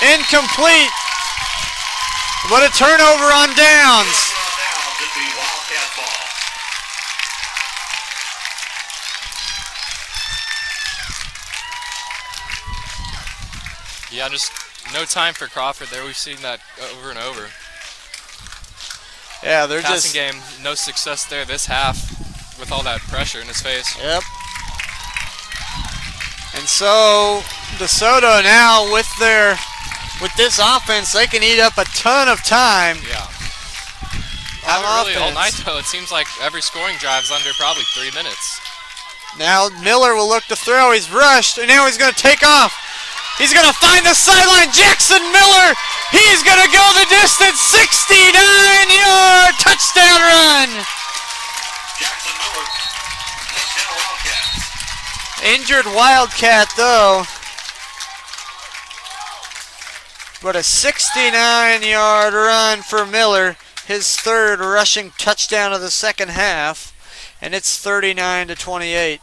incomplete. But a turnover on downs. Yeah, just no time for Crawford there. We've seen that over and over. Yeah, they're Passing game, no success there this half with all that pressure in his face. Yep. And so DeSoto now with this offense, they can eat up a ton of time. Yeah. Haven't really all night though. It seems like every scoring drive is under probably 3 minutes. Now Miller will look to throw. He's rushed, and now he's going to take off. He's going to find the sideline. Jackson Miller. He's going to go the distance. 69-yard touchdown run. Jackson Miller, touchdown Wildcats. Injured Wildcat, though. But a 69-yard run for Miller. His 3rd rushing touchdown of the second half. And it's 39-28.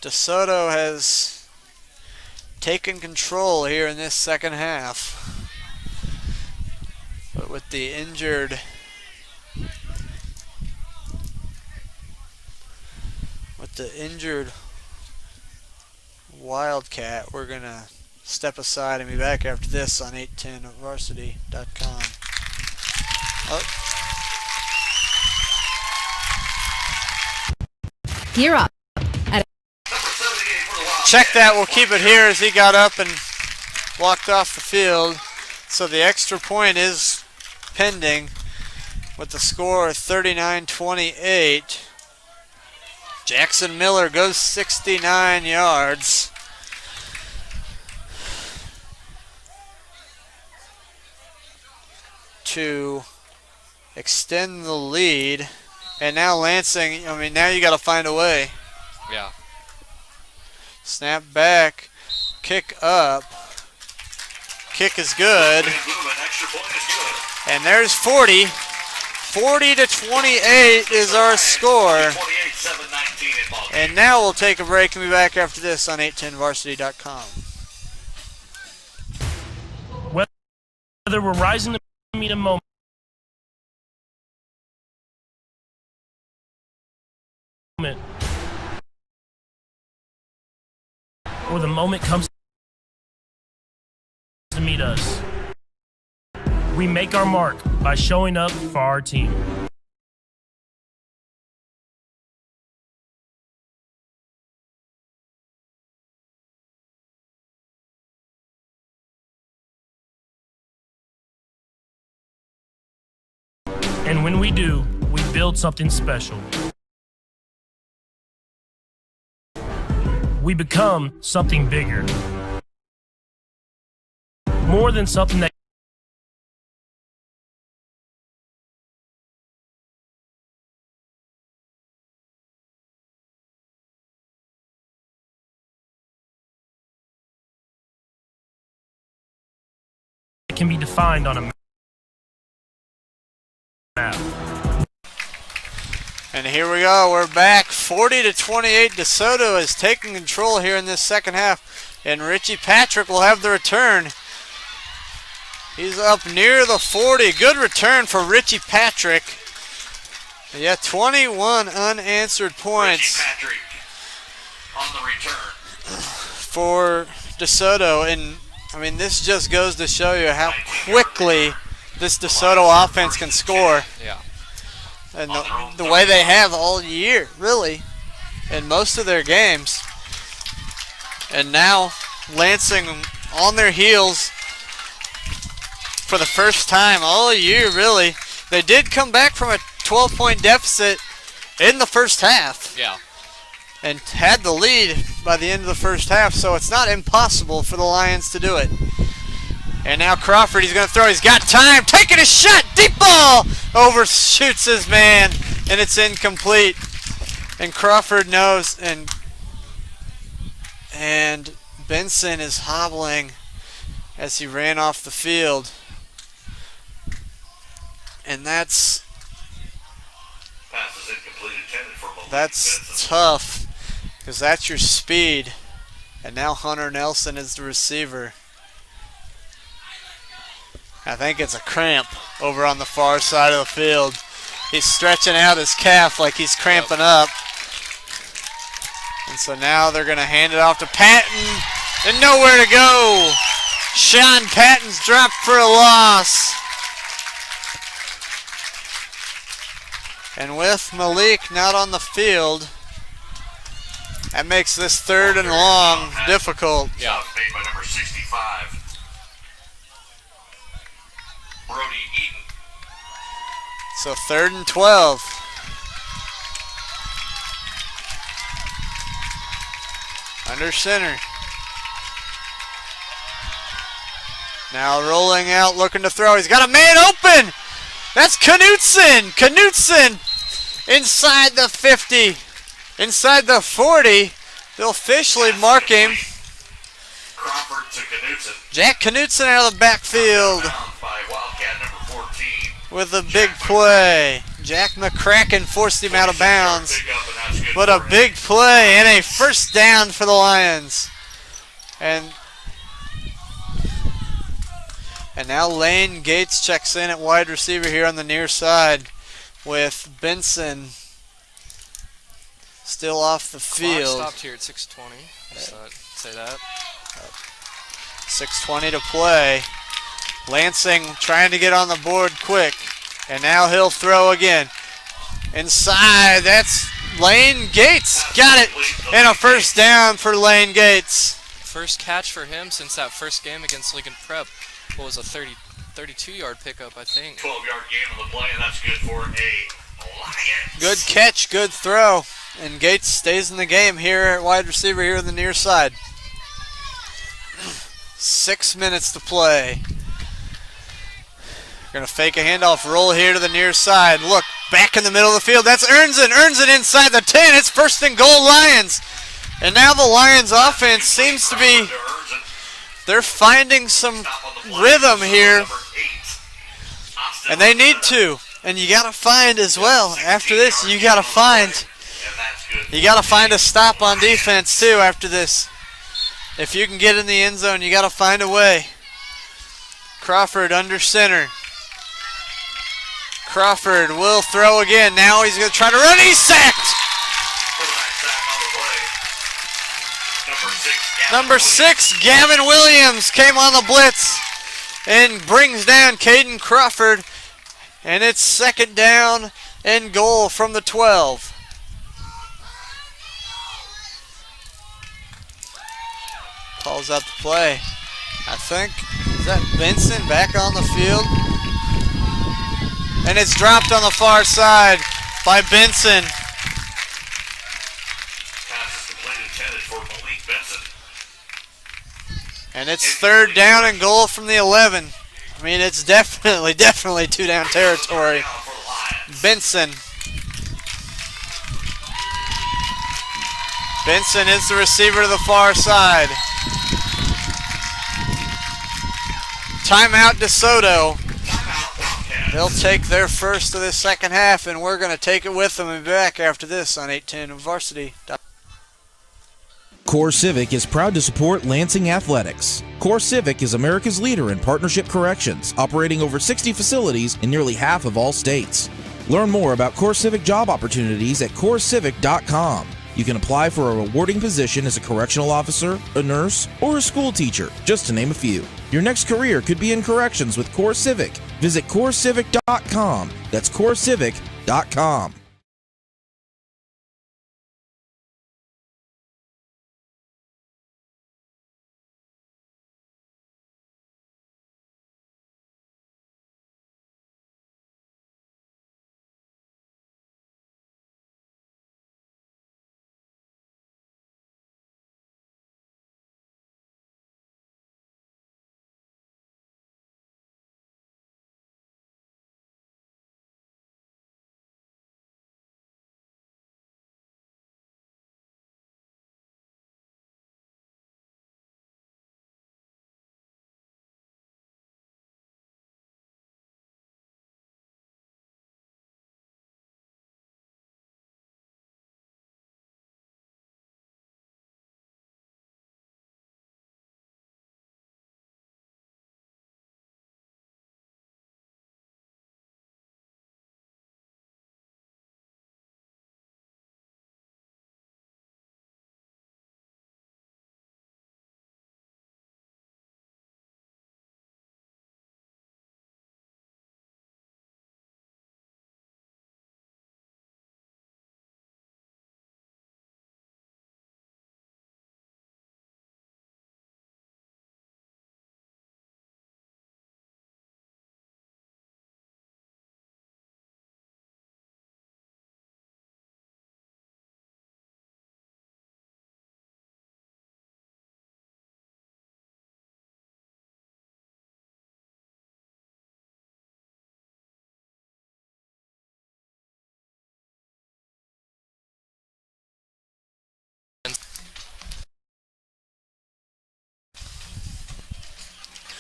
DeSoto has taken control here in this second half. But with the injured Wildcat, we're going to step aside and be back after this on 810varsity.com. Gear up. Check that, we'll keep it here as he got up and walked off the field. So the extra point is pending with the score of 39-28. Jackson Miller goes 69 yards. To extend the lead. And now Lansing, now you got to find a way. Yeah. Snap back. Kick up. Kick is good. And there's 40. 40-28 is our score. And now we'll take a break and be back after this on 810varsity.com. Whether we're rising to meet a moment or the moment comes to meet us, we make our mark by showing up for our team. And when we do, we build something special. We become something bigger. More than something that can be defined on a map. And here we go. We're back. 40-28. DeSoto is taking control here in this second half. And Richie Patrick will have the return. He's up near the 40. Good return for Richie Patrick. Yeah, 21 unanswered points. Richie Patrick on the return For DeSoto. And, I mean, this just goes to show you how quickly this DeSoto offense can score. Yeah. And the way they have all year, really, in most of their games. And now Lansing on their heels for the first time all year, really. They did come back from a 12-point deficit in the first half. Yeah. And had the lead by the end of the first half, so it's not impossible for the Lions to do it. And now Crawford, he's going to throw. He's got time. Taking a shot. Deep ball. Overshoots his man. And it's incomplete. And Crawford knows. And Benson is hobbling as he ran off the field. And that's tough. Because that's your speed. And now Hunter Nelson is the receiver. I think it's a cramp over on the far side of the field. He's stretching out his calf like he's cramping up. And so now they're going to hand it off to Patton. And nowhere to go. Sean Patton's dropped for a loss. And with Malik not on the field, that makes this third and long difficult. Yeah. Made by number 65. Brody Eaton. So 3rd and 12. Under center. Now rolling out, looking to throw. He's got a man open. That's Knutson. Knutson inside the 50. Inside the 40. They'll officially mark him. Crawford to Knutson. Jack Knutson out of the backfield By Wildcat number 14. with a big play. Jack McCracken forced him out of bounds. What a big play and a first down for the Lions. And now Lane Gates checks in at wide receiver here on the near side with Benson still off the field. Clock stopped here at 6:20. Just thought I'd say that. 6:20 to play. Lansing trying to get on the board quick. And now he'll throw again. Inside, that's Lane Gates. Got it. And a first down for Lane Gates. First catch for him since that first game against Lincoln Prep. What was a 32-yard pickup, I think. 12-yard gain on the play, and that's good for a Lions. Good catch, good throw. And Gates stays in the game here at wide receiver here on the near side. 6 minutes to play. Going to fake a handoff, roll here to the near side. Look, back in the middle of the field. That's Ernzen. Ernzen inside the 10. It's 1st and goal Lions. And now the Lions offense seems to be, they're finding some rhythm here. And they need to. And you got to find as well. After this, you got to find a stop on defense too after this. If you can get in the end zone, you got to find a way. Crawford under center. Crawford will throw again. Now he's going to try to run. He's sacked. Number 6, Gavin Williams came on the blitz and brings down Caden Crawford. And it's 2nd down and goal from the 12. Calls out the play. I think, is that Benson back on the field? And it's dropped on the far side by Benson. And it's 3rd down and goal from the 11. I mean, it's definitely 2-down territory. Benson. Benson is the receiver to the far side. Timeout DeSoto. They'll take their first of the second half, and we're going to take it with them and be back after this on 810 Varsity. Core Civic is proud to support Lansing Athletics. Core Civic is America's leader in partnership corrections, operating over 60 facilities in nearly half of all states. Learn more about Core Civic job opportunities at corecivic.com. You can apply for a rewarding position as a correctional officer, a nurse, or a school teacher, just to name a few. Your next career could be in corrections with Core Civic. Visit corecivic.com. That's corecivic.com.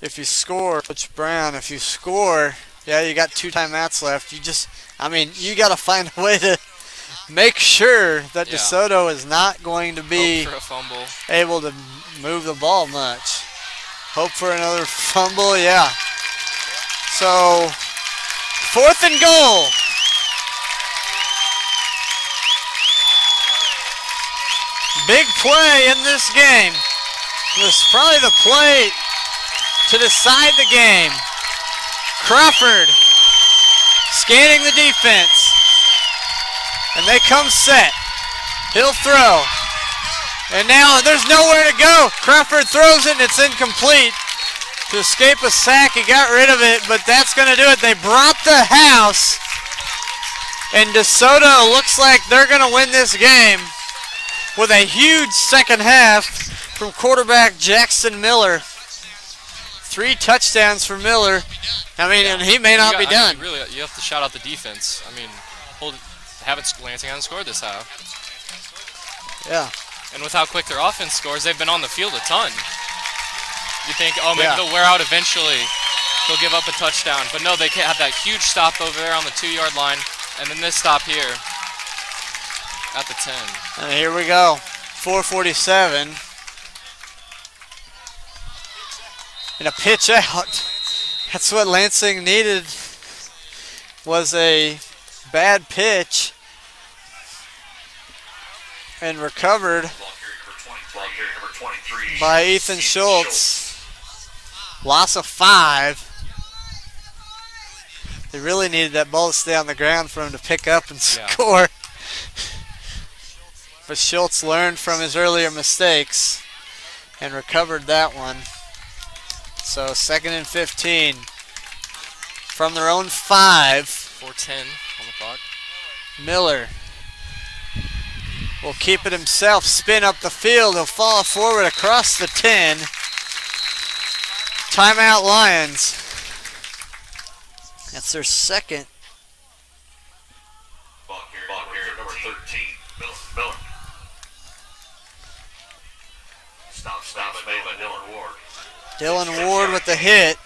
If you score, Coach Brown, if you score, yeah, you got 2 timeouts left. You got to find a way to make sure that DeSoto is not going to be able to move the ball much. Hope for another fumble, yeah. So, 4th and goal. Big play in this game. It was probably the play to decide the game. Crawford scanning the defense. And they come set. He'll throw. And now there's nowhere to go. Crawford throws it and it's incomplete. To escape a sack, he got rid of it, but that's going to do it. They brought the house. And DeSoto looks like they're going to win this game with a huge second half from quarterback Jackson Miller. 3 touchdowns for Miller. And he may not be done. Really, you have to shout out the defense. Haven't Lansing hasn't scored this half. Yeah. And with how quick their offense scores, they've been on the field a ton. You think, oh, maybe they'll wear out eventually. They'll give up a touchdown. But no, they have that huge stop over there on the 2-yard line. And then this stop here at the 10. And here we go. 4:47. And a pitch out. That's what Lansing needed, was a bad pitch. And recovered by Ethan Schultz. Loss of 5. They really needed that ball to stay on the ground for him to pick up and score. But Schultz learned from his earlier mistakes and recovered that one. So 2nd and 15 from their own 5. 4:10 on the clock. Miller will keep it himself, spin up the field. He'll fall forward across the 10. Timeout Lions. That's their second. Ball carrier, number 13, Miller. Stop made by Dylan Ward. Dylan Ward with the hit.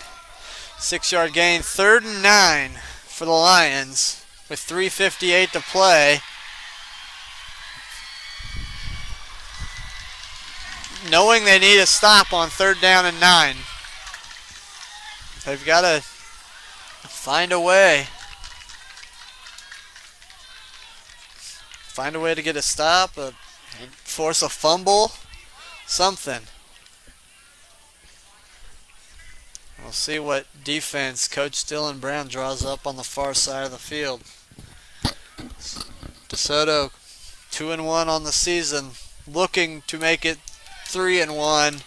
6-yard gain. 3rd and 9 for the Lions with 3:58 to play. Knowing they need a stop on 3rd down and 9. They've got to find a way. Find a way to get a stop, force a fumble, something. We'll see what defense Coach Dylan Brown draws up on the far side of the field. DeSoto 2-1 on the season, looking to make it 3-1,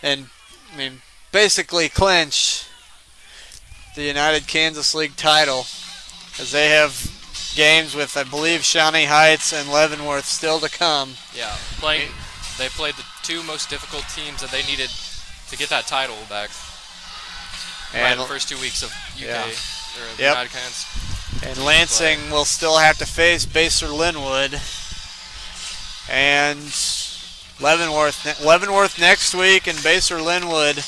and I mean basically clinch the United Kansas League title, as they have games with, I believe, Shawnee Heights and Leavenworth still to come. Yeah, they played the 2 most difficult teams that they needed to get that title back. And the first 2 weeks of UK or United Kansas. And Lansing will still have to face Baser Linwood and Leavenworth next week, and Baser Linwood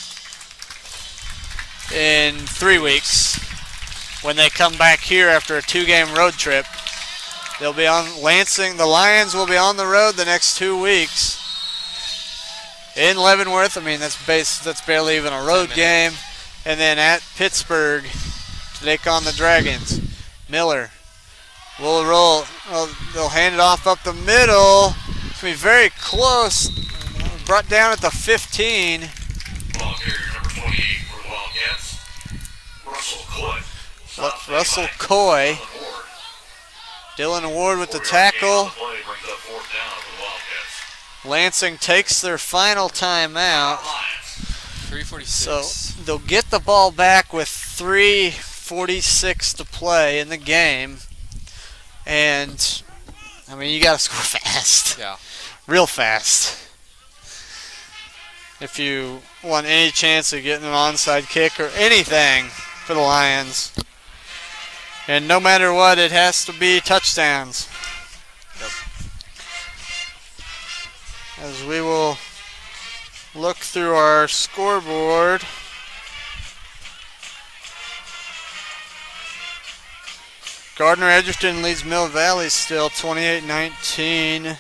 in 3 weeks when they come back here after a 2-game road trip. They'll be on Lansing. The Lions will be on the road the next 2 weeks in Leavenworth. I mean, that's barely even a road game. And then at Pittsburgh to take on the Dragons. Miller will roll. They'll hand it off up the middle. It's going to be very close. Brought down at the 15. Ball carrier number 28 for the Wildcats, Russell Coy. Russell Coy. Dylan Ward with the tackle. Lansing takes their final timeout. 3:46. So they'll get the ball back with 3:46 to play in the game. And, I mean, you got to score fast. Yeah. Real fast. If you want any chance of getting an onside kick or anything for the Lions. And no matter what, it has to be touchdowns. Yep. As we will look through our scoreboard. Gardner Edgerton leads Mill Valley still 28-19.